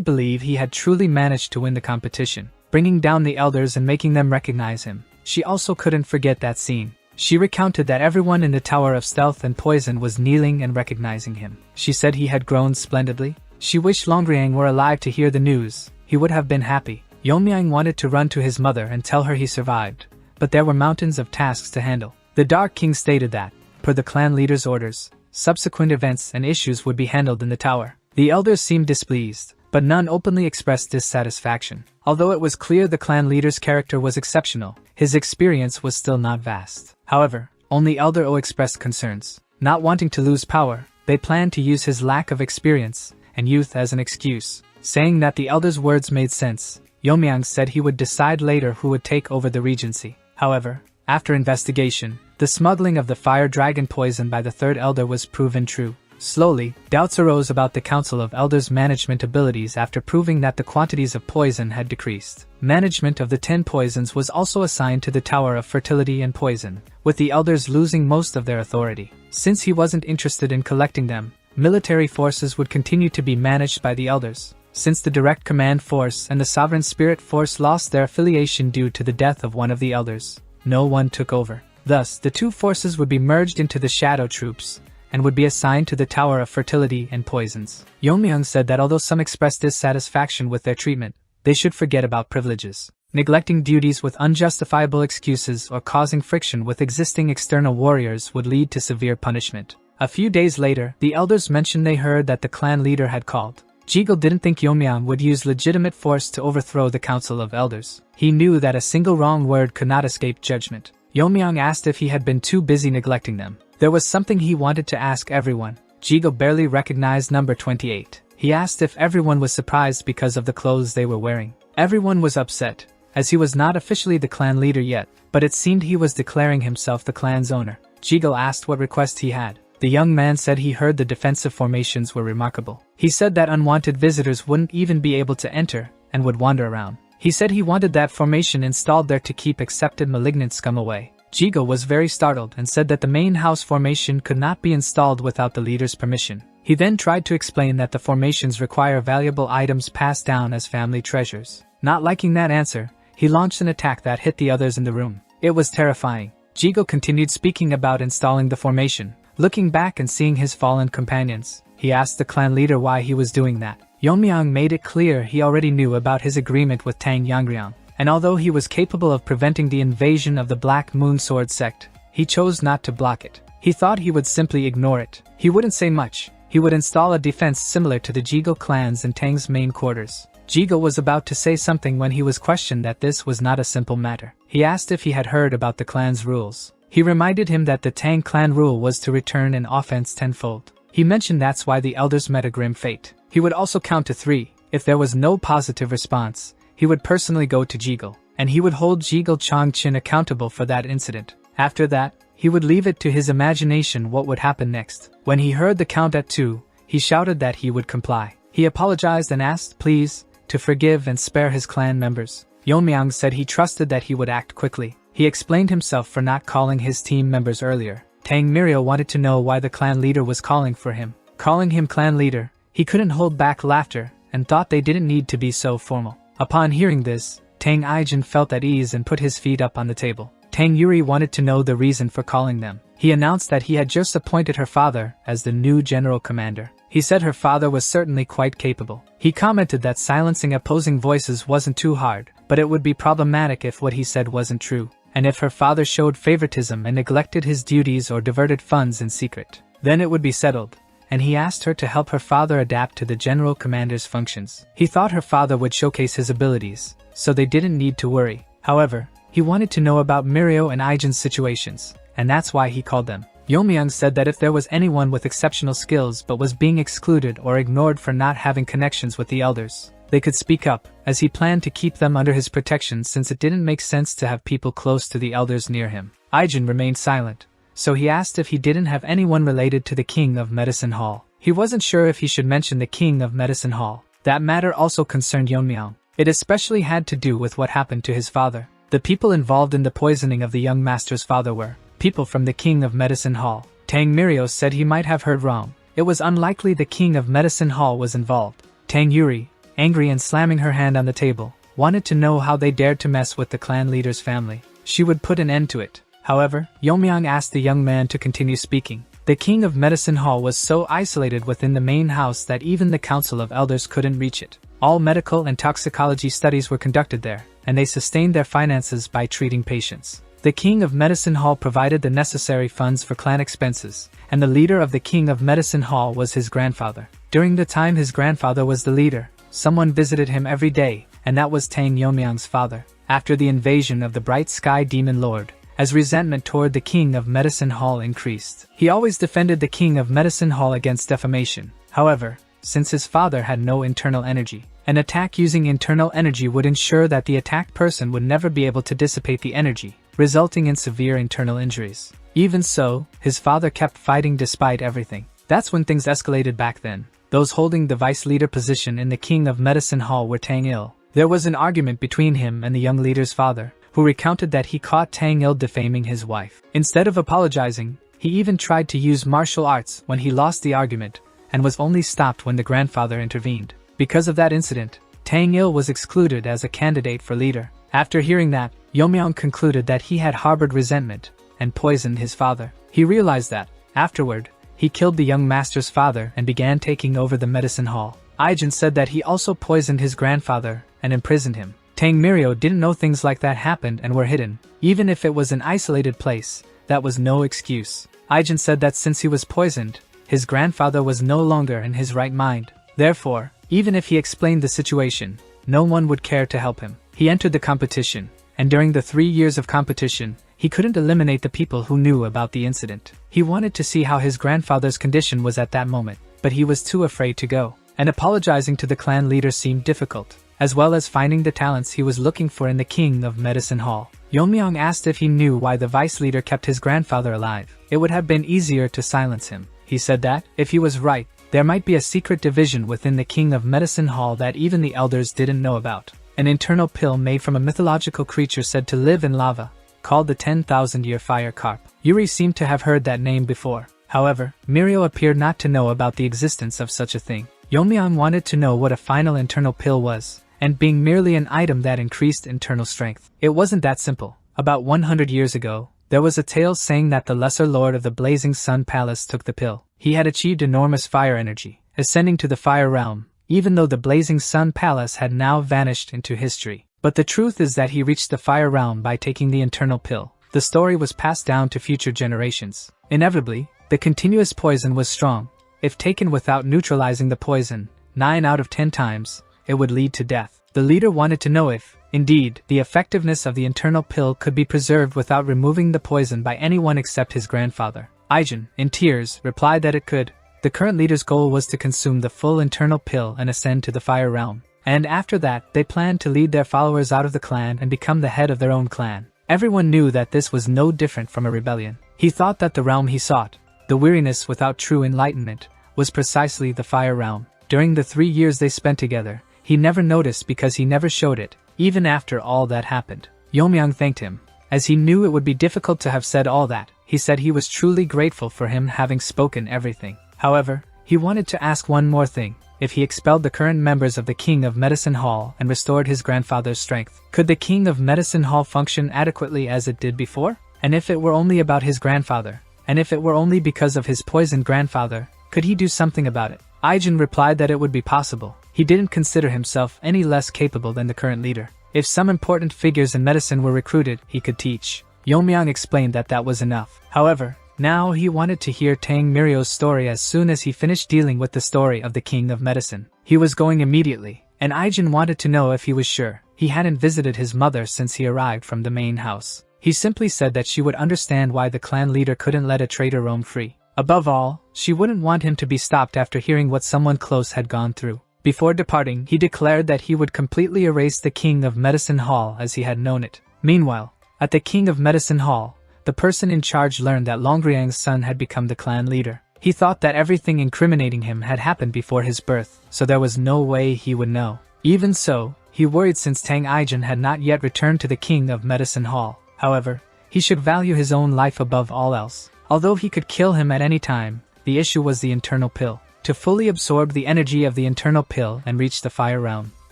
believe he had truly managed to win the competition, bringing down the elders and making them recognize him. She also couldn't forget that scene. She recounted that everyone in the Tower of Stealth and Poison was kneeling and recognizing him. She said he had grown splendidly. She wished Longriang were alive to hear the news. He would have been happy. Yeomyang wanted to run to his mother and tell her he survived, but there were mountains of tasks to handle. The Dark King stated that, per the clan leader's orders, subsequent events and issues would be handled in the tower. The elders seemed displeased, but none openly expressed dissatisfaction. Although it was clear the clan leader's character was exceptional, his experience was still not vast. However, only Elder O expressed concerns. Not wanting to lose power, they planned to use his lack of experience and youth as an excuse. Saying that the elder's words made sense, Yeomyang said he would decide later who would take over the regency. However, After investigation, the smuggling of the fire dragon poison by the third elder was proven true. Slowly, doubts arose about the Council of Elders' management abilities after proving that the quantities of poison had decreased. Management of the 10 poisons was also assigned to the Tower of Fertility and Poison, with the elders losing most of their authority. Since he wasn't interested in collecting them, military forces would continue to be managed by the elders. Since the Direct Command Force and the Sovereign Spirit Force lost their affiliation due to the death of one of the elders, no one took over. Thus, the two forces would be merged into the Shadow Troops, and would be assigned to the Tower of Fertility and Poisons. Yeonmyoung said that although some expressed dissatisfaction with their treatment, they should forget about privileges. Neglecting duties with unjustifiable excuses or causing friction with existing external warriors would lead to severe punishment. A few days later, the elders mentioned they heard that the clan leader had called. Jigel didn't think Yeonmyoung would use legitimate force to overthrow the Council of Elders. He knew that a single wrong word could not escape judgment. Yeonmyoung asked if he had been too busy neglecting them. There was something he wanted to ask everyone. Jigel barely recognized number 28. He asked if everyone was surprised because of the clothes they were wearing. Everyone was upset, as he was not officially the clan leader yet, but it seemed he was declaring himself the clan's owner. Jigel asked what request he had. The young man said he heard the defensive formations were remarkable. He said that unwanted visitors wouldn't even be able to enter, and would wander around. He said he wanted that formation installed there to keep accepted malignant scum away. Jigel was very startled and said that the main house formation could not be installed without the leader's permission. He then tried to explain that the formations require valuable items passed down as family treasures. Not liking that answer, he launched an attack that hit the others in the room. It was terrifying. Jigel continued speaking about installing the formation. Looking back and seeing his fallen companions, he asked the clan leader why he was doing that. Yeonmyoung made it clear he already knew about his agreement with Tang Yangryang, and although he was capable of preventing the invasion of the Black Moon Sword sect, he chose not to block it. He thought he would simply ignore it. He wouldn't say much. He would install a defense similar to the Jigel clans in Tang's main quarters. Jigel was about to say something when he was questioned that this was not a simple matter. He asked if he had heard about the clan's rules. He reminded him that the Tang clan rule was to return an offense tenfold. He mentioned that's why the elders met a grim fate. He would also count to 3. If there was no positive response, he would personally go to Jigel, and he would hold Jigel Chongqing accountable for that incident. After that, he would leave it to his imagination what would happen next. When he heard the count at 2, he shouted that he would comply. He apologized and asked, please, to forgive and spare his clan members. Yeonmyoung said he trusted that he would act quickly. He explained himself for not calling his team members earlier. Tang Mirio wanted to know why the clan leader was calling for him. Calling him clan leader, he couldn't hold back laughter and thought they didn't need to be so formal. Upon hearing this, Tang Aijin felt at ease and put his feet up on the table. Tang Yuri wanted to know the reason for calling them. He announced that he had just appointed her father as the new general commander. He said her father was certainly quite capable. He commented that silencing opposing voices wasn't too hard, but it would be problematic if what he said wasn't true, and if her father showed favoritism and neglected his duties or diverted funds in secret. Then it would be settled, and he asked her to help her father adapt to the general commander's functions. He thought her father would showcase his abilities, so they didn't need to worry. However, he wanted to know about Mirio and Aijin's situations, and that's why he called them. Yeonmyoung said that if there was anyone with exceptional skills but was being excluded or ignored for not having connections with the elders, they could speak up, as he planned to keep them under his protection since it didn't make sense to have people close to the elders near him. Aijin remained silent, so he asked if he didn't have anyone related to the King of Medicine Hall. He wasn't sure if he should mention the King of Medicine Hall. That matter also concerned Yeonmyoung. It especially had to do with what happened to his father. The people involved in the poisoning of the young master's father were people from the King of Medicine Hall. Tang Mirio said he might have heard wrong. It was unlikely the King of Medicine Hall was involved. Tang Yuri, angry and slamming her hand on the table, wanted to know how they dared to mess with the clan leader's family. She would put an end to it. However, Yeonmyoung asked the young man to continue speaking. The King of Medicine Hall was so isolated within the main house that even the Council of Elders couldn't reach it. All medical and toxicology studies were conducted there, and they sustained their finances by treating patients. The King of Medicine Hall provided the necessary funds for clan expenses, and the leader of the King of Medicine Hall was his grandfather. During the time his grandfather was the leader, someone visited him every day, and that was Tang Yeonmyoung's father. After the invasion of the Bright Sky Demon Lord, as resentment toward the King of Medicine Hall increased, he always defended the King of Medicine Hall against defamation. However, since his father had no internal energy, an attack using internal energy would ensure that the attacked person would never be able to dissipate the energy, resulting in severe internal injuries. Even so, his father kept fighting despite everything. That's when things escalated back then. Those holding the vice leader position in the King of Medicine Hall were Tang Il. There was an argument between him and the young leader's father, who recounted that he caught Tang Il defaming his wife. Instead of apologizing, he even tried to use martial arts when he lost the argument, and was only stopped when the grandfather intervened. Because of that incident, Tang Il was excluded as a candidate for leader. After hearing that, Yeomyang concluded that he had harbored resentment and poisoned his father. He realized that, afterward, he killed the young master's father and began taking over the medicine hall. Aijin said that he also poisoned his grandfather and imprisoned him. Tang Mirio didn't know things like that happened and were hidden. Even if it was an isolated place, that was no excuse. Aijin said that since he was poisoned, his grandfather was no longer in his right mind. Therefore, even if he explained the situation, no one would care to help him. He entered the competition, and during the 3 years of competition, he couldn't eliminate the people who knew about the incident. He wanted to see how his grandfather's condition was at that moment, but he was too afraid to go. And apologizing to the clan leader seemed difficult, as well as finding the talents he was looking for in the King of Medicine Hall. Yeomyang asked if he knew why the vice leader kept his grandfather alive. It would have been easier to silence him. He said that, if he was right, there might be a secret division within the King of Medicine Hall that even the elders didn't know about. An internal pill made from a mythological creature said to live in lava, called the 10,000-year fire carp. Yuri seemed to have heard that name before. However, Mirio appeared not to know about the existence of such a thing. Yeomyang wanted to know what a final internal pill was, and being merely an item that increased internal strength. It wasn't that simple. About 100 years ago, there was a tale saying that the lesser lord of the Blazing Sun Palace took the pill. He had achieved enormous fire energy, ascending to the fire realm, even though the Blazing Sun Palace had now vanished into history. But the truth is that he reached the fire realm by taking the internal pill. The story was passed down to future generations. Inevitably, the continuous poison was strong. If taken without neutralizing the poison, 9 out of 10 times, it would lead to death. The leader wanted to know if, indeed, the effectiveness of the internal pill could be preserved without removing the poison by anyone except his grandfather. Aijin, in tears, replied that it could. The current leader's goal was to consume the full internal pill and ascend to the fire realm. And after that, they planned to lead their followers out of the clan and become the head of their own clan. Everyone knew that this was no different from a rebellion. He thought that the realm he sought, the weariness without true enlightenment, was precisely the fire realm. During the 3 years they spent together, he never noticed because he never showed it, even after all that happened. Yeomyang thanked him. As he knew it would be difficult to have said all that, he said he was truly grateful for him having spoken everything. However, he wanted to ask one more thing. If he expelled the current members of the King of Medicine Hall and restored his grandfather's strength, could the King of Medicine Hall function adequately as it did before? And if it were only about his grandfather, and if it were only because of his poisoned grandfather, could he do something about it? Aijin replied that it would be possible. He didn't consider himself any less capable than the current leader. If some important figures in medicine were recruited, he could teach. Yeomyang explained that that was enough. However, now he wanted to hear Tang Mirio's story as soon as he finished dealing with the story of the King of Medicine. He was going immediately, and Aijin wanted to know if he was sure. He hadn't visited his mother since he arrived from the main house. He simply said that she would understand why the clan leader couldn't let a traitor roam free. Above all, she wouldn't want him to be stopped after hearing what someone close had gone through. Before departing, he declared that he would completely erase the King of Medicine Hall as he had known it. Meanwhile, at the King of Medicine Hall, the person in charge learned that Longriang's son had become the clan leader. He thought that everything incriminating him had happened before his birth, so there was no way he would know. Even so, he worried since Tang Aijin had not yet returned to the King of Medicine Hall. However, he should value his own life above all else. Although he could kill him at any time, the issue was the internal pill. To fully absorb the energy of the internal pill and reach the fire realm,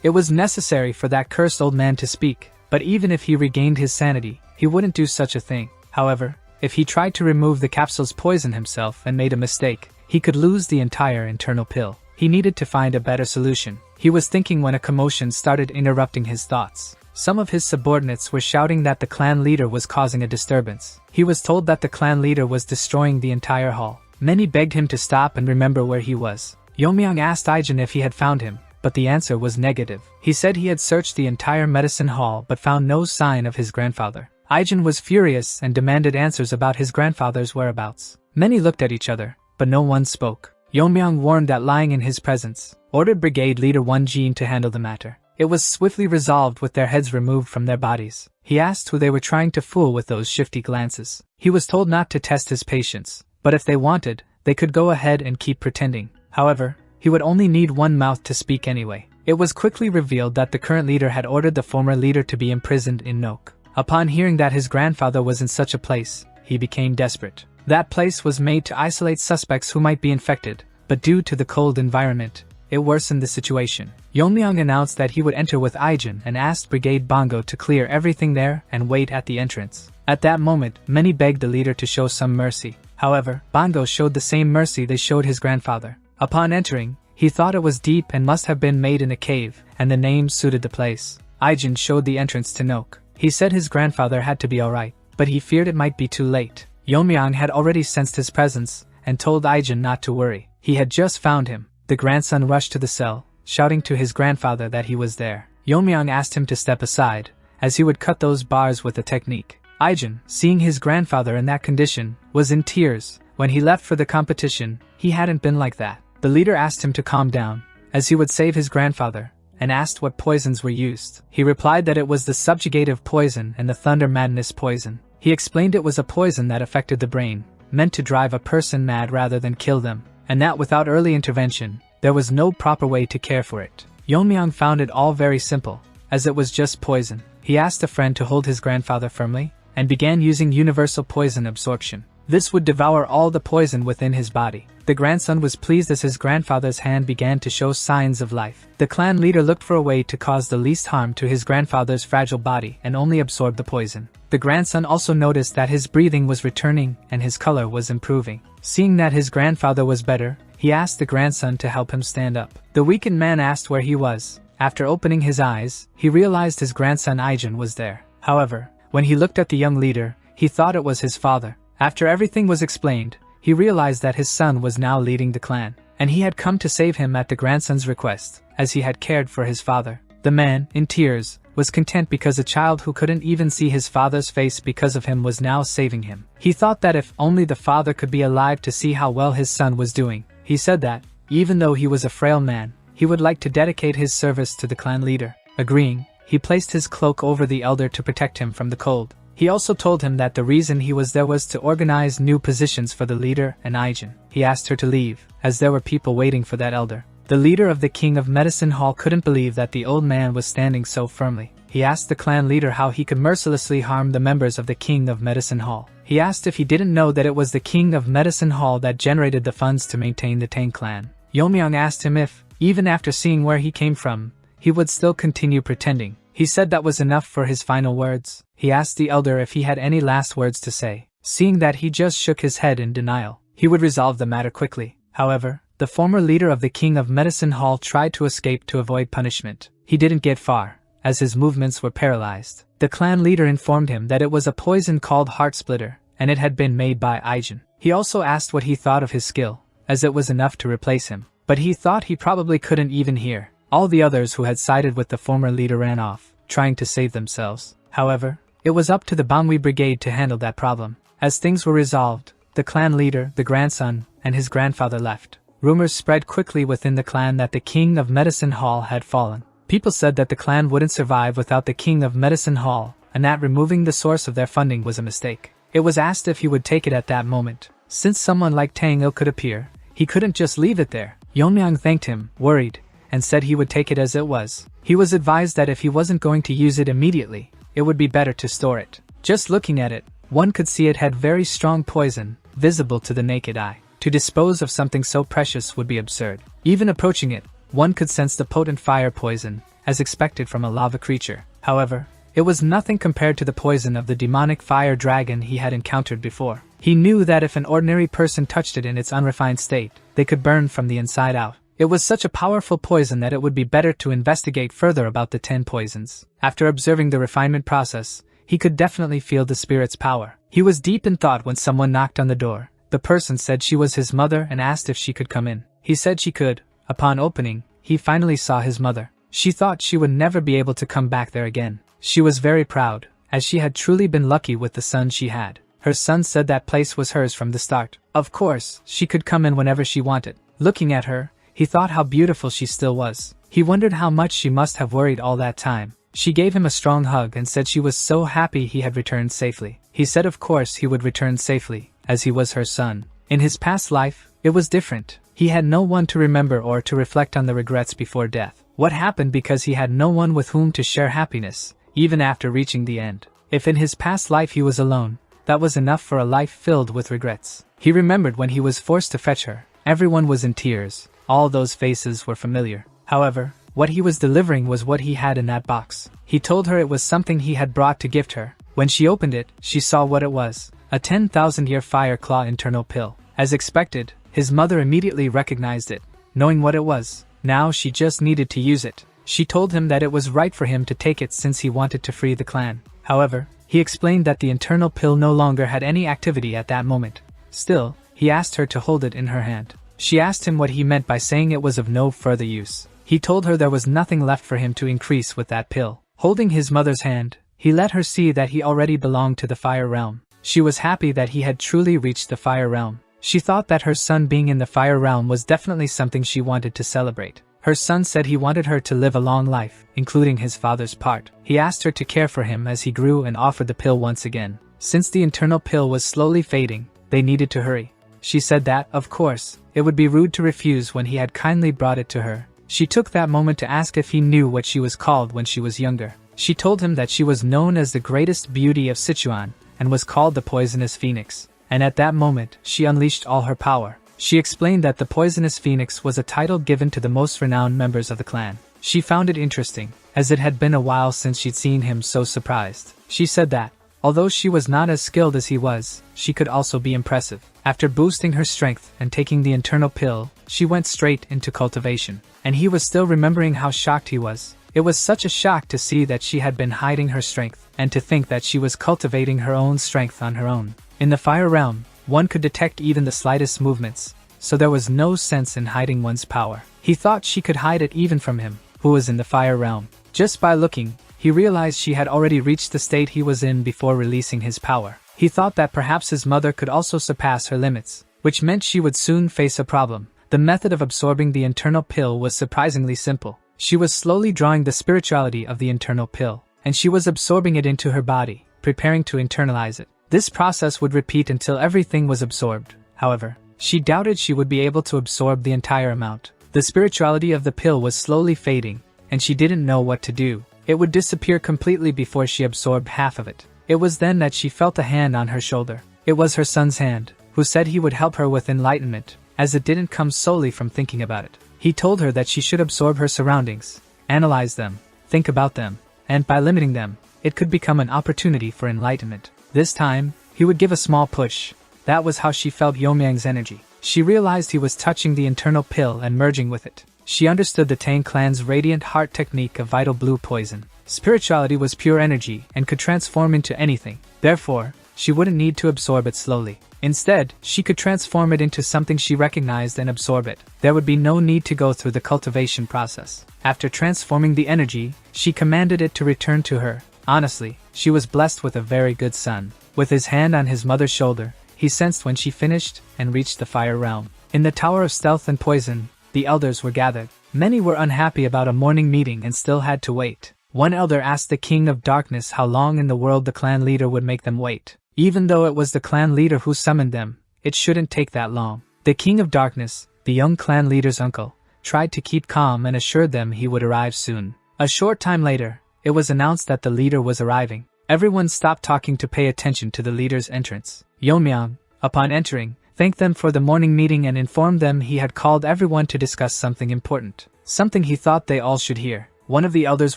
it was necessary for that cursed old man to speak, but even if he regained his sanity, he wouldn't do such a thing. However, if he tried to remove the capsule's poison himself and made a mistake, he could lose the entire internal pill. He needed to find a better solution. He was thinking when a commotion started interrupting his thoughts. Some of his subordinates were shouting that the clan leader was causing a disturbance. He was told that the clan leader was destroying the entire hall. Many begged him to stop and remember where he was. Yeomyang asked Aijin if he had found him, but the answer was negative. He said he had searched the entire medicine hall but found no sign of his grandfather. Aijin was furious and demanded answers about his grandfather's whereabouts. Many looked at each other, but no one spoke. Yeomyang warned that lying in his presence, ordered Brigade Leader Won Jin to handle the matter. It was swiftly resolved with their heads removed from their bodies. He asked who they were trying to fool with those shifty glances. He was told not to test his patience, but if they wanted, they could go ahead and keep pretending. However, he would only need one mouth to speak anyway. It was quickly revealed that the current leader had ordered the former leader to be imprisoned in Nook. Upon hearing that his grandfather was in such a place, he became desperate. That place was made to isolate suspects who might be infected, but due to the cold environment, it worsened the situation. Yeonmyeong announced that he would enter with Aijin and asked Brigade Bongo to clear everything there and wait at the entrance. At that moment, many begged the leader to show some mercy. However, Bongo showed the same mercy they showed his grandfather. Upon entering, he thought it was deep and must have been made in a cave, and the name suited the place. Aijin showed the entrance to Nook. He said his grandfather had to be alright, but he feared it might be too late. Yeonmyeong had already sensed his presence, and told Aijin not to worry. He had just found him. The grandson rushed to the cell, shouting to his grandfather that he was there. Yeonmyeong asked him to step aside, as he would cut those bars with a technique. Aijin, seeing his grandfather in that condition, was in tears. When he left for the competition, he hadn't been like that. The leader asked him to calm down, as he would save his grandfather, and asked what poisons were used. He replied that it was the subjugative poison and the thunder madness poison. He explained it was a poison that affected the brain, meant to drive a person mad rather than kill them, and that without early intervention, there was no proper way to care for it. Yeonmyeong found it all very simple, as it was just poison. He asked a friend to hold his grandfather firmly, and began using universal poison absorption. This would devour all the poison within his body. The grandson was pleased as his grandfather's hand began to show signs of life. The clan leader looked for a way to cause the least harm to his grandfather's fragile body and only absorb the poison. The grandson also noticed that his breathing was returning and his color was improving. Seeing that his grandfather was better, he asked the grandson to help him stand up. The weakened man asked where he was. After opening his eyes, he realized his grandson Aijin was there. However, when he looked at the young leader, he thought it was his father. After everything was explained, he realized that his son was now leading the clan, and he had come to save him at the grandson's request, as he had cared for his father. The man, in tears, was content because a child who couldn't even see his father's face because of him was now saving him. He thought that if only the father could be alive to see how well his son was doing. He said that, even though he was a frail man, he would like to dedicate his service to the clan leader. Agreeing, he placed his cloak over the elder to protect him from the cold. He also told him that the reason he was there was to organize new positions for the leader and Aijin. He asked her to leave, as there were people waiting for that elder. The leader of the King of Medicine Hall couldn't believe that the old man was standing so firmly. He asked the clan leader how he could mercilessly harm the members of the King of Medicine Hall. He asked if he didn't know that it was the King of Medicine Hall that generated the funds to maintain the Tang clan. Yeonmyeong asked him if, even after seeing where he came from, he would still continue pretending. He said that was enough for his final words. He asked the elder if he had any last words to say. Seeing that he just shook his head in denial, he would resolve the matter quickly. However, the former leader of the King of Medicine Hall tried to escape to avoid punishment. He didn't get far, as his movements were paralyzed. The clan leader informed him that it was a poison called Heart Splitter, and it had been made by Aijin. He also asked what he thought of his skill, as it was enough to replace him. But he thought he probably couldn't even hear. All the others who had sided with the former leader ran off, trying to save themselves. However, it was up to the Bangui Brigade to handle that problem. As things were resolved, the clan leader, the grandson, and his grandfather left. Rumors spread quickly within the clan that the King of Medicine Hall had fallen. People said that the clan wouldn't survive without the King of Medicine Hall, and that removing the source of their funding was a mistake. It was asked if he would take it at that moment. Since someone like Tang Il could appear, he couldn't just leave it there. Yeonmyeong thanked him, worried, and said he would take it as it was. He was advised that if he wasn't going to use it immediately, it would be better to store it. Just looking at it, one could see it had very strong poison, visible to the naked eye. To dispose of something so precious would be absurd. Even approaching it, one could sense the potent fire poison, as expected from a lava creature. However, it was nothing compared to the poison of the demonic fire dragon he had encountered before. He knew that if an ordinary person touched it in its unrefined state, they could burn from the inside out. It was such a powerful poison that it would be better to investigate further about the 10 poisons. After observing the refinement process, he could definitely feel the spirit's power. He was deep in thought when someone knocked on the door. The person said she was his mother and asked if she could come in. He said she could. Upon opening, he finally saw his mother. She thought she would never be able to come back there again. She was very proud, as she had truly been lucky with the son she had. Her son said that place was hers from the start. Of course, she could come in whenever she wanted. Looking at her, he thought how beautiful she still was. He wondered how much she must have worried all that time. She gave him a strong hug and said she was so happy he had returned safely. He said of course he would return safely, as he was her son. In his past life, it was different. He had no one to remember or to reflect on the regrets before death. What happened because he had no one with whom to share happiness, even after reaching the end. If in his past life he was alone, that was enough for a life filled with regrets. He remembered when he was forced to fetch her. Everyone was in tears. All those faces were familiar. However, what he was delivering was what he had in that box. He told her it was something he had brought to gift her. When she opened it, she saw what it was. A 10,000-year fire claw internal pill. As expected, his mother immediately recognized it, knowing what it was. Now she just needed to use it. She told him that it was right for him to take it since he wanted to free the clan. However, he explained that the internal pill no longer had any activity at that moment. Still, he asked her to hold it in her hand. She asked him what he meant by saying it was of no further use. He told her there was nothing left for him to increase with that pill. Holding his mother's hand, he let her see that he already belonged to the fire realm. She was happy that he had truly reached the fire realm. She thought that her son being in the fire realm was definitely something she wanted to celebrate. Her son said he wanted her to live a long life, including his father's part. He asked her to care for him as he grew and offered the pill once again. Since the internal pill was slowly fading, they needed to hurry. She said that, of course, it would be rude to refuse when he had kindly brought it to her. She took that moment to ask if he knew what she was called when she was younger. She told him that she was known as the greatest beauty of Sichuan, and was called the Poisonous Phoenix. And at that moment, she unleashed all her power. She explained that the Poisonous Phoenix was a title given to the most renowned members of the clan. She found it interesting, as it had been a while since she'd seen him so surprised. She said that, although she was not as skilled as he was, she could also be impressive. After boosting her strength and taking the internal pill, she went straight into cultivation. And he was still remembering how shocked he was. It was such a shock to see that she had been hiding her strength, and to think that she was cultivating her own strength on her own. In the fire realm, one could detect even the slightest movements, so there was no sense in hiding one's power. He thought she could hide it even from him, who was in the fire realm. Just by looking, he realized she had already reached the state he was in before releasing his power. He thought that perhaps his mother could also surpass her limits, which meant she would soon face a problem. The method of absorbing the internal pill was surprisingly simple. She was slowly drawing the spirituality of the internal pill, and she was absorbing it into her body, preparing to internalize it. This process would repeat until everything was absorbed. However, she doubted she would be able to absorb the entire amount. The spirituality of the pill was slowly fading, and she didn't know what to do. It would disappear completely before she absorbed half of it. It was then that she felt a hand on her shoulder. It was her son's hand, who said he would help her with enlightenment, as it didn't come solely from thinking about it. He told her that she should absorb her surroundings, analyze them, think about them, and by limiting them, it could become an opportunity for enlightenment. This time, he would give a small push. That was how she felt Yomyang's energy. She realized he was touching the internal pill and merging with it. She understood the Tang clan's radiant heart technique of vital blue poison. Spirituality was pure energy and could transform into anything. Therefore, she wouldn't need to absorb it slowly. Instead, she could transform it into something she recognized and absorb it. There would be no need to go through the cultivation process. After transforming the energy, she commanded it to return to her. Honestly, she was blessed with a very good son. With his hand on his mother's shoulder, he sensed when she finished and reached the fire realm. In the Tower of Stealth and Poison, the elders were gathered. Many were unhappy about a morning meeting and still had to wait. One elder asked the King of Darkness how long in the world the clan leader would make them wait. Even though it was the clan leader who summoned them, it shouldn't take that long. The King of Darkness, the young clan leader's uncle, tried to keep calm and assured them he would arrive soon. A short time later, it was announced that the leader was arriving. Everyone stopped talking to pay attention to the leader's entrance. Yomyang, upon entering, thanked them for the morning meeting and informed them he had called everyone to discuss something important. Something he thought they all should hear. One of the elders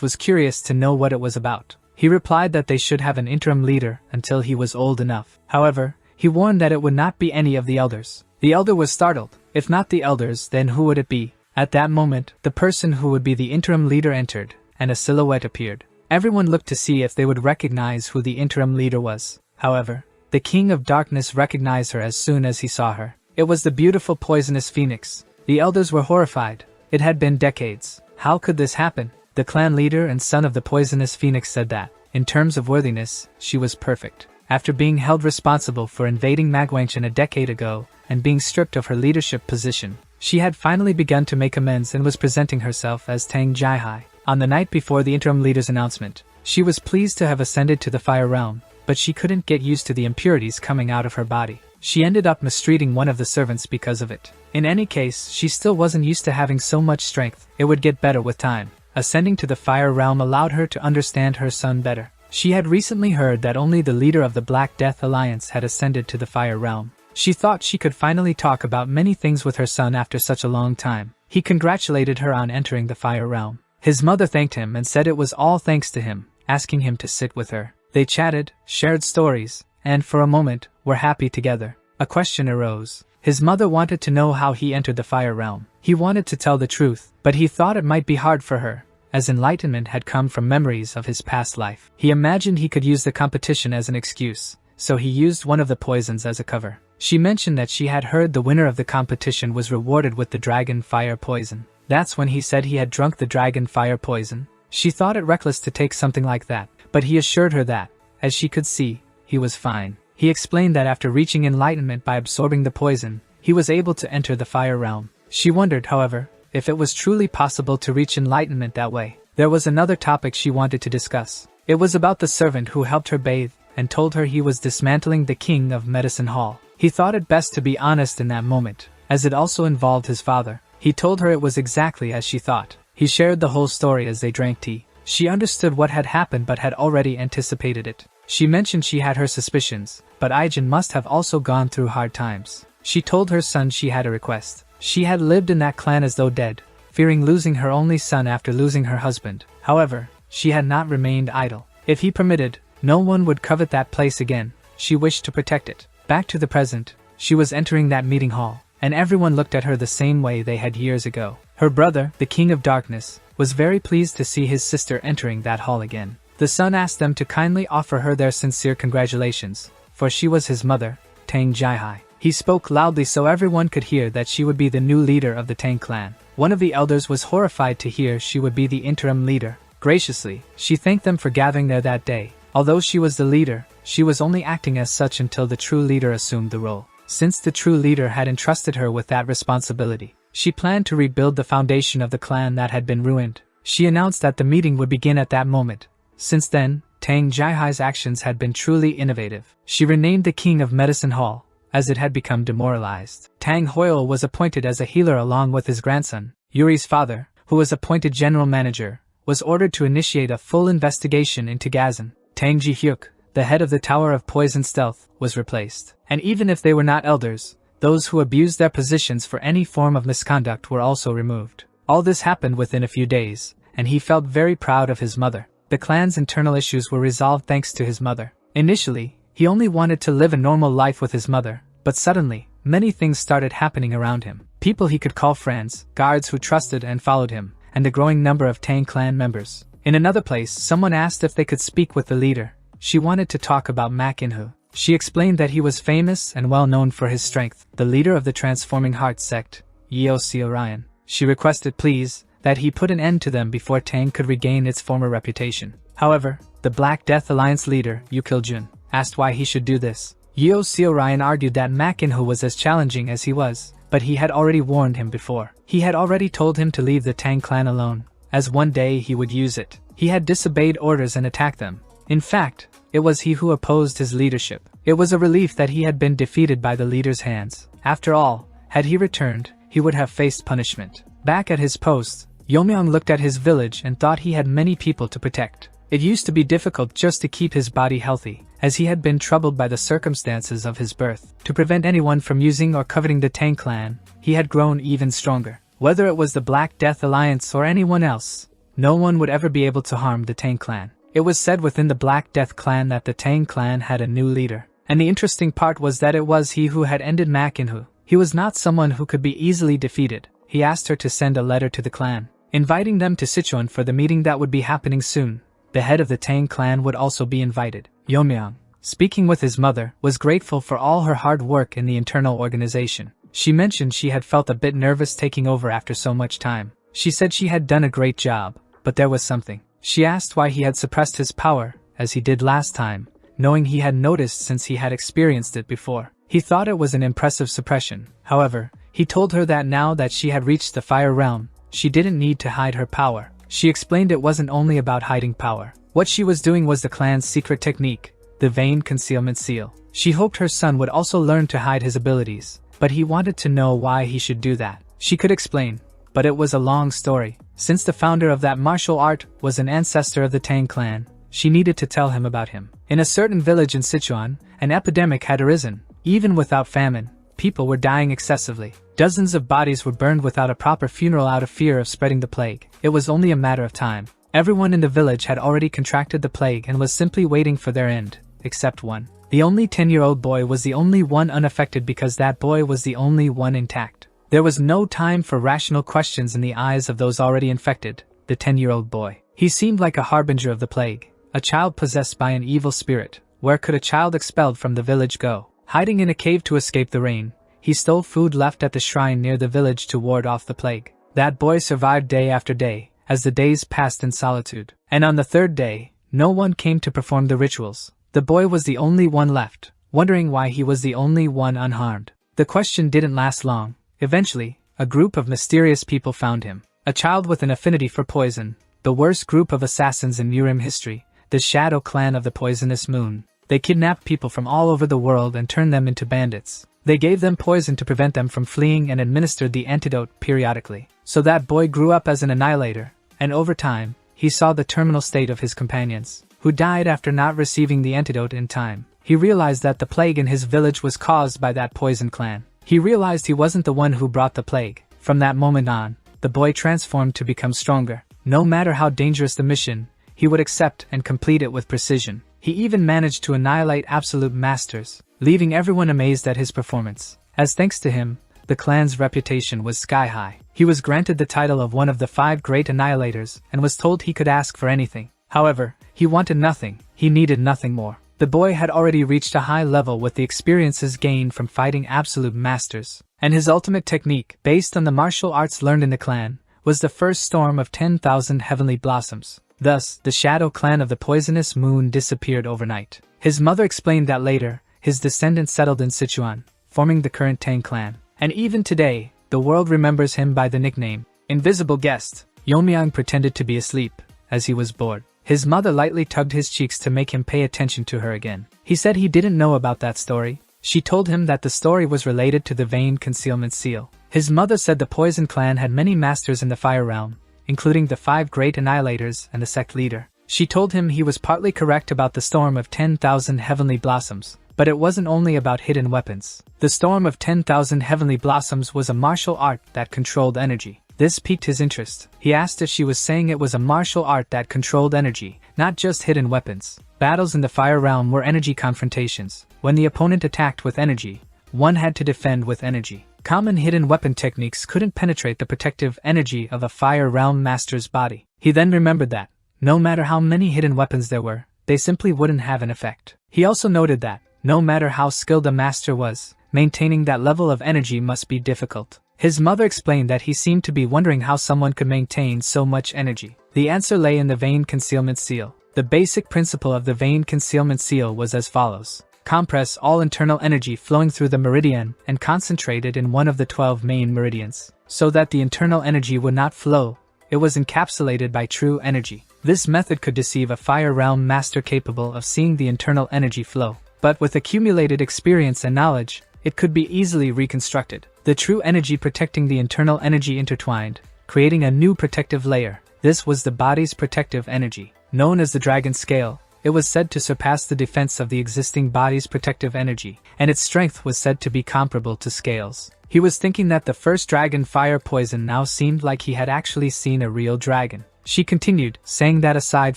was curious to know what it was about. He replied that they should have an interim leader until he was old enough. However, he warned that it would not be any of the elders. The elder was startled. If not the elders, then who would it be? At that moment, the person who would be the interim leader entered, and a silhouette appeared. Everyone looked to see if they would recognize who the interim leader was. However, the King of Darkness recognized her as soon as he saw her. It was the beautiful Poisonous Phoenix. The elders were horrified. It had been decades. How could this happen? The clan leader and son of the Poisonous Phoenix said that, in terms of worthiness, she was perfect. After being held responsible for invading Magwangshan a decade ago, and being stripped of her leadership position. She had finally begun to make amends and was presenting herself as Tang Jihai. On the night before the interim leader's announcement, she was pleased to have ascended to the fire realm, but she couldn't get used to the impurities coming out of her body. She ended up mistreating one of the servants because of it. In any case, she still wasn't used to having so much strength. It would get better with time. Ascending to the fire realm allowed her to understand her son better. She had recently heard that only the leader of the Black Death Alliance had ascended to the fire realm. She thought she could finally talk about many things with her son after such a long time. He congratulated her on entering the fire realm. His mother thanked him and said it was all thanks to him, asking him to sit with her. They chatted, shared stories, and for a moment, were happy together. A question arose. His mother wanted to know how he entered the fire realm. He wanted to tell the truth, but he thought it might be hard for her, as enlightenment had come from memories of his past life. He imagined he could use the competition as an excuse, so he used one of the poisons as a cover. She mentioned that she had heard the winner of the competition was rewarded with the dragon fire poison. That's when he said he had drunk the dragon fire poison. She thought it reckless to take something like that, but he assured her that, as she could see, he was fine. He explained that after reaching enlightenment by absorbing the poison, he was able to enter the fire realm. She wondered, however, if it was truly possible to reach enlightenment that way. There was another topic she wanted to discuss. It was about the servant who helped her bathe and told her he was dismantling the king of Medicine Hall. He thought it best to be honest in that moment, as it also involved his father. He told her it was exactly as she thought. He shared the whole story as they drank tea. She understood what had happened but had already anticipated it. She mentioned she had her suspicions, but Aijin must have also gone through hard times. She told her son she had a request. She had lived in that clan as though dead, fearing losing her only son after losing her husband. However, she had not remained idle. If he permitted, no one would covet that place again. She wished to protect it. Back to the present, she was entering that meeting hall, and everyone looked at her the same way they had years ago. Her brother, the King of Darkness, was very pleased to see his sister entering that hall again. The son asked them to kindly offer her their sincere congratulations, for she was his mother, Tang Jihai. He spoke loudly so everyone could hear that she would be the new leader of the Tang clan. One of the elders was horrified to hear she would be the interim leader. Graciously, she thanked them for gathering there that day. Although she was the leader, she was only acting as such until the true leader assumed the role. Since the true leader had entrusted her with that responsibility, she planned to rebuild the foundation of the clan that had been ruined. She announced that the meeting would begin at that moment. Since then, Tang Jihai's actions had been truly innovative. She renamed the King of Medicine Hall, as it had become demoralized. Tang Hoyle was appointed as a healer along with his grandson. Yuri's father, who was appointed general manager, was ordered to initiate a full investigation into Gazan. Tang Ji-hyuk, the head of the Tower of Poison Stealth, was replaced. And even if they were not elders, those who abused their positions for any form of misconduct were also removed. All this happened within a few days, and he felt very proud of his mother. The clan's internal issues were resolved thanks to his mother. Initially, he only wanted to live a normal life with his mother, but suddenly, many things started happening around him. People he could call friends, guards who trusted and followed him, and a growing number of Tang clan members. In another place, someone asked if they could speak with the leader. She wanted to talk about Mak Inhu. She explained that he was famous and well known for his strength, the leader of the Transforming Heart sect, Yeosi Orion. She requested, please, that he put an end to them before Tang could regain its former reputation. However, the Black Death Alliance leader, Yu Kil-jun, asked why he should do this. Yeosi Orion argued that Mak Inhu was as challenging as he was, but he had already warned him before. He had already told him to leave the Tang clan alone, as one day he would use it. He had disobeyed orders and attacked them. In fact, it was he who opposed his leadership. It was a relief that he had been defeated by the leader's hands. After all, had he returned, he would have faced punishment. Back at his post, Yeomyang looked at his village and thought he had many people to protect. It used to be difficult just to keep his body healthy, as he had been troubled by the circumstances of his birth. To prevent anyone from using or coveting the Tang clan, he had grown even stronger. Whether it was the Black Death Alliance or anyone else, no one would ever be able to harm the Tang clan. It was said within the Black Death clan that the Tang clan had a new leader. And the interesting part was that it was he who had ended Mak Inhu. He was not someone who could be easily defeated. He asked her to send a letter to the clan, inviting them to Sichuan for the meeting that would be happening soon. The head of the Tang clan would also be invited. Yeomyang, speaking with his mother, was grateful for all her hard work in the internal organization. She mentioned she had felt a bit nervous taking over after so much time. She said she had done a great job, but there was something. She asked why he had suppressed his power, as he did last time, knowing he had noticed since he had experienced it before. He thought it was an impressive suppression. However, he told her that now that she had reached the fire realm, she didn't need to hide her power. She explained it wasn't only about hiding power. What she was doing was the clan's secret technique, the Vein Concealment Seal. She hoped her son would also learn to hide his abilities, but he wanted to know why he should do that. She could explain, but it was a long story. Since the founder of that martial art was an ancestor of the Tang clan, she needed to tell him about him. In a certain village in Sichuan, an epidemic had arisen. Even without famine, people were dying excessively. Dozens of bodies were burned without a proper funeral out of fear of spreading the plague. It was only a matter of time. Everyone in the village had already contracted the plague and was simply waiting for their end, except one. The only 10-year-old boy was the only one unaffected because that boy was the only one intact. There was no time for rational questions in the eyes of those already infected, the 10-year-old boy. He seemed like a harbinger of the plague, a child possessed by an evil spirit. Where could a child expelled from the village go? Hiding in a cave to escape the rain, he stole food left at the shrine near the village to ward off the plague. That boy survived day after day, as the days passed in solitude. And on the third day, no one came to perform the rituals. The boy was the only one left, wondering why he was the only one unharmed. The question didn't last long. Eventually, a group of mysterious people found him. A child with an affinity for poison, the worst group of assassins in Yurim history, the Shadow Clan of the Poisonous Moon. They kidnapped people from all over the world and turned them into bandits. They gave them poison to prevent them from fleeing and administered the antidote periodically. So that boy grew up as an annihilator, and over time, he saw the terminal state of his companions, who died after not receiving the antidote in time. He realized that the plague in his village was caused by that poison clan. He realized he wasn't the one who brought the plague. From that moment on, the boy transformed to become stronger. No matter how dangerous the mission, he would accept and complete it with precision. He even managed to annihilate absolute masters, leaving everyone amazed at his performance. As thanks to him, the clan's reputation was sky-high. He was granted the title of one of the 5 great annihilators and was told he could ask for anything. However, he wanted nothing. He needed nothing more. The boy had already reached a high level with the experiences gained from fighting absolute masters, and his ultimate technique, based on the martial arts learned in the clan, was the first storm of 10,000 heavenly blossoms. Thus, the Shadow Clan of the Poisonous Moon disappeared overnight. His mother explained that later, his descendants settled in Sichuan, forming the current Tang clan. And even today, the world remembers him by the nickname Invisible Guest. Yomyang pretended to be asleep, as he was bored. His mother lightly tugged his cheeks to make him pay attention to her again. He said he didn't know about that story. She told him that the story was related to the Vein Concealment Seal. His mother said the Poison Clan had many masters in the Fire Realm, including the 5 great annihilators and the sect leader. She told him he was partly correct about the storm of 10,000 heavenly blossoms, but it wasn't only about hidden weapons. The storm of 10,000 heavenly blossoms was a martial art that controlled energy. This piqued his interest. He asked if she was saying it was a martial art that controlled energy, not just hidden weapons. Battles in the Fire Realm were energy confrontations. When the opponent attacked with energy, one had to defend with energy. Common hidden weapon techniques couldn't penetrate the protective energy of a Fire Realm master's body. He then remembered that, no matter how many hidden weapons there were, they simply wouldn't have an effect. He also noted that, no matter how skilled a master was, maintaining that level of energy must be difficult. His mother explained that he seemed to be wondering how someone could maintain so much energy. The answer lay in the Vein Concealment Seal. The basic principle of the Vein Concealment Seal was as follows. Compress all internal energy flowing through the meridian and concentrate it in one of the 12 main meridians, so that the internal energy would not flow. It was encapsulated by true energy. This method could deceive a Fire Realm master capable of seeing the internal energy flow. But with accumulated experience and knowledge, it could be easily reconstructed. The true energy protecting the internal energy intertwined, creating a new protective layer. This was the body's protective energy. Known as the Dragon Scale, it was said to surpass the defense of the existing body's protective energy, and its strength was said to be comparable to scales. He was thinking that the first dragon fire poison now seemed like he had actually seen a real dragon. She continued, saying that aside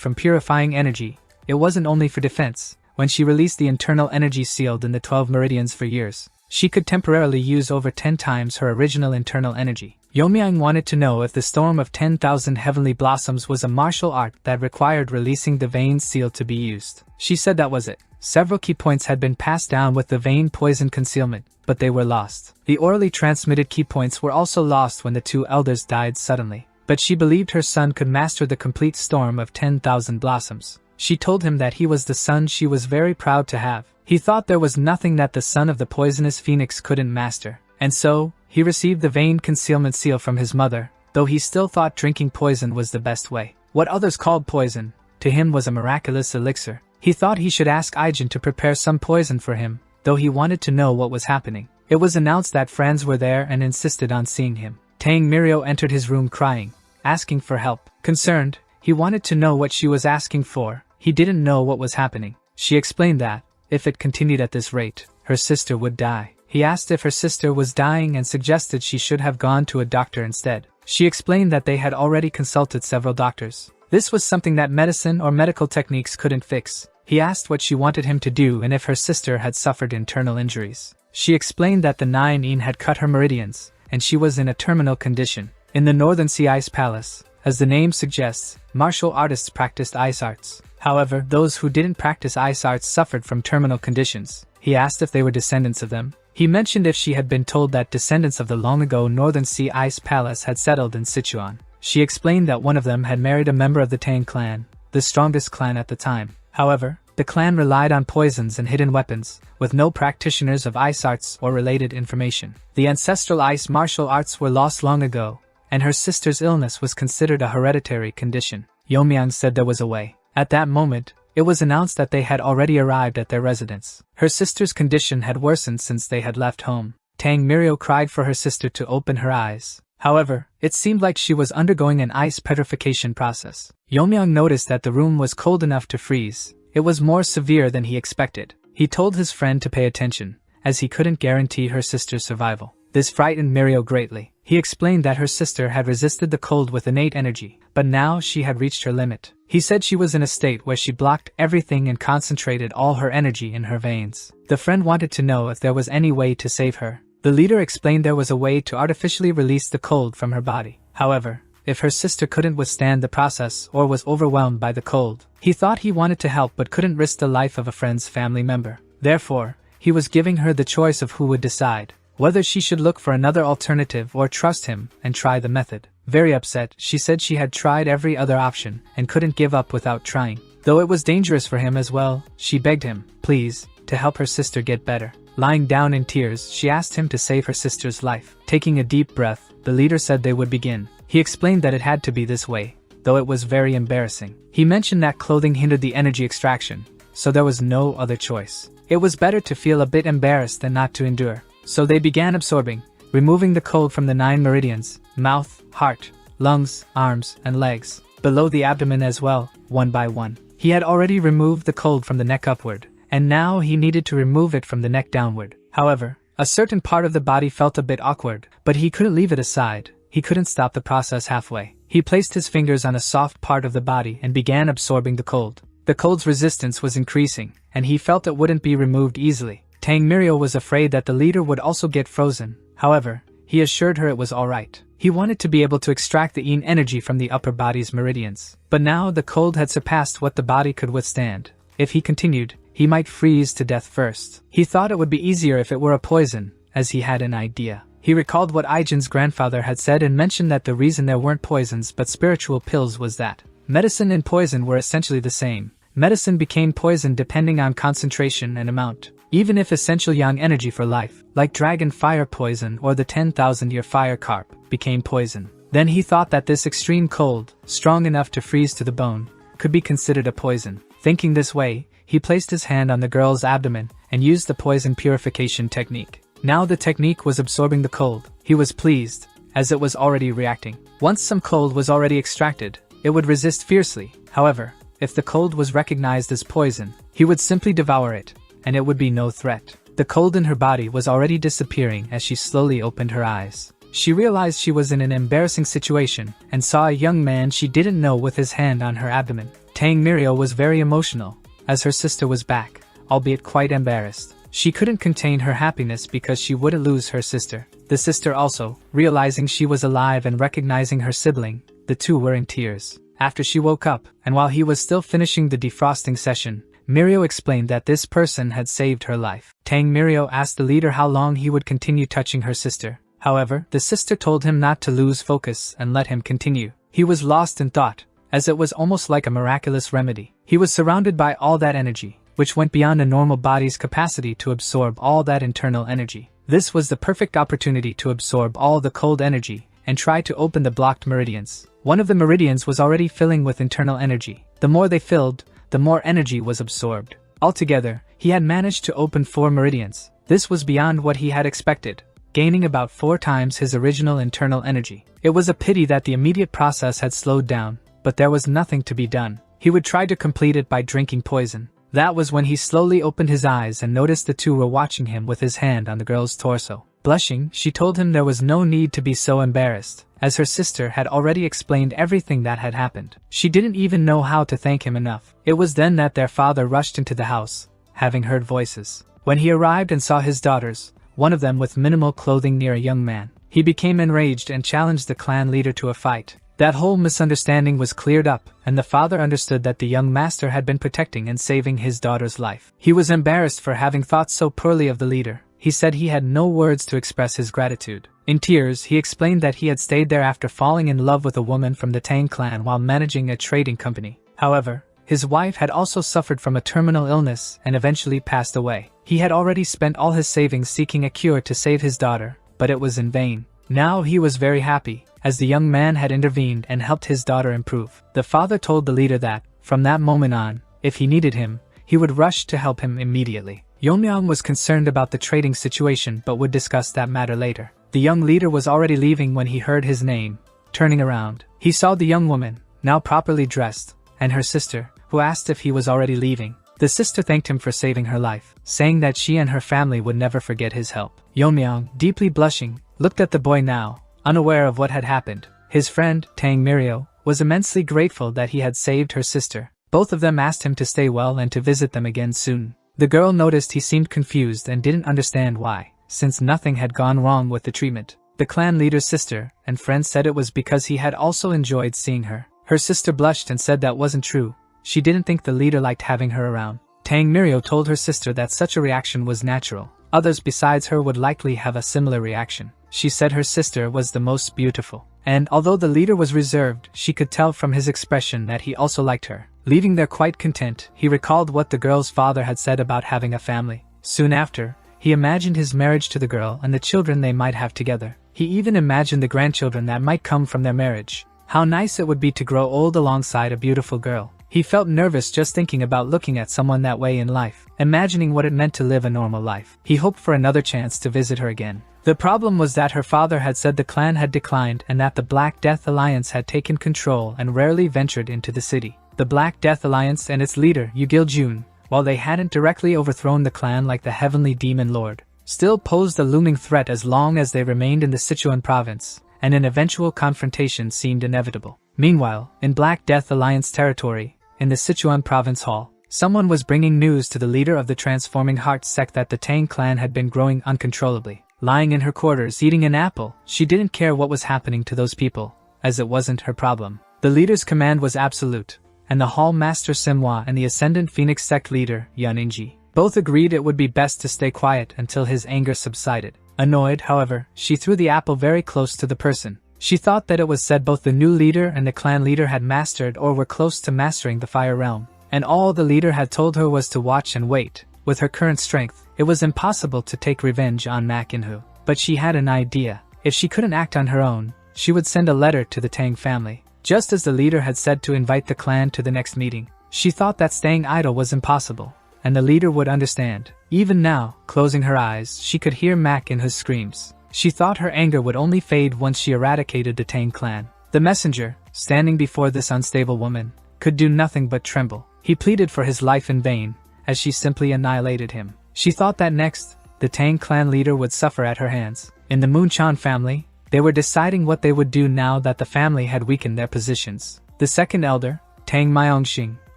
from purifying energy, it wasn't only for defense. When she released the internal energy sealed in the 12 meridians for years, she could temporarily use over 10 times her original internal energy. Yomyang wanted to know if the storm of 10,000 heavenly blossoms was a martial art that required releasing the Vein Seal to be used. She said that was it. Several key points had been passed down with the Vein Poison Concealment, but they were lost. The orally transmitted key points were also lost when the 2 elders died suddenly. But she believed her son could master the complete storm of 10,000 blossoms. She told him that he was the son she was very proud to have. He thought there was nothing that the son of the poisonous phoenix couldn't master, and so, he received the vein concealment seal from his mother, though he still thought drinking poison was the best way. What others called poison, to him was a miraculous elixir. He thought he should ask Aijin to prepare some poison for him, though he wanted to know what was happening. It was announced that friends were there and insisted on seeing him. Tang Mirio entered his room crying, asking for help. Concerned, he wanted to know what she was asking for. He didn't know what was happening. She explained that, if it continued at this rate, her sister would die. He asked if her sister was dying and suggested she should have gone to a doctor instead. She explained that they had already consulted several doctors. This was something that medicine or medical techniques couldn't fix. He asked what she wanted him to do and if her sister had suffered internal injuries. She explained that the 9-yin had cut her meridians, and she was in a terminal condition. In the Northern Sea Ice Palace, as the name suggests, martial artists practiced ice arts. However, those who didn't practice ice arts suffered from terminal conditions. He asked if they were descendants of them. He mentioned if she had been told that descendants of the long-ago Northern Sea Ice Palace had settled in Sichuan. She explained that one of them had married a member of the Tang clan, the strongest clan at the time. However, the clan relied on poisons and hidden weapons, with no practitioners of ice arts or related information. The ancestral ice martial arts were lost long ago, and her sister's illness was considered a hereditary condition. Youmyang said there was a way. At that moment, it was announced that they had already arrived at their residence. Her sister's condition had worsened since they had left home. Tang Mirio cried for her sister to open her eyes. However, it seemed like she was undergoing an ice petrification process. Youmyang noticed that the room was cold enough to freeze. It was more severe than he expected. He told his friend to pay attention, as he couldn't guarantee her sister's survival. This frightened Mirio greatly. He explained that her sister had resisted the cold with innate energy, but now she had reached her limit. He said she was in a state where she blocked everything and concentrated all her energy in her veins. The friend wanted to know if there was any way to save her. The leader explained there was a way to artificially release the cold from her body. However, if her sister couldn't withstand the process or was overwhelmed by the cold, he thought he wanted to help but couldn't risk the life of a friend's family member. Therefore, he was giving her the choice of who would decide whether she should look for another alternative or trust him and try the method. Very upset, she said she had tried every other option and couldn't give up without trying. Though it was dangerous for him as well, she begged him, please, to help her sister get better. Lying down in tears, she asked him to save her sister's life. Taking a deep breath, the leader said they would begin. He explained that it had to be this way, though it was very embarrassing. He mentioned that clothing hindered the energy extraction, so there was no other choice. It was better to feel a bit embarrassed than not to endure. So they began absorbing, removing the cold from the 9 meridians, mouth, heart, lungs, arms, and legs, below the abdomen as well, one by one. He had already removed the cold from the neck upward, and now he needed to remove it from the neck downward. However, a certain part of the body felt a bit awkward, but he couldn't leave it aside. He couldn't stop the process halfway. He placed his fingers on a soft part of the body and began absorbing the cold. The cold's resistance was increasing, and he felt it wouldn't be removed easily. Tang Mirio was afraid that the leader would also get frozen. However, he assured her it was alright. He wanted to be able to extract the yin energy from the upper body's meridians. But now the cold had surpassed what the body could withstand. If he continued, he might freeze to death first. He thought it would be easier if it were a poison, as he had an idea. He recalled what Aijin's grandfather had said and mentioned that the reason there weren't poisons but spiritual pills was that medicine and poison were essentially the same. Medicine became poison depending on concentration and amount. Even if essential yang energy for life, like dragon fire poison or the 10,000-year fire carp, became poison, then he thought that this extreme cold, strong enough to freeze to the bone, could be considered a poison. Thinking this way, he placed his hand on the girl's abdomen and used the poison purification technique. Now the technique was absorbing the cold. He was pleased, as it was already reacting. Once some cold was already extracted, it would resist fiercely. However, if the cold was recognized as poison, he would simply devour it, and it would be no threat. The cold in her body was already disappearing as she slowly opened her eyes. She realized she was in an embarrassing situation and saw a young man she didn't know with his hand on her abdomen. Tang Mirio was very emotional, as her sister was back, albeit quite embarrassed. She couldn't contain her happiness because she wouldn't lose her sister. The sister also, realizing she was alive and recognizing her sibling, the two were in tears. After she woke up, and while he was still finishing the defrosting session, Mirio explained that this person had saved her life. Tang Mirio asked the leader how long he would continue touching her sister. However, the sister told him not to lose focus and let him continue. He was lost in thought, as it was almost like a miraculous remedy. He was surrounded by all that energy, which went beyond a normal body's capacity to absorb all that internal energy. This was the perfect opportunity to absorb all the cold energy and try to open the blocked meridians. One of the meridians was already filling with internal energy. The more they filled, the more energy was absorbed. Altogether, he had managed to open 4 meridians. This was beyond what he had expected, gaining about 4 times his original internal energy. It was a pity that the immediate process had slowed down, but there was nothing to be done. He would try to complete it by drinking poison. That was when he slowly opened his eyes and noticed the two were watching him with his hand on the girl's torso. Blushing, she told him there was no need to be so embarrassed, as her sister had already explained everything that had happened. She didn't even know how to thank him enough. It was then that their father rushed into the house, having heard voices. When he arrived and saw his daughters, one of them with minimal clothing near a young man, he became enraged and challenged the clan leader to a fight. That whole misunderstanding was cleared up, and the father understood that the young master had been protecting and saving his daughter's life. He was embarrassed for having thought so poorly of the leader. He said he had no words to express his gratitude. In tears, he explained that he had stayed there after falling in love with a woman from the Tang clan while managing a trading company. However, his wife had also suffered from a terminal illness and eventually passed away. He had already spent all his savings seeking a cure to save his daughter, but it was in vain. Now he was very happy, as the young man had intervened and helped his daughter improve. The father told the leader that, from that moment on, if he needed him, he would rush to help him immediately. Yeonmyeong was concerned about the trading situation but would discuss that matter later. The young leader was already leaving when he heard his name. Turning around, he saw the young woman, now properly dressed, and her sister, who asked if he was already leaving. The sister thanked him for saving her life, saying that she and her family would never forget his help. Yeonmyeong, deeply blushing, looked at the boy now, unaware of what had happened. His friend, Tang Mirio, was immensely grateful that he had saved her sister. Both of them asked him to stay well and to visit them again soon. The girl noticed he seemed confused and didn't understand why, since nothing had gone wrong with the treatment. The clan leader's sister and friend said it was because he had also enjoyed seeing her. Her sister blushed and said that wasn't true. She didn't think the leader liked having her around. Tang Mirio told her sister that such a reaction was natural. Others besides her would likely have a similar reaction. She said her sister was the most beautiful, and although the leader was reserved, she could tell from his expression that he also liked her. Leaving there quite content, he recalled what the girl's father had said about having a family. Soon after, he imagined his marriage to the girl and the children they might have together. He even imagined the grandchildren that might come from their marriage. How nice it would be to grow old alongside a beautiful girl. He felt nervous just thinking about looking at someone that way in life, imagining what it meant to live a normal life. He hoped for another chance to visit her again. The problem was that her father had said the clan had declined and that the Black Death Alliance had taken control and rarely ventured into the city. The Black Death Alliance and its leader, Yugil-jun, while they hadn't directly overthrown the clan like the Heavenly Demon Lord, still posed a looming threat as long as they remained in the Sichuan province, and an eventual confrontation seemed inevitable. Meanwhile, in Black Death Alliance territory, in the Sichuan province hall, someone was bringing news to the leader of the Transforming Hearts sect that the Tang clan had been growing uncontrollably. Lying in her quarters eating an apple, she didn't care what was happening to those people, as it wasn't her problem. The leader's command was absolute, and the Hall Master Simwa and the Ascendant Phoenix sect leader, Yun Inji, both agreed it would be best to stay quiet until his anger subsided. Annoyed, however, she threw the apple very close to the person. She thought that it was said both the new leader and the clan leader had mastered or were close to mastering the fire realm, and all the leader had told her was to watch and wait. With her current strength, it was impossible to take revenge on Mak In-hoo. But she had an idea. If she couldn't act on her own, she would send a letter to the Tang family, just as the leader had said to invite the clan to the next meeting. She thought that staying idle was impossible, and the leader would understand. Even now, closing her eyes, she could hear Mak In-hoo's screams. She thought her anger would only fade once she eradicated the Tang clan. The messenger, standing before this unstable woman, could do nothing but tremble. He pleaded for his life in vain, as she simply annihilated him. She thought that next, the Tang clan leader would suffer at her hands. In the Moonchan family, they were deciding what they would do now that the family had weakened their positions. The second elder, Tang Myeongshing,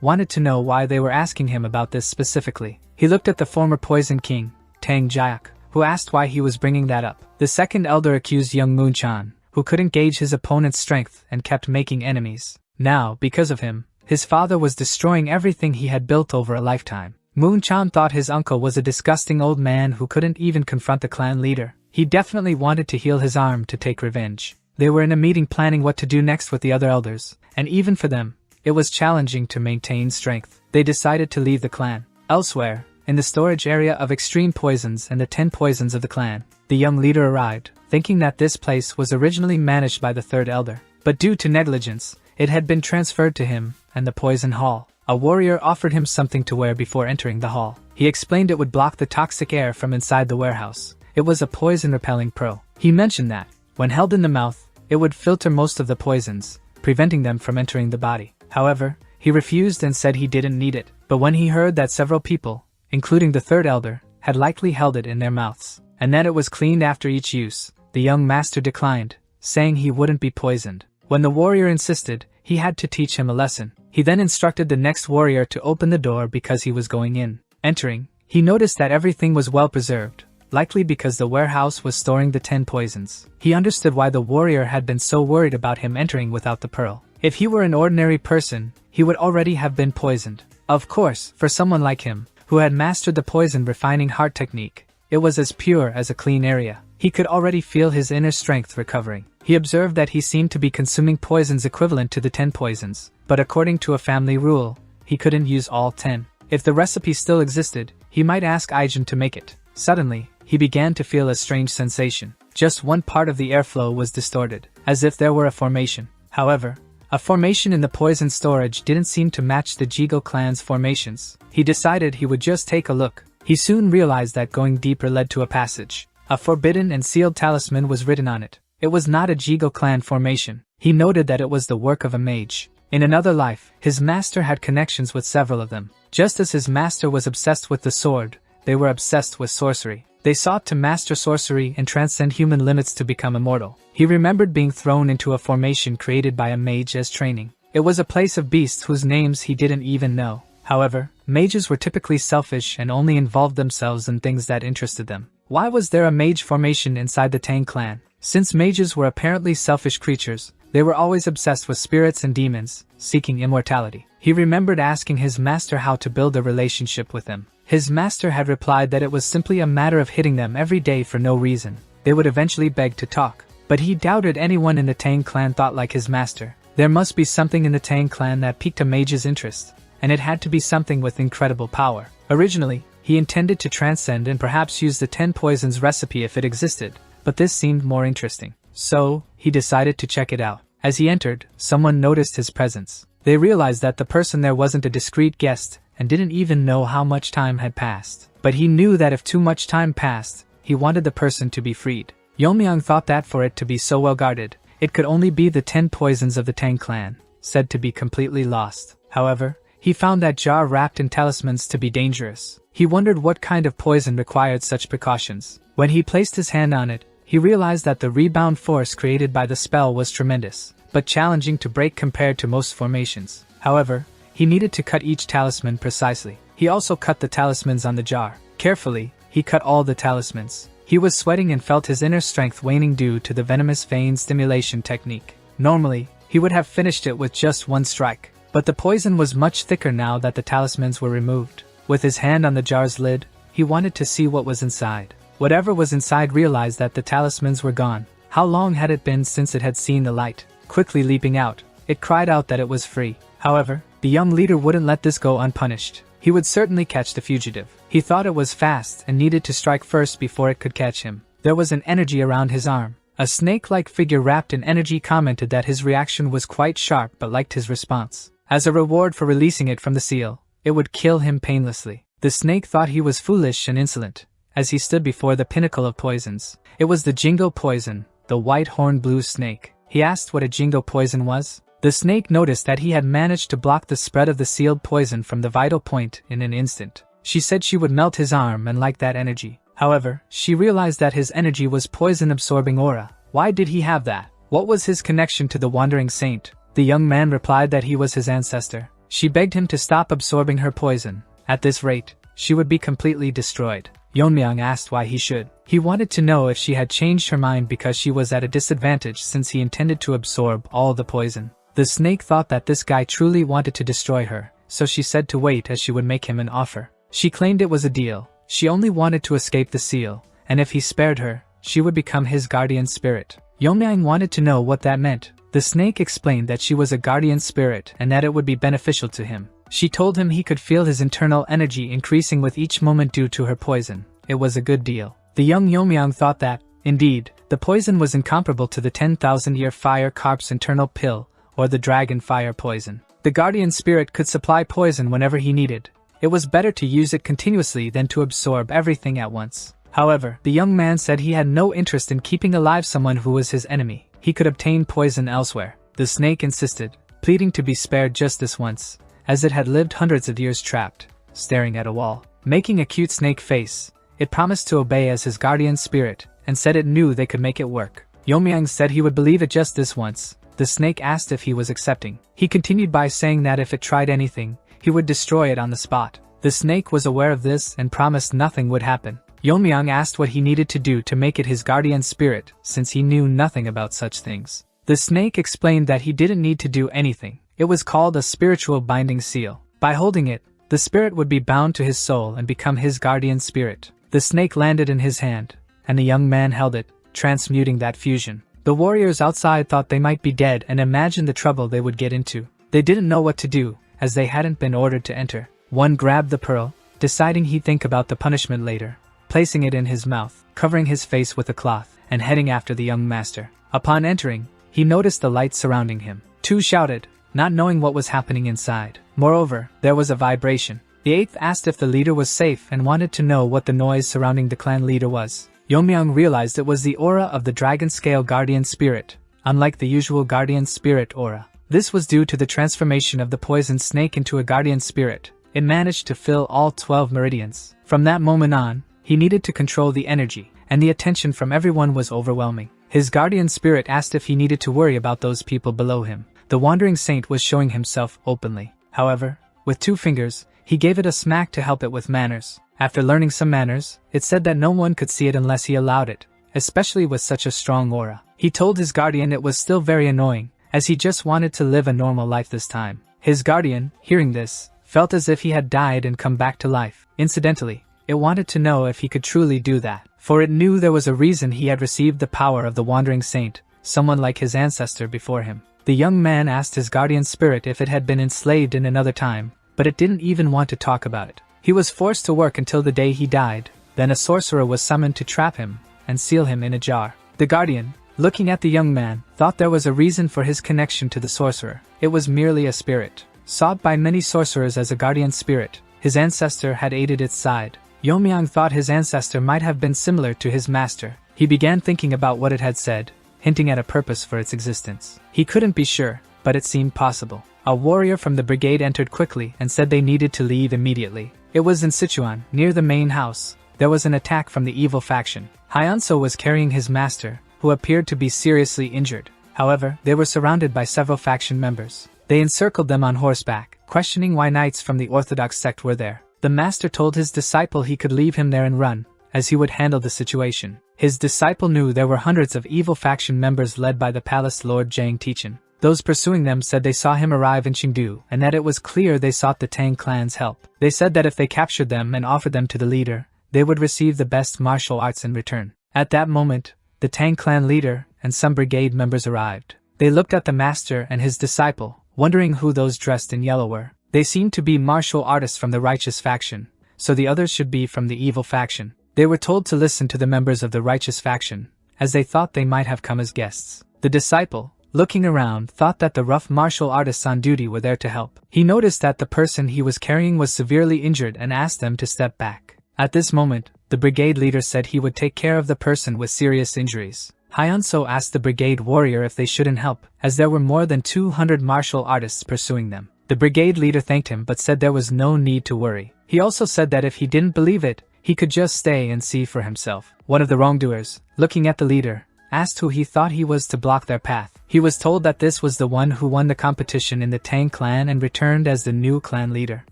wanted to know why they were asking him about this specifically. He looked at the former Poison King, Tang Jiak, who asked why he was bringing that up. The second elder accused young Moonchan, who couldn't gauge his opponent's strength and kept making enemies. Now, because of him, his father was destroying everything he had built over a lifetime. Moonchan thought his uncle was a disgusting old man who couldn't even confront the clan leader. He definitely wanted to heal his arm to take revenge. They were in a meeting planning what to do next with the other elders, and even for them, it was challenging to maintain strength. They decided to leave the clan. Elsewhere, in the storage area of extreme poisons and the 10 poisons of the clan, the young leader arrived, thinking that this place was originally managed by the third elder. But due to negligence, it had been transferred to him and the poison hall. A warrior offered him something to wear before entering the hall. He explained it would block the toxic air from inside the warehouse. It was a poison-repelling pearl. He mentioned that, when held in the mouth, it would filter most of the poisons, preventing them from entering the body. However, he refused and said he didn't need it. But when he heard that several people, including the third elder, had likely held it in their mouths, and that it was cleaned after each use, the young master declined, saying he wouldn't be poisoned. When the warrior insisted, he had to teach him a lesson. He then instructed the next warrior to open the door because he was going in. Entering, he noticed that everything was well preserved, likely because the warehouse was storing the 10 poisons. He understood why the warrior had been so worried about him entering without the pearl. If he were an ordinary person, he would already have been poisoned. Of course, for someone like him, who had mastered the poison refining heart technique, it was as pure as a clean area. He could already feel his inner strength recovering. He observed that he seemed to be consuming poisons equivalent to the 10 poisons, but according to a family rule, he couldn't use all 10. If the recipe still existed, he might ask Aijin to make it. Suddenly, he began to feel a strange sensation. Just one part of the airflow was distorted, as if there were a formation. However, a formation in the poison storage didn't seem to match the Jigo clan's formations. He decided he would just take a look. He soon realized that going deeper led to a passage. A forbidden and sealed talisman was written on it. It was not a Jigo clan formation. He noted that it was the work of a mage. In another life, his master had connections with several of them. Just as his master was obsessed with the sword, they were obsessed with sorcery. They sought to master sorcery and transcend human limits to become immortal. He remembered being thrown into a formation created by a mage as training. It was a place of beasts whose names he didn't even know. However, mages were typically selfish and only involved themselves in things that interested them. Why was there a mage formation inside the Tang clan? Since mages were apparently selfish creatures, they were always obsessed with spirits and demons, seeking immortality. He remembered asking his master how to build a relationship with them. His master had replied that it was simply a matter of hitting them every day for no reason. They would eventually beg to talk. But he doubted anyone in the Tang clan thought like his master. There must be something in the Tang clan that piqued a mage's interest, and it had to be something with incredible power. Originally, he intended to transcend and perhaps use the 10 poisons recipe if it existed, but this seemed more interesting. So, he decided to check it out. As he entered, someone noticed his presence. They realized that the person there wasn't a discreet guest, and didn't even know how much time had passed. But he knew that if too much time passed, he wanted the person to be freed. Yeomyang thought that for it to be so well guarded, it could only be the 10 poisons of the Tang clan, said to be completely lost. However, he found that jar wrapped in talismans to be dangerous. He wondered what kind of poison required such precautions. When he placed his hand on it, he realized that the rebound force created by the spell was tremendous, but challenging to break compared to most formations. However, he needed to cut each talisman precisely. He also cut the talismans on the jar. Carefully, he cut all the talismans. He was sweating and felt his inner strength waning due to the venomous vein stimulation technique. Normally, he would have finished it with just one strike, but the poison was much thicker now that the talismans were removed. With his hand on the jar's lid, he wanted to see what was inside. Whatever was inside realized that the talismans were gone. How long had it been since it had seen the light? Quickly leaping out, it cried out that it was free. However, the young leader wouldn't let this go unpunished. He would certainly catch the fugitive. He thought it was fast and needed to strike first before it could catch him. There was an energy around his arm. A snake-like figure wrapped in energy commented that his reaction was quite sharp but liked his response. As a reward for releasing it from the seal, it would kill him painlessly. The snake thought he was foolish and insolent, as he stood before the pinnacle of poisons. It was the Jingo poison, the white-horned blue snake. He asked what a Jingo poison was. The snake noticed that he had managed to block the spread of the sealed poison from the vital point in an instant. She said she would melt his arm and like that energy. However, she realized that his energy was poison-absorbing aura. Why did he have that? What was his connection to the wandering saint? The young man replied that he was his ancestor. She begged him to stop absorbing her poison. At this rate, she would be completely destroyed. Yeonmyang asked why he should. He wanted to know if she had changed her mind because she was at a disadvantage since he intended to absorb all the poison. The snake thought that this guy truly wanted to destroy her, so she said to wait as she would make him an offer. She claimed it was a deal. She only wanted to escape the seal, and if he spared her, she would become his guardian spirit. Yeomyang wanted to know what that meant. The snake explained that she was a guardian spirit and that it would be beneficial to him. She told him he could feel his internal energy increasing with each moment due to her poison. It was a good deal. The young Yomyang thought that, indeed, the poison was incomparable to the 10,000-year fire carp's internal pill, or the dragon fire poison. The guardian spirit could supply poison whenever he needed. It was better to use it continuously than to absorb everything at once. However, the young man said he had no interest in keeping alive someone who was his enemy. He could obtain poison elsewhere. The snake insisted, pleading to be spared just this once, as it had lived hundreds of years trapped, staring at a wall. Making a cute snake face, it promised to obey as his guardian spirit, and said it knew they could make it work. Yomyang said he would believe it just this once. The snake asked if he was accepting. He continued by saying that if it tried anything, he would destroy it on the spot. The snake was aware of this and promised nothing would happen. Yomyang asked what he needed to do to make it his guardian spirit, since he knew nothing about such things. The snake explained that he didn't need to do anything. It was called a spiritual binding seal. By holding it, the spirit would be bound to his soul and become his guardian spirit. The snake landed in his hand, and the young man held it, transmuting that fusion. The warriors outside thought they might be dead and imagined the trouble they would get into. They didn't know what to do, as they hadn't been ordered to enter. One grabbed the pearl, deciding he'd think about the punishment later, placing it in his mouth, covering his face with a cloth, and heading after the young master. Upon entering, he noticed the light surrounding him. Two shouted, not knowing what was happening inside. Moreover, there was a vibration. The eighth asked if the leader was safe and wanted to know what the noise surrounding the clan leader was. Yomyang realized it was the aura of the dragon scale guardian spirit, unlike the usual guardian spirit aura. This was due to the transformation of the poison snake into a guardian spirit. It managed to fill all 12 meridians. From that moment on, he needed to control the energy, and the attention from everyone was overwhelming. His guardian spirit asked if he needed to worry about those people below him. The wandering saint was showing himself openly. However, with 2 fingers, he gave it a smack to help it with manners. After learning some manners, it said that no one could see it unless he allowed it, especially with such a strong aura. He told his guardian it was still very annoying, as he just wanted to live a normal life this time. His guardian, hearing this, felt as if he had died and come back to life. Incidentally, it wanted to know if he could truly do that, for it knew there was a reason he had received the power of the wandering saint, someone like his ancestor before him. The young man asked his guardian spirit if it had been enslaved in another time, but it didn't even want to talk about it. He was forced to work until the day he died. Then a sorcerer was summoned to trap him and seal him in a jar. The guardian, looking at the young man, thought there was a reason for his connection to the sorcerer. It was merely a spirit. Sought by many sorcerers as a guardian spirit, his ancestor had aided its side. Yomyang thought his ancestor might have been similar to his master. He began thinking about what it had said, hinting at a purpose for its existence. He couldn't be sure, but it seemed possible. A warrior from the brigade entered quickly and said they needed to leave immediately. It was in Sichuan, near the main house. There was an attack from the evil faction. Hyanso was carrying his master, who appeared to be seriously injured. However, they were surrounded by several faction members. They encircled them on horseback, questioning why knights from the Orthodox sect were there. The master told his disciple he could leave him there and run, as he would handle the situation. His disciple knew there were hundreds of evil faction members led by the palace lord Jiang Tichin. Those pursuing them said they saw him arrive in Chengdu and that it was clear they sought the Tang clan's help. They said that if they captured them and offered them to the leader, they would receive the best martial arts in return. At that moment, the Tang clan leader and some brigade members arrived. They looked at the master and his disciple, wondering who those dressed in yellow were. They seemed to be martial artists from the righteous faction, so the others should be from the evil faction. They were told to listen to the members of the righteous faction, as they thought they might have come as guests. The disciple, looking around, thought that the rough martial artists on duty were there to help. He noticed that the person he was carrying was severely injured and asked them to step back. At this moment, the brigade leader said he would take care of the person with serious injuries. Hyanso asked the brigade warrior if they shouldn't help, as there were more than 200 martial artists pursuing them. The brigade leader thanked him but said there was no need to worry. He also said that if he didn't believe it, he could just stay and see for himself. One of the wrongdoers, looking at the leader, asked who he thought he was to block their path. He was told that this was the one who won the competition in the Tang clan and returned as the new clan leader.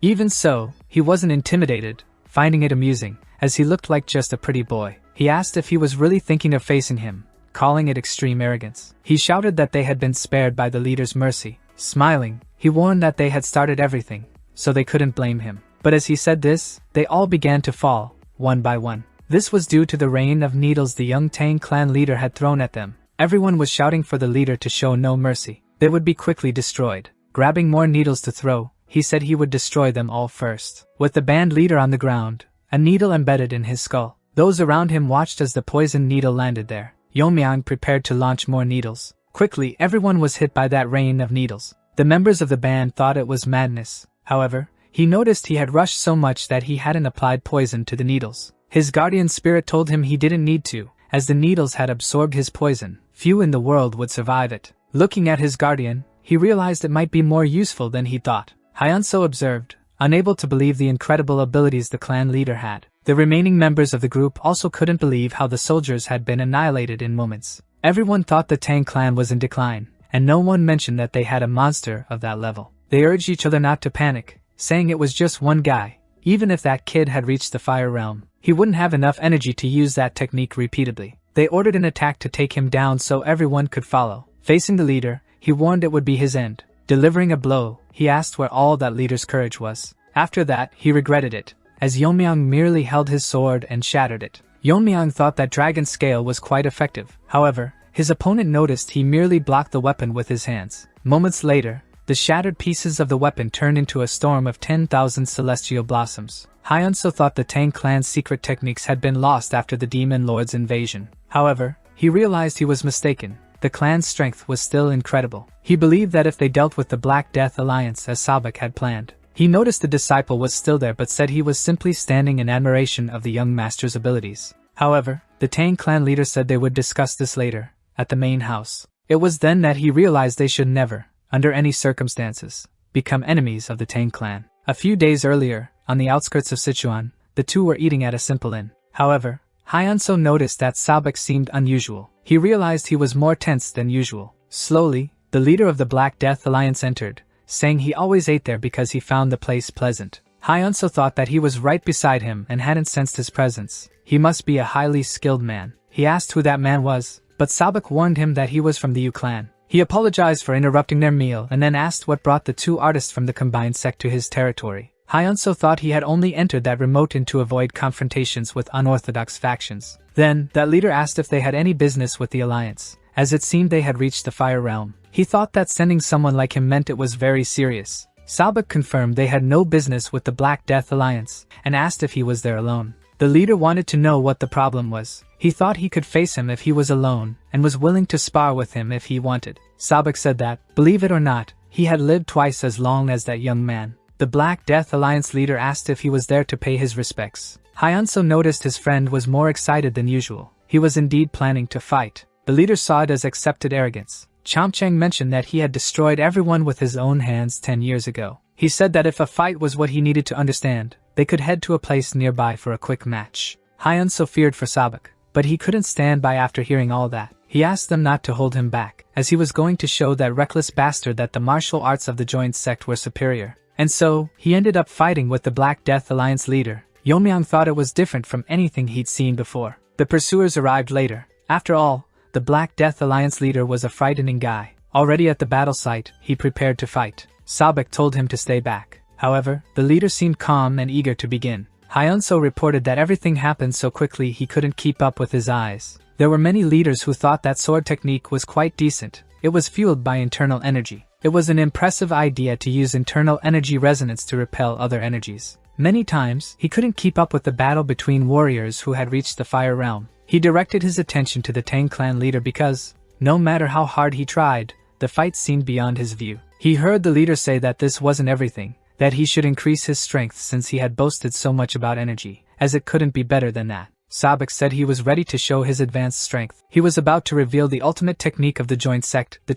Even so, he wasn't intimidated, finding it amusing, as he looked like just a pretty boy. He asked if he was really thinking of facing him, calling it extreme arrogance. He shouted that they had been spared by the leader's mercy. Smiling, he warned that they had started everything, so they couldn't blame him. But as he said this, they all began to fall, one by one. This was due to the rain of needles the young Tang clan leader had thrown at them. Everyone was shouting for the leader to show no mercy. They would be quickly destroyed. Grabbing more needles to throw, he said he would destroy them all first. With the band leader on the ground, a needle embedded in his skull, those around him watched as the poisoned needle landed there. Yeomyang prepared to launch more needles. Quickly, everyone was hit by that rain of needles. The members of the band thought it was madness. However, he noticed he had rushed so much that he hadn't applied poison to the needles. His guardian spirit told him he didn't need to, as the needles had absorbed his poison. Few in the world would survive it. Looking at his guardian, he realized it might be more useful than he thought. Hyunso observed, unable to believe the incredible abilities the clan leader had. The remaining members of the group also couldn't believe how the soldiers had been annihilated in moments. Everyone thought the Tang clan was in decline, and no one mentioned that they had a monster of that level. They urged each other not to panic, saying it was just one guy. Even if that kid had reached the fire realm, he wouldn't have enough energy to use that technique repeatedly. They ordered an attack to take him down so everyone could follow. Facing the leader, he warned it would be his end. Delivering a blow, he asked where all that leader's courage was. After that, he regretted it, as Yeomyang merely held his sword and shattered it. Yeomyang thought that dragon scale was quite effective. However, his opponent noticed he merely blocked the weapon with his hands. Moments later, the shattered pieces of the weapon turned into a storm of 10,000 celestial blossoms. Hyunso thought the Tang clan's secret techniques had been lost after the Demon Lord's invasion. However, he realized he was mistaken. The clan's strength was still incredible. He believed that if they dealt with the Black Death Alliance as Sabak had planned. He noticed the disciple was still there but said he was simply standing in admiration of the young master's abilities. However, the Tang clan leader said they would discuss this later, at the main house. It was then that he realized they should never, under any circumstances, become enemies of the Tang clan. A few days earlier, on the outskirts of Sichuan, the two were eating at a simple inn. However, Hyunso noticed that Sabak seemed unusual. He realized he was more tense than usual. Slowly, the leader of the Black Death Alliance entered, saying he always ate there because he found the place pleasant. Hyunso thought that he was right beside him and hadn't sensed his presence. He must be a highly skilled man. He asked who that man was, but Sabak warned him that he was from the Yu clan. He apologized for interrupting their meal and then asked what brought the two artists from the combined sect to his territory. Hyunso thought he had only entered that remote inn to avoid confrontations with unorthodox factions. Then, that leader asked if they had any business with the alliance, as it seemed they had reached the fire realm. He thought that sending someone like him meant it was very serious. Sabak confirmed they had no business with the Black Death Alliance, and asked if he was there alone. The leader wanted to know what the problem was. He thought he could face him if he was alone, and was willing to spar with him if he wanted. Sabak said that, believe it or not, he had lived twice as long as that young man. The Black Death Alliance leader asked if he was there to pay his respects. Hyunso noticed his friend was more excited than usual. He was indeed planning to fight. The leader saw it as accepted arrogance. Chomchang mentioned that he had destroyed everyone with his own hands 10 years ago. He said that if a fight was what he needed to understand, they could head to a place nearby for a quick match. Hyunso feared for Sabak, but he couldn't stand by after hearing all that. He asked them not to hold him back, as he was going to show that reckless bastard that the martial arts of the joint sect were superior. And so, he ended up fighting with the Black Death Alliance leader. Yeomyang thought it was different from anything he'd seen before. The pursuers arrived later. After all, the Black Death Alliance leader was a frightening guy. Already at the battle site, he prepared to fight. Sabak told him to stay back. However, the leader seemed calm and eager to begin. Hyunso reported that everything happened so quickly he couldn't keep up with his eyes. There were many leaders who thought that sword technique was quite decent. It was fueled by internal energy. It was an impressive idea to use internal energy resonance to repel other energies. Many times, he couldn't keep up with the battle between warriors who had reached the fire realm. He directed his attention to the Tang clan leader because, no matter how hard he tried, the fight seemed beyond his view. He heard the leader say that this wasn't everything, that he should increase his strength since he had boasted so much about energy, as it couldn't be better than that. Sabak said he was ready to show his advanced strength. He was about to reveal the ultimate technique of the joint sect, the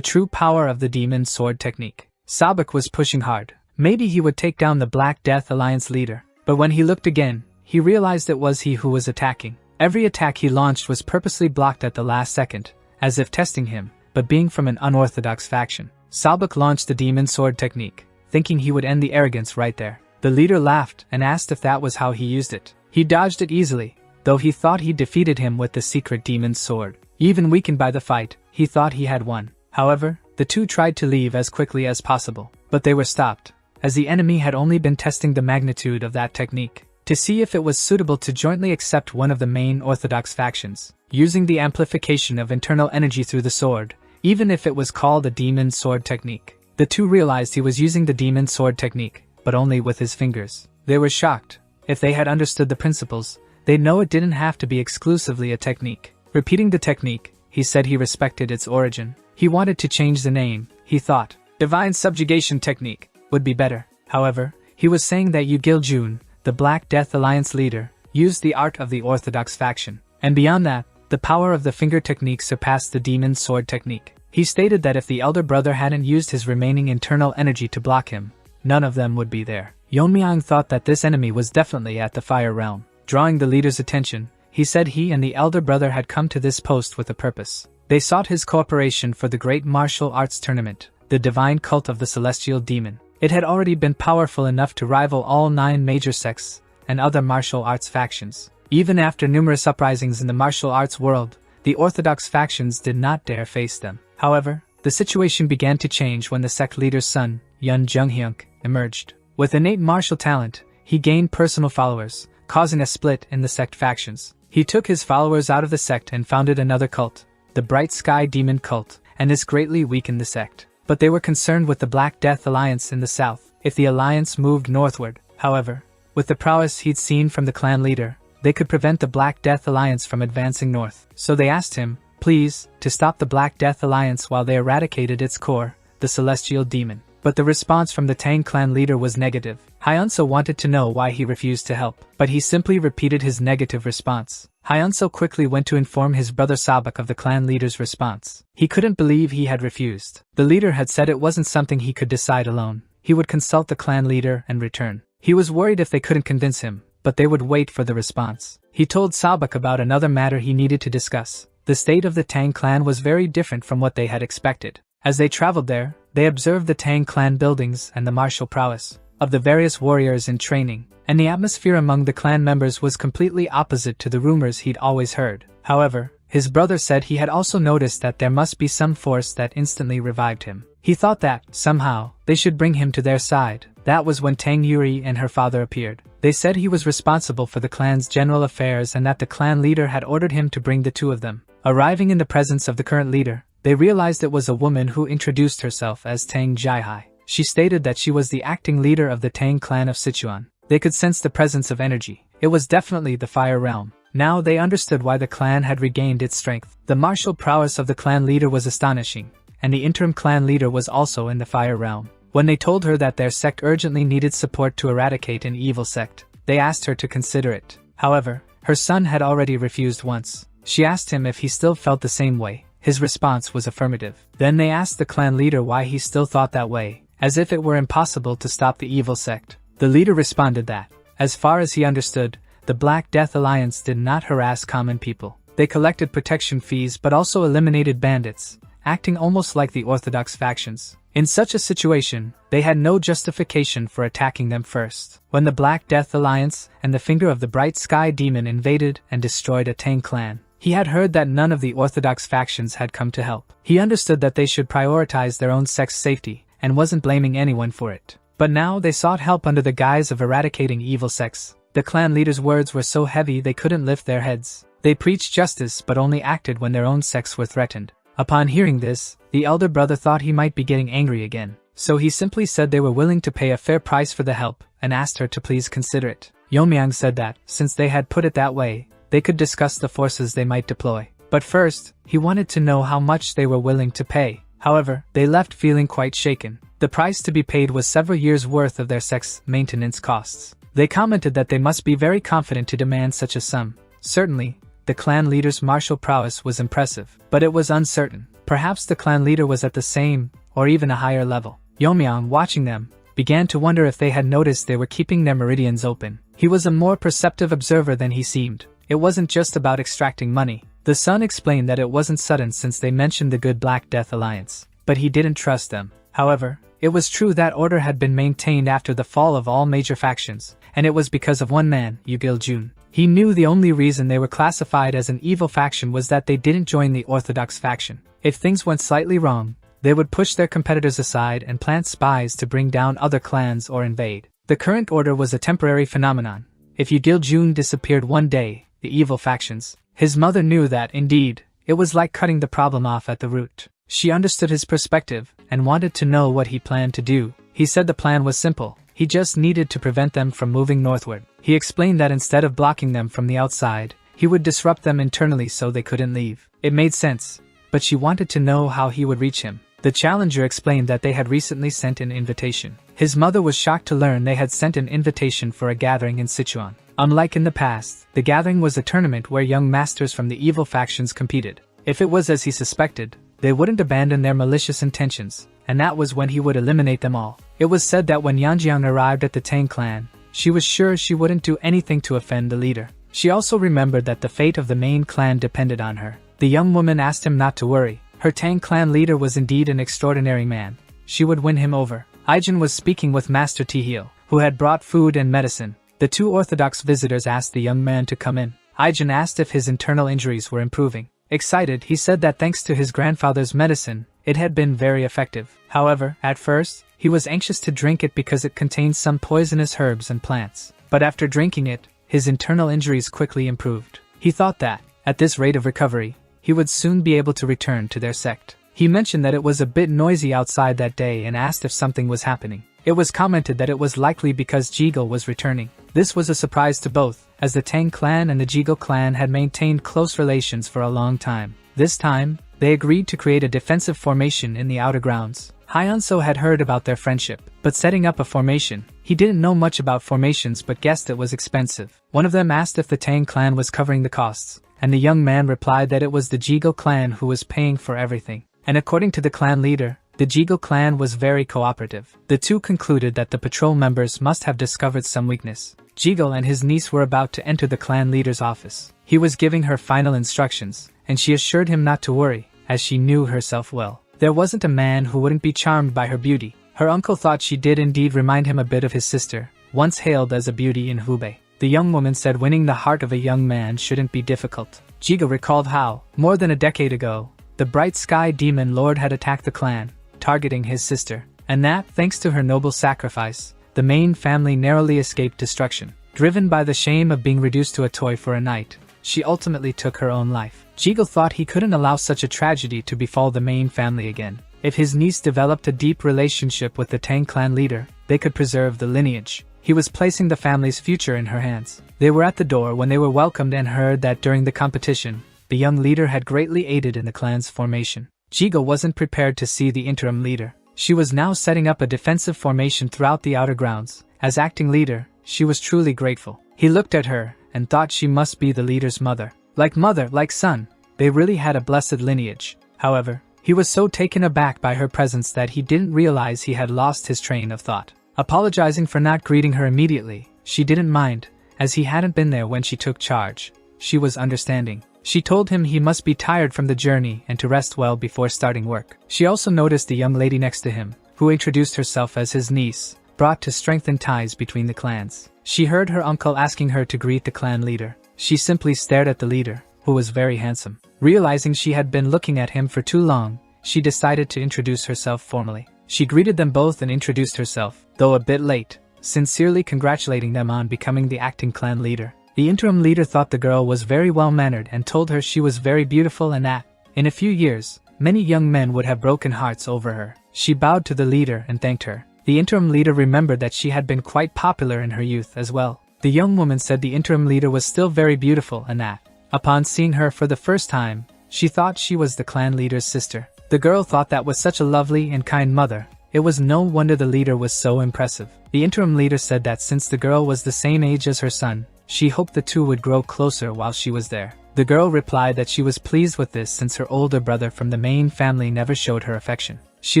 true power of the demon sword technique. Sabak was pushing hard. Maybe he would take down the Black Death Alliance leader. But when he looked again, he realized it was he who was attacking. Every attack he launched was purposely blocked at the last second, as if testing him, but being from an unorthodox faction. Sabak launched the demon sword technique, thinking he would end the arrogance right there. The leader laughed and asked if that was how he used it. He dodged it easily, though he thought he defeated him with the secret demon sword. Even weakened by the fight, he thought he had won. However, the two tried to leave as quickly as possible, but they were stopped, as the enemy had only been testing the magnitude of that technique, to see if it was suitable to jointly accept one of the main orthodox factions, using the amplification of internal energy through the sword, even if it was called a demon sword technique. The two realized he was using the demon sword technique, but only with his fingers. They were shocked. If they had understood the principles, they'd know it didn't have to be exclusively a technique. Repeating the technique, he said he respected its origin. He wanted to change the name. He thought Divine Subjugation Technique would be better. However, he was saying that Yu Gil-jun, the Black Death Alliance leader, used the art of the Orthodox faction. And beyond that, the power of the finger technique surpassed the demon sword technique. He stated that if the elder brother hadn't used his remaining internal energy to block him, none of them would be there. Yeonmyang thought that this enemy was definitely at the fire realm. Drawing the leader's attention, he said he and the elder brother had come to this post with a purpose. They sought his cooperation for the great martial arts tournament, the divine cult of the celestial demon. It had already been powerful enough to rival all 9 major sects and other martial arts factions. Even after numerous uprisings in the martial arts world, the orthodox factions did not dare face them. However, the situation began to change when the sect leader's son, Yun Jung-hyuk, emerged. With innate martial talent, he gained personal followers, causing a split in the sect factions. He took his followers out of the sect and founded another cult, the Bright Sky Demon Cult, and this greatly weakened the sect. But they were concerned with the Black Death Alliance in the south, if the alliance moved northward. However, with the prowess he'd seen from the clan leader, they could prevent the Black Death Alliance from advancing north. So they asked him, please, to stop the Black Death Alliance while they eradicated its core, the celestial demon. But the response from the Tang clan leader was negative. Hyunso wanted to know why he refused to help, but he simply repeated his negative response. Hyunso quickly went to inform his brother Sabak of the clan leader's response. He couldn't believe he had refused. The leader had said it wasn't something he could decide alone. He would consult the clan leader and return. He was worried if they couldn't convince him, but they would wait for the response. He told Sabak about another matter he needed to discuss. The state of the Tang clan was very different from what they had expected. As they traveled there, they observed the Tang clan buildings and the martial prowess of the various warriors in training, and the atmosphere among the clan members was completely opposite to the rumors he'd always heard. However, his brother said he had also noticed that there must be some force that instantly revived him. He thought that, somehow, they should bring him to their side. That was when Tang Yuri and her father appeared. They said he was responsible for the clan's general affairs and that the clan leader had ordered him to bring the two of them. Arriving in the presence of the current leader, they realized it was a woman who introduced herself as Tang Jaihai. She stated that she was the acting leader of the Tang clan of Sichuan. They could sense the presence of energy. It was definitely the fire realm. Now they understood why the clan had regained its strength. The martial prowess of the clan leader was astonishing, and the interim clan leader was also in the fire realm. When they told her that their sect urgently needed support to eradicate an evil sect, they asked her to consider it. However, her son had already refused once. She asked him if he still felt the same way. His response was affirmative. Then they asked the clan leader why he still thought that way, as if it were impossible to stop the evil sect. The leader responded that, as far as he understood, the Black Death Alliance did not harass common people. They collected protection fees but also eliminated bandits, acting almost like the orthodox factions. In such a situation, they had no justification for attacking them first. When the Black Death Alliance and the Finger of the Bright Sky Demon invaded and destroyed a Tang clan, he had heard that none of the orthodox factions had come to help. He understood that they should prioritize their own sect's safety and wasn't blaming anyone for it. But now they sought help under the guise of eradicating evil sects. The clan leaders' words were so heavy they couldn't lift their heads. They preached justice but only acted when their own sects were threatened. Upon hearing this, the elder brother thought he might be getting angry again. So he simply said they were willing to pay a fair price for the help and asked her to please consider it. Yeonmyang said that, since they had put it that way, they could discuss the forces they might deploy. But first, he wanted to know how much they were willing to pay. However, they left feeling quite shaken. The price to be paid was several years' worth of their sect's maintenance costs. They commented that they must be very confident to demand such a sum. Certainly, the clan leader's martial prowess was impressive, but it was uncertain. Perhaps the clan leader was at the same, or even a higher level. Yeonmyang, watching them, began to wonder if they had noticed they were keeping their meridians open. He was a more perceptive observer than he seemed. It wasn't just about extracting money. The son explained that it wasn't sudden since they mentioned the good Black Death Alliance, but he didn't trust them. However, it was true that order had been maintained after the fall of all major factions, and it was because of one man, Yu Gil-jun. He knew the only reason they were classified as an evil faction was that they didn't join the orthodox faction. If things went slightly wrong, they would push their competitors aside and plant spies to bring down other clans or invade. The current order was a temporary phenomenon. If Yu Gil-jun disappeared one day, the evil factions, his mother knew that, indeed, it was like cutting the problem off at the root. She understood his perspective, and wanted to know what he planned to do. He said the plan was simple. He just needed to prevent them from moving northward. He explained that instead of blocking them from the outside, he would disrupt them internally so they couldn't leave. It made sense, but she wanted to know how he would reach him. The challenger explained that they had recently sent an invitation. His mother was shocked to learn they had sent an invitation for a gathering in Sichuan. Unlike in the past, the gathering was a tournament where young masters from the evil factions competed. If it was as he suspected, they wouldn't abandon their malicious intentions, and that was when he would eliminate them all. It was said that when Yanjiang arrived at the Tang clan, she was sure she wouldn't do anything to offend the leader. She also remembered that the fate of the main clan depended on her. The young woman asked him not to worry. Her Tang clan leader was indeed an extraordinary man. She would win him over. Aijin was speaking with Master Tihil, who had brought food and medicine. The two orthodox visitors asked the young man to come in. Aijin asked if his internal injuries were improving. Excited, he said that thanks to his grandfather's medicine, it had been very effective. However, at first, he was anxious to drink it because it contained some poisonous herbs and plants. But after drinking it, his internal injuries quickly improved. He thought that, at this rate of recovery, he would soon be able to return to their sect. He mentioned that it was a bit noisy outside that day and asked if something was happening. It was commented that it was likely because Jiggle was returning. This was a surprise to both, as the Tang clan and the Jiggle clan had maintained close relations for a long time. This time, they agreed to create a defensive formation in the outer grounds. Hyeonso had heard about their friendship, but setting up a formation, he didn't know much about formations but guessed it was expensive. One of them asked if the Tang clan was covering the costs, and the young man replied that it was the Jiggle clan who was paying for everything. And according to the clan leader, the Jiggle clan was very cooperative. The two concluded that the patrol members must have discovered some weakness. Jiggle and his niece were about to enter the clan leader's office. He was giving her final instructions, and she assured him not to worry, as she knew herself well. There wasn't a man who wouldn't be charmed by her beauty. Her uncle thought she did indeed remind him a bit of his sister, once hailed as a beauty in Hubei. The young woman said winning the heart of a young man shouldn't be difficult. Jiggle recalled how, more than a decade ago, the bright sky demon lord had attacked the clan, targeting his sister, and that, thanks to her noble sacrifice, the main family narrowly escaped destruction. Driven by the shame of being reduced to a toy for a night, she ultimately took her own life. Jiggle thought he couldn't allow such a tragedy to befall the main family again. If his niece developed a deep relationship with the Tang clan leader, they could preserve the lineage. He was placing the family's future in her hands. They were at the door when they were welcomed and heard that during the competition, the young leader had greatly aided in the clan's formation. Jiggle wasn't prepared to see the interim leader. She was now setting up a defensive formation throughout the outer grounds. As acting leader, she was truly grateful. He looked at her and thought she must be the leader's mother. Like mother, like son, they really had a blessed lineage. However, he was so taken aback by her presence that he didn't realize he had lost his train of thought. Apologizing for not greeting her immediately, she didn't mind, as he hadn't been there when she took charge. She was understanding. She told him he must be tired from the journey and to rest well before starting work. She also noticed the young lady next to him, who introduced herself as his niece, brought to strengthen ties between the clans. She heard her uncle asking her to greet the clan leader. She simply stared at the leader, who was very handsome. Realizing she had been looking at him for too long, she decided to introduce herself formally. She greeted them both and introduced herself, though a bit late, sincerely congratulating them on becoming the acting clan leader. The interim leader thought the girl was very well-mannered and told her she was very beautiful and that, in a few years, many young men would have broken hearts over her. She bowed to the leader and thanked her. The interim leader remembered that she had been quite popular in her youth as well. The young woman said the interim leader was still very beautiful and that, upon seeing her for the first time, she thought she was the clan leader's sister. The girl thought that with such a lovely and kind mother, it was no wonder the leader was so impressive. The interim leader said that since the girl was the same age as her son, she hoped the two would grow closer while she was there. The girl replied that she was pleased with this since her older brother from the main family never showed her affection. She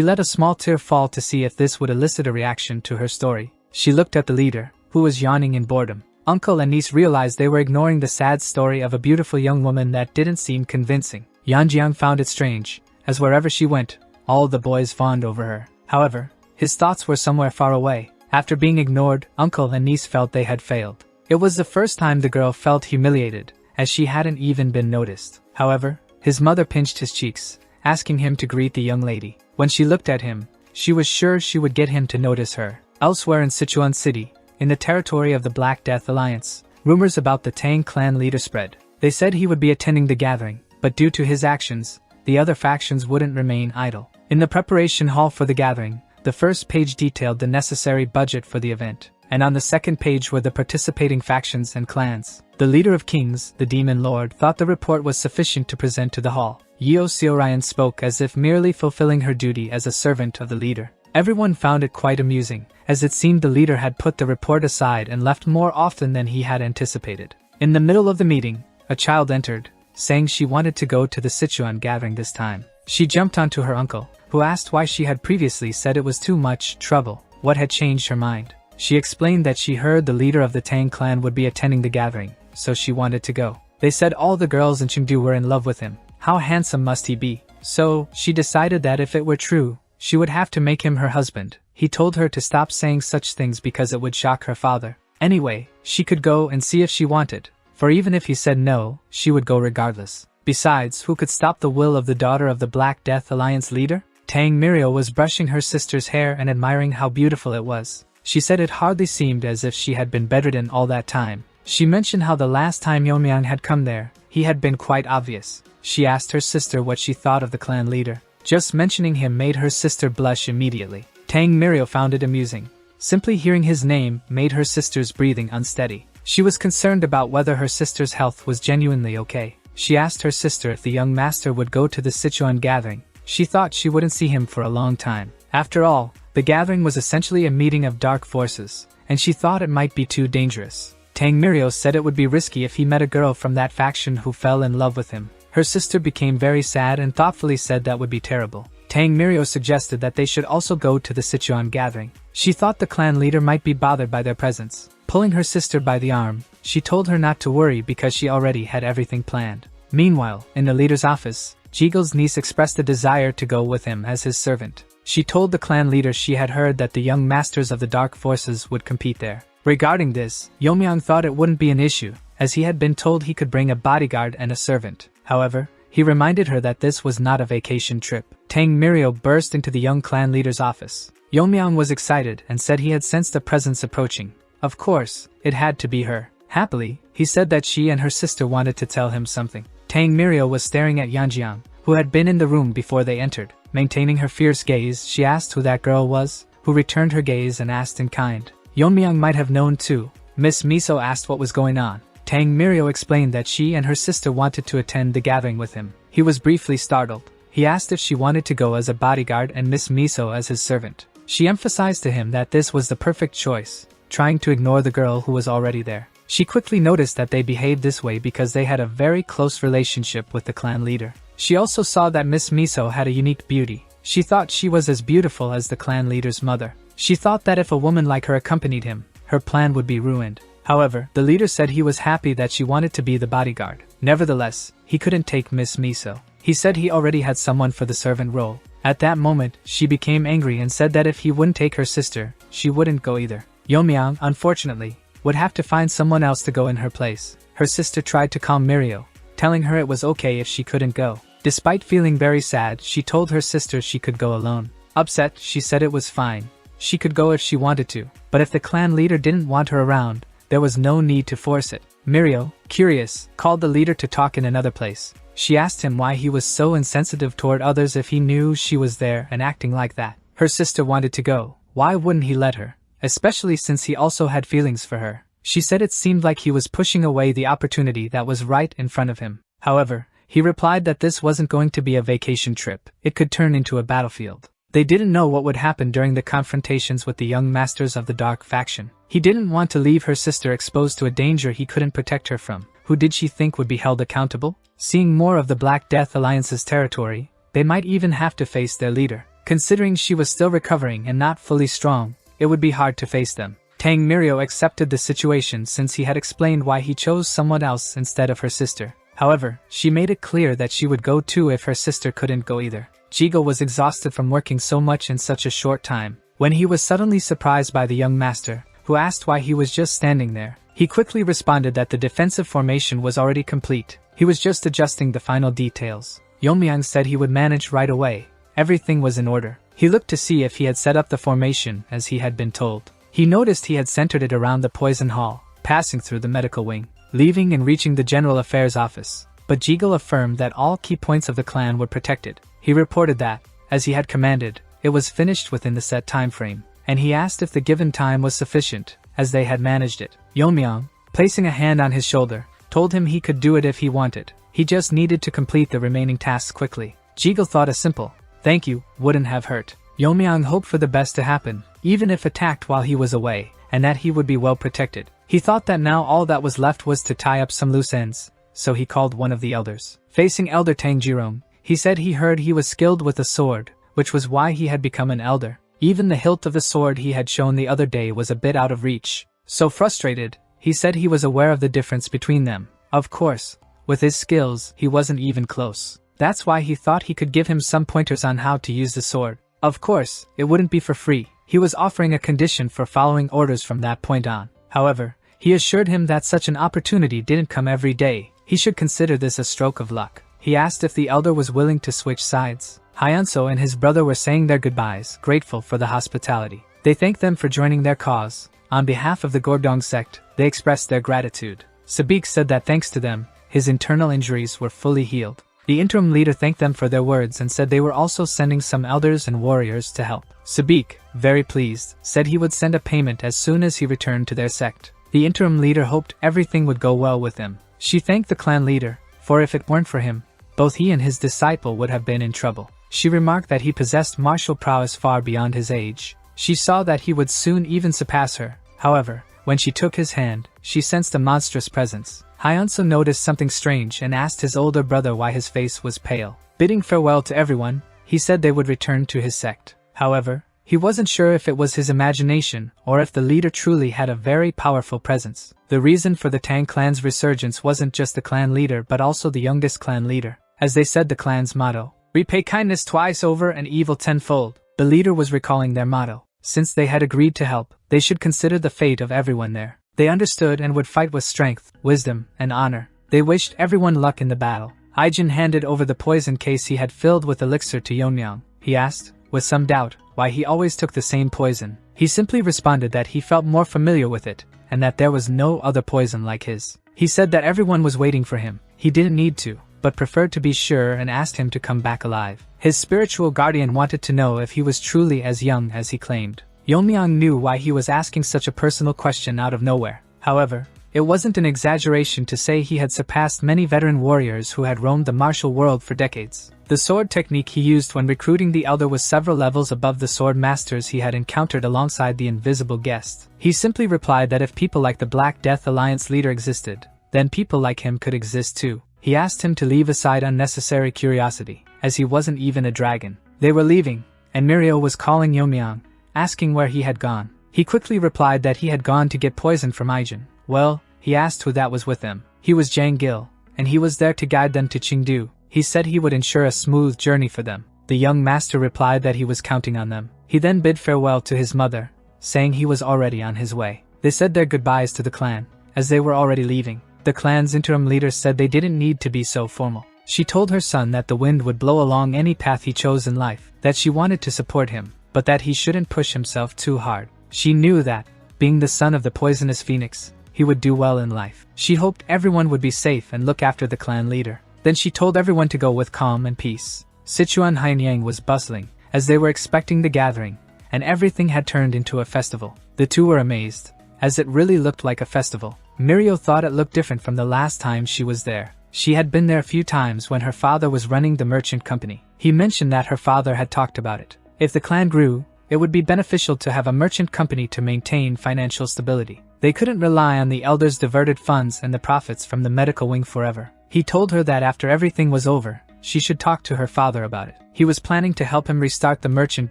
let a small tear fall to see if this would elicit a reaction to her story. She looked at the leader, who was yawning in boredom. Uncle and niece realized they were ignoring the sad story of a beautiful young woman that didn't seem convincing. Yanjiang found it strange, as wherever she went, all the boys fawned over her. However, his thoughts were somewhere far away. After being ignored, uncle and niece felt they had failed. It was the first time the girl felt humiliated, as she hadn't even been noticed. However, his mother pinched his cheeks, asking him to greet the young lady. When she looked at him, she was sure she would get him to notice her. Elsewhere in Sichuan City, in the territory of the Black Death Alliance, rumors about the Tang clan leader spread. They said he would be attending the gathering, but due to his actions, the other factions wouldn't remain idle. In the preparation hall for the gathering, the first page detailed the necessary budget for the event, and on the second page were the participating factions and clans. The leader of kings, the demon lord, thought the report was sufficient to present to the hall. Yeo Seorian spoke as if merely fulfilling her duty as a servant of the leader. Everyone found it quite amusing, as it seemed the leader had put the report aside and left more often than he had anticipated. In the middle of the meeting, a child entered, saying she wanted to go to the Sichuan gathering this time. She jumped onto her uncle, who asked why she had previously said it was too much trouble. What had changed her mind? She explained that she heard the leader of the Tang clan would be attending the gathering, so she wanted to go. They said all the girls in Chengdu were in love with him. How handsome must he be? So, she decided that if it were true, she would have to make him her husband. He told her to stop saying such things because it would shock her father. Anyway, she could go and see if she wanted, for even if he said no, she would go regardless. Besides, who could stop the will of the daughter of the Black Death Alliance leader? Tang Muriel was brushing her sister's hair and admiring how beautiful it was. She said it hardly seemed as if she had been bedridden all that time. She mentioned how the last time Yeomyang had come there, he had been quite obvious. She asked her sister what she thought of the clan leader. Just mentioning him made her sister blush immediately. Tang Muriel found it amusing. Simply hearing his name made her sister's breathing unsteady. She was concerned about whether her sister's health was genuinely okay. She asked her sister if the young master would go to the Sichuan gathering. She thought she wouldn't see him for a long time. After all, the gathering was essentially a meeting of dark forces, and she thought it might be too dangerous. Tang Muriel said it would be risky if he met a girl from that faction who fell in love with him. Her sister became very sad and thoughtfully said that would be terrible. Tang Muriel suggested that they should also go to the Sichuan gathering. She thought the clan leader might be bothered by their presence. Pulling her sister by the arm, she told her not to worry because she already had everything planned. Meanwhile, in the leader's office, Jigel's niece expressed a desire to go with him as his servant. She told the clan leader she had heard that the young masters of the dark forces would compete there. Regarding this, Yeomyang thought it wouldn't be an issue, as he had been told he could bring a bodyguard and a servant. However, he reminded her that this was not a vacation trip. Tang Muriel burst into the young clan leader's office. Yeomyang was excited and said he had sensed a presence approaching. Of course, it had to be her. Happily, he said that she and her sister wanted to tell him something. Tang Muriel was staring at Yanjiang, who had been in the room before they entered. Maintaining her fierce gaze, she asked who that girl was, who returned her gaze and asked in kind. Yeomyang might have known too. Miss Miso asked what was going on. Tang Muriel explained that she and her sister wanted to attend the gathering with him. He was briefly startled. He asked if she wanted to go as a bodyguard and Miss Miso as his servant. She emphasized to him that this was the perfect choice, trying to ignore the girl who was already there. She quickly noticed that they behaved this way because they had a very close relationship with the clan leader. She also saw that Miss Miso had a unique beauty. She thought she was as beautiful as the clan leader's mother. She thought that if a woman like her accompanied him, her plan would be ruined. However, the leader said he was happy that she wanted to be the bodyguard. Nevertheless, he couldn't take Miss Miso. He said he already had someone for the servant role. At that moment, she became angry and said that if he wouldn't take her sister, she wouldn't go either. Yeomyang, unfortunately, would have to find someone else to go in her place. Her sister tried to calm Muriel, telling her it was okay if she couldn't go. Despite feeling very sad, she told her sister she could go alone. Upset, she said it was fine. She could go if she wanted to, but if the clan leader didn't want her around, there was no need to force it. Muriel, curious, called the leader to talk in another place. She asked him why he was so insensitive toward others if he knew she was there and acting like that. Her sister wanted to go. Why wouldn't he let her? Especially since he also had feelings for her. She said it seemed like he was pushing away the opportunity that was right in front of him. However, he replied that this wasn't going to be a vacation trip. It could turn into a battlefield. They didn't know what would happen during the confrontations with the young masters of the dark faction. He didn't want to leave her sister exposed to a danger he couldn't protect her from. Who did she think would be held accountable? Seeing more of the Black Death Alliance's territory, they might even have to face their leader. Considering she was still recovering and not fully strong, it would be hard to face them. Tang Muriel accepted the situation since he had explained why he chose someone else instead of her sister. However, she made it clear that she would go too if her sister couldn't go either. Jigel was exhausted from working so much in such a short time. When he was suddenly surprised by the young master, who asked why he was just standing there, he quickly responded that the defensive formation was already complete. He was just adjusting the final details. Yeomyang said he would manage right away. Everything was in order. He looked to see if he had set up the formation as he had been told. He noticed he had centered it around the poison hall, passing through the medical wing, leaving and reaching the general affairs office. But Jigel affirmed that all key points of the clan were protected. He reported that, as he had commanded. It was finished within the set time frame, and he asked if the given time was sufficient, as they had managed it. Yeonmyeong, placing a hand on his shoulder, told him he could do it if he wanted. He just needed to complete the remaining tasks quickly. Jiggle thought a simple "thank you" wouldn't have hurt. Yeonmyeong hoped for the best to happen, even if attacked while he was away, and that he would be well protected. He thought that now all that was left was to tie up some loose ends, so he called one of the elders. Facing Elder Tang Jirong, he said he heard he was skilled with a sword, which was why he had become an elder. Even the hilt of the sword he had shown the other day was a bit out of reach. So frustrated, he said he was aware of the difference between them. Of course, with his skills, he wasn't even close. That's why he thought he could give him some pointers on how to use the sword. Of course, it wouldn't be for free. He was offering a condition for following orders from that point on. However, he assured him that such an opportunity didn't come every day. He should consider this a stroke of luck. He asked if the elder was willing to switch sides. Hyunso and his brother were saying their goodbyes, grateful for the hospitality. They thanked them for joining their cause. On behalf of the Gordong sect, they expressed their gratitude. Sabik said that thanks to them, his internal injuries were fully healed. The interim leader thanked them for their words and said they were also sending some elders and warriors to help. Sabik, very pleased, said he would send a payment as soon as he returned to their sect. The interim leader hoped everything would go well with him. She thanked the clan leader, for if it weren't for him, both he and his disciple would have been in trouble. She remarked that he possessed martial prowess far beyond his age. She saw that he would soon even surpass her. However, when she took his hand, she sensed a monstrous presence. Hyunso noticed something strange and asked his older brother why his face was pale. Bidding farewell to everyone, he said they would return to his sect. However, he wasn't sure if it was his imagination or if the leader truly had a very powerful presence. The reason for the Tang clan's resurgence wasn't just the clan leader but also the youngest clan leader. As they said the clan's motto, "Repay kindness twice over and evil tenfold." The leader was recalling their motto. Since they had agreed to help, they should consider the fate of everyone there. They understood and would fight with strength, wisdom, and honor. They wished everyone luck in the battle. Aijin handed over the poison case he had filled with elixir to Yeonmyeong. He asked, with some doubt, why he always took the same poison. He simply responded that he felt more familiar with it, and that there was no other poison like his. He said that everyone was waiting for him. He didn't need to, but preferred to be sure and asked him to come back alive. His spiritual guardian wanted to know if he was truly as young as he claimed. Yeonmyeong knew why he was asking such a personal question out of nowhere. However, it wasn't an exaggeration to say he had surpassed many veteran warriors who had roamed the martial world for decades. The sword technique he used when recruiting the elder was several levels above the sword masters he had encountered alongside the invisible guest. He simply replied that if people like the Black Death Alliance leader existed, then people like him could exist too. He asked him to leave aside unnecessary curiosity, as he wasn't even a dragon. They were leaving, and Mirio was calling Yeonmyeong, asking where he had gone. He quickly replied that he had gone to get poison from Aijin. Well, he asked who that was with them. He was Jang Gil, and he was there to guide them to Chengdu. He said he would ensure a smooth journey for them. The young master replied that he was counting on them. He then bid farewell to his mother, saying he was already on his way. They said their goodbyes to the clan, as they were already leaving. The clan's interim leader said they didn't need to be so formal. She told her son that the wind would blow along any path he chose in life, that she wanted to support him, but that he shouldn't push himself too hard. She knew that, being the son of the poisonous phoenix, he would do well in life. She hoped everyone would be safe and look after the clan leader. Then she told everyone to go with calm and peace. Sichuan Hainyang was bustling, as they were expecting the gathering, and everything had turned into a festival. The two were amazed, as it really looked like a festival. Mirio thought it looked different from the last time she was there. She had been there a few times when her father was running the merchant company. He mentioned that her father had talked about it. If the clan grew, it would be beneficial to have a merchant company to maintain financial stability. They couldn't rely on the elders' diverted funds and the profits from the medical wing forever. He told her that after everything was over, she should talk to her father about it. He was planning to help him restart the merchant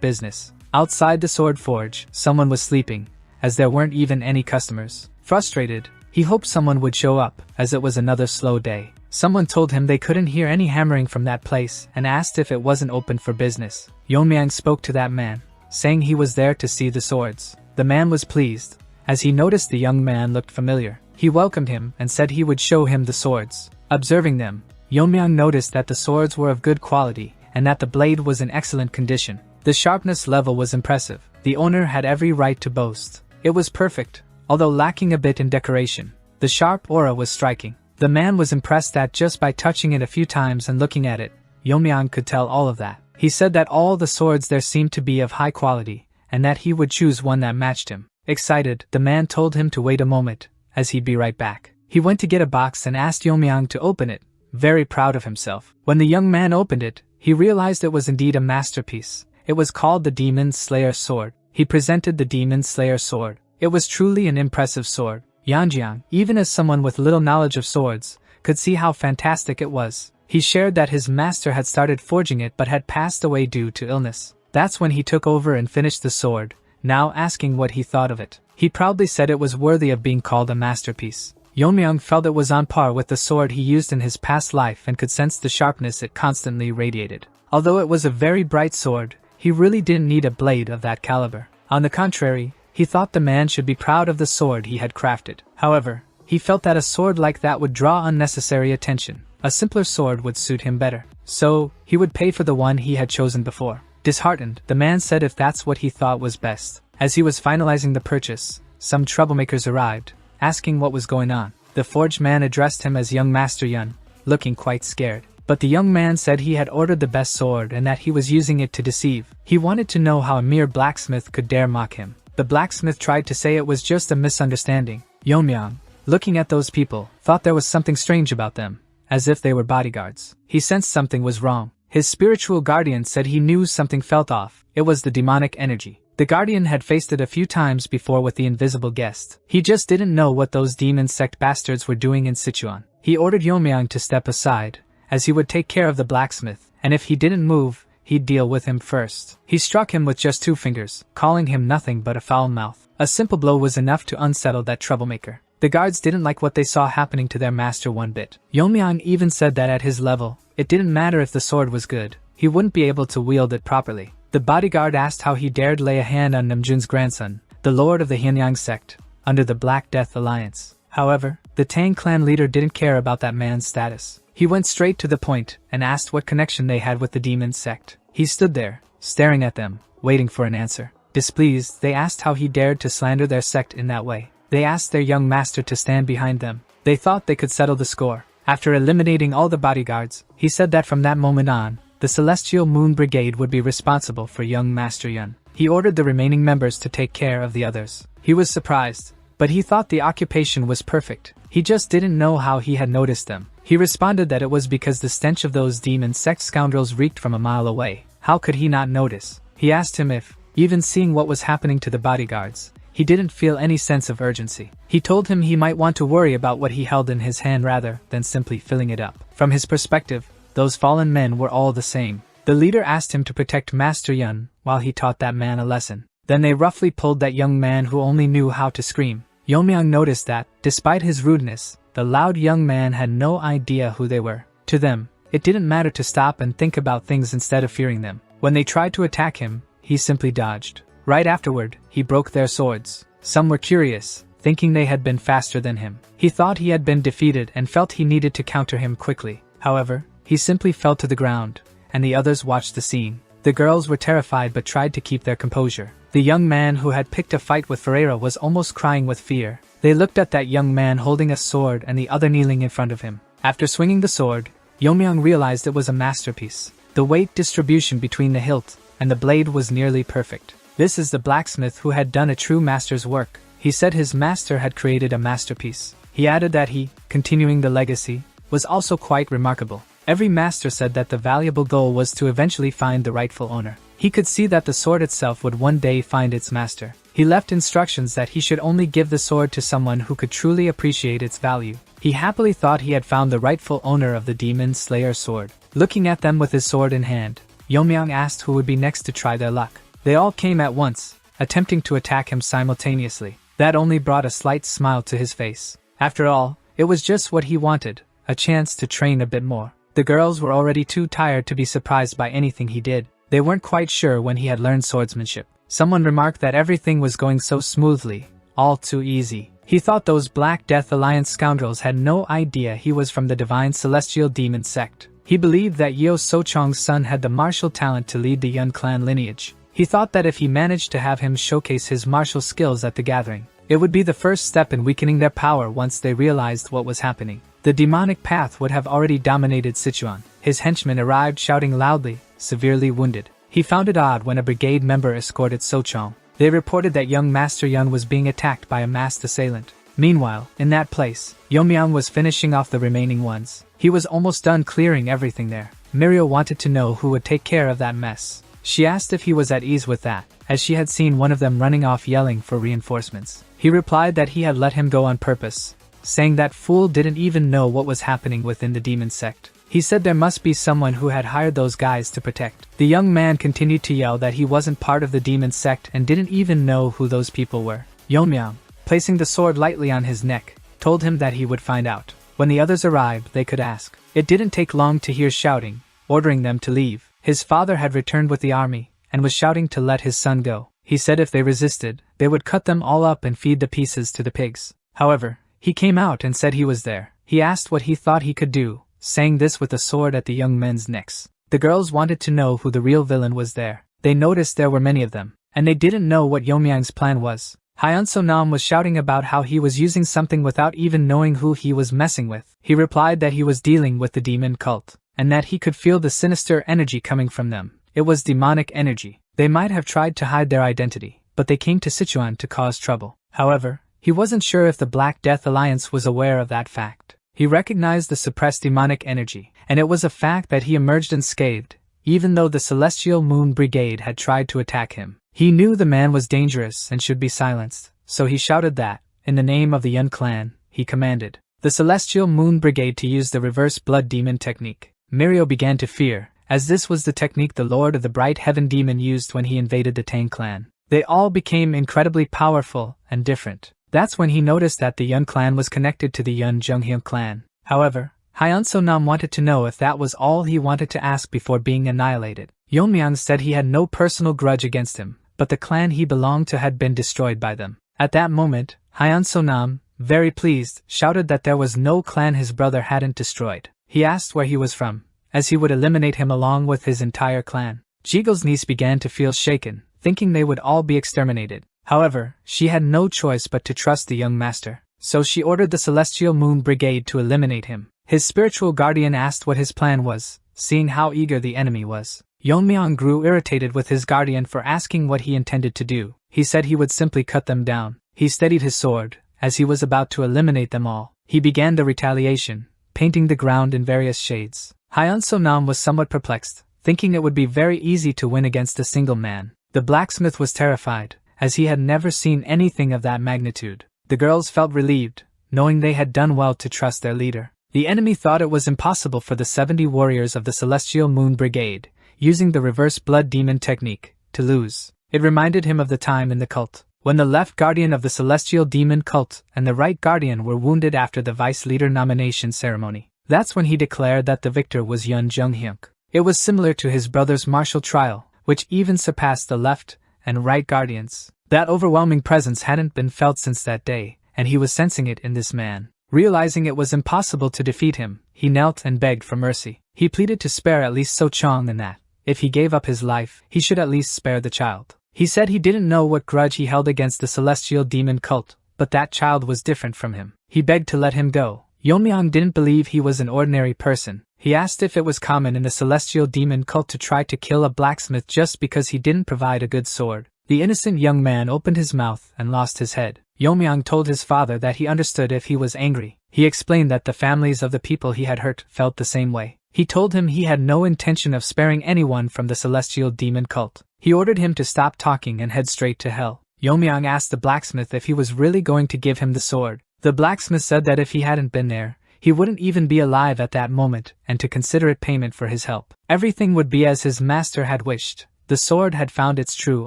business. Outside the sword forge, someone was sleeping, as there weren't even any customers. Frustrated, he hoped someone would show up, as it was another slow day. Someone told him they couldn't hear any hammering from that place and asked if it wasn't open for business. Yeonmyeong spoke to that man, saying he was there to see the swords. The man was pleased, as he noticed the young man looked familiar. He welcomed him and said he would show him the swords. Observing them, Yeonmyeong noticed that the swords were of good quality and that the blade was in excellent condition. The sharpness level was impressive. The owner had every right to boast. It was perfect, although lacking a bit in decoration. The sharp aura was striking. The man was impressed that just by touching it a few times and looking at it, Yeonmyeong could tell all of that. He said that all the swords there seemed to be of high quality, and that he would choose one that matched him. Excited, the man told him to wait a moment, as he'd be right back. He went to get a box and asked Yeomyang to open it, very proud of himself. When the young man opened it, he realized it was indeed a masterpiece. It was called the Demon Slayer Sword. He presented the Demon Slayer Sword. It was truly an impressive sword. Yanjiang, even as someone with little knowledge of swords, could see how fantastic it was. He shared that his master had started forging it but had passed away due to illness. That's when he took over and finished the sword, now asking what he thought of it. He proudly said it was worthy of being called a masterpiece. Yeomyang felt it was on par with the sword he used in his past life and could sense the sharpness it constantly radiated. Although it was a very bright sword, he really didn't need a blade of that caliber. On the contrary, he thought the man should be proud of the sword he had crafted. However, he felt that a sword like that would draw unnecessary attention. A simpler sword would suit him better. So, he would pay for the one he had chosen before. Disheartened, the man said if that's what he thought was best. As he was finalizing the purchase, some troublemakers arrived, asking what was going on. The forged man addressed him as young Master Yun, looking quite scared. But the young man said he had ordered the best sword and that he was using it to deceive. He wanted to know how a mere blacksmith could dare mock him. The blacksmith tried to say it was just a misunderstanding. Yeomyang, looking at those people, thought there was something strange about them, as if they were bodyguards. He sensed something was wrong. His spiritual guardian said he knew something felt off. It was the demonic energy. The guardian had faced it a few times before with the invisible guest. He just didn't know what those demon sect bastards were doing in Sichuan. He ordered Yeomyang to step aside, as he would take care of the blacksmith, and if he didn't move, he'd deal with him first. He struck him with just 2 fingers, calling him nothing but a foul mouth. A simple blow was enough to unsettle that troublemaker. The guards didn't like what they saw happening to their master one bit. Yeomyang even said that at his level, it didn't matter if the sword was good, he wouldn't be able to wield it properly. The bodyguard asked how he dared lay a hand on Namjoon's grandson, the lord of the Hyeonyang sect, under the Black Death Alliance. However, the Tang clan leader didn't care about that man's status. He went straight to the point and asked what connection they had with the demon sect. He stood there, staring at them, waiting for an answer. Displeased, they asked how he dared to slander their sect in that way. They asked their young master to stand behind them. They thought they could settle the score. After eliminating all the bodyguards, he said that from that moment on, the Celestial Moon Brigade would be responsible for young Master Yun. He ordered the remaining members to take care of the others. He was surprised, but he thought the occupation was perfect. He just didn't know how he had noticed them. He responded that it was because the stench of those demon sect scoundrels reeked from a mile away. How could he not notice? He asked him if, even seeing what was happening to the bodyguards, he didn't feel any sense of urgency. He told him he might want to worry about what he held in his hand rather than simply filling it up. From his perspective, those fallen men were all the same. The leader asked him to protect Master Yun while he taught that man a lesson. Then they roughly pulled that young man who only knew how to scream. Yeomyang noticed that, despite his rudeness, the loud young man had no idea who they were. To them, it didn't matter to stop and think about things instead of fearing them. When they tried to attack him, he simply dodged. Right afterward, he broke their swords. Some were curious, thinking they had been faster than him. He thought he had been defeated and felt he needed to counter him quickly. However, he simply fell to the ground, and the others watched the scene. The girls were terrified but tried to keep their composure. The young man who had picked a fight with Ferreira was almost crying with fear. They looked at that young man holding a sword and the other kneeling in front of him. After swinging the sword, Yeomyang realized it was a masterpiece. The weight distribution between the hilt and the blade was nearly perfect. This is the blacksmith who had done a true master's work. He said his master had created a masterpiece. He added that he, continuing the legacy, was also quite remarkable. Every master said that the valuable goal was to eventually find the rightful owner. He could see that the sword itself would one day find its master. He left instructions that he should only give the sword to someone who could truly appreciate its value. He happily thought he had found the rightful owner of the Demon Slayer sword. Looking at them with his sword in hand, Yeomyang asked who would be next to try their luck. They all came at once, attempting to attack him simultaneously. That only brought a slight smile to his face. After all, it was just what he wanted, a chance to train a bit more. The girls were already too tired to be surprised by anything he did. They weren't quite sure when he had learned swordsmanship. Someone remarked that everything was going so smoothly, all too easy. He thought those Black Death Alliance scoundrels had no idea he was from the Divine Celestial Demon sect. He believed that Yeo Sochong's son had the martial talent to lead the Yun clan lineage. He thought that if he managed to have him showcase his martial skills at the gathering, it would be the first step in weakening their power once they realized what was happening. The demonic path would have already dominated Sichuan. His henchmen arrived shouting loudly, severely wounded. He found it odd when a brigade member escorted Sochong. They reported that young Master Yun was being attacked by a masked assailant. Meanwhile, in that place, Yeomyang was finishing off the remaining ones. He was almost done clearing everything there. Mirio wanted to know who would take care of that mess. She asked if he was at ease with that, as she had seen one of them running off yelling for reinforcements. He replied that he had let him go on purpose, saying that fool didn't even know what was happening within the demon sect. He said there must be someone who had hired those guys to protect. The young man continued to yell that he wasn't part of the demon sect and didn't even know who those people were. Yeomyang, placing the sword lightly on his neck, told him that he would find out. When the others arrived, they could ask. It didn't take long to hear shouting, ordering them to leave. His father had returned with the army, and was shouting to let his son go. He said if they resisted, they would cut them all up and feed the pieces to the pigs. However, he came out and said he was there. He asked what he thought he could do, saying this with a sword at the young men's necks. The girls wanted to know who the real villain was there. They noticed there were many of them, and they didn't know what Yeomyang's plan was. Hyunseo-nam was shouting about how he was using something without even knowing who he was messing with. He replied that he was dealing with the demon cult, and that he could feel the sinister energy coming from them. It was demonic energy. They might have tried to hide their identity, but they came to Sichuan to cause trouble. However, he wasn't sure if the Black Death Alliance was aware of that fact. He recognized the suppressed demonic energy, and it was a fact that he emerged unscathed, even though the Celestial Moon Brigade had tried to attack him. He knew the man was dangerous and should be silenced, so he shouted that, in the name of the Yun clan, he commanded the Celestial Moon Brigade to use the reverse blood demon technique. Mirio began to fear, as this was the technique the Lord of the Bright Heaven Demon used when he invaded the Tang clan. They all became incredibly powerful and different. That's when he noticed that the Yun clan was connected to the Yun Junghyun clan. However, Hyunseo-nam wanted to know if that was all he wanted to ask before being annihilated. Yeomyang said he had no personal grudge against him, but the clan he belonged to had been destroyed by them. At that moment, Hyunseo-nam, very pleased, shouted that there was no clan his brother hadn't destroyed. He asked where he was from, as he would eliminate him along with his entire clan. Jigel's niece began to feel shaken, thinking they would all be exterminated. However, she had no choice but to trust the young master, so she ordered the Celestial Moon Brigade to eliminate him. His spiritual guardian asked what his plan was, seeing how eager the enemy was. Yeomyang grew irritated with his guardian for asking what he intended to do. He said he would simply cut them down. He steadied his sword, as he was about to eliminate them all. He began the retaliation, painting the ground in various shades. Hyunseo-nam was somewhat perplexed, thinking it would be very easy to win against a single man. The blacksmith was terrified, as he had never seen anything of that magnitude. The girls felt relieved, knowing they had done well to trust their leader. The enemy thought it was impossible for the 70 warriors of the Celestial Moon Brigade, using the reverse blood demon technique, to lose. It reminded him of the time in the cult, when the left guardian of the Celestial Demon cult and the right guardian were wounded after the vice leader nomination ceremony. That's when he declared that the victor was Yun Junghyun. It was similar to his brother's martial trial, which even surpassed the left and right guardians. That overwhelming presence hadn't been felt since that day, and he was sensing it in this man. Realizing it was impossible to defeat him, he knelt and begged for mercy. He pleaded to spare at least Sochong, and that, if he gave up his life, he should at least spare the child. He said he didn't know what grudge he held against the Celestial Demon cult, but that child was different from him. He begged to let him go. Yeomyang didn't believe he was an ordinary person. He asked if it was common in the Celestial Demon cult to try to kill a blacksmith just because he didn't provide a good sword. The innocent young man opened his mouth and lost his head. Yeomyang told his father that he understood if he was angry. He explained that the families of the people he had hurt felt the same way. He told him he had no intention of sparing anyone from the Celestial Demon cult. He ordered him to stop talking and head straight to hell. Yeomyang asked the blacksmith if he was really going to give him the sword. The blacksmith said that if he hadn't been there, he wouldn't even be alive at that moment, and to consider it payment for his help. Everything would be as his master had wished. The sword had found its true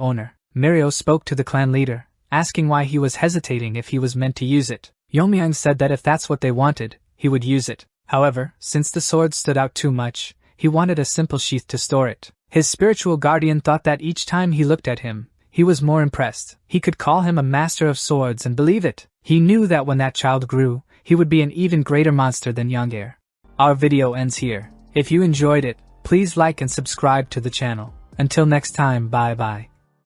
owner. Mirio spoke to the clan leader, asking why he was hesitating if he was meant to use it. Yeomyang said that if that's what they wanted, he would use it. However, since the sword stood out too much, he wanted a simple sheath to store it. His spiritual guardian thought that each time he looked at him, he was more impressed. He could call him a master of swords and believe it. He knew that when that child grew, he would be an even greater monster than Young-air. Our video ends here. If you enjoyed it, please like and subscribe to the channel. Until next time, bye bye.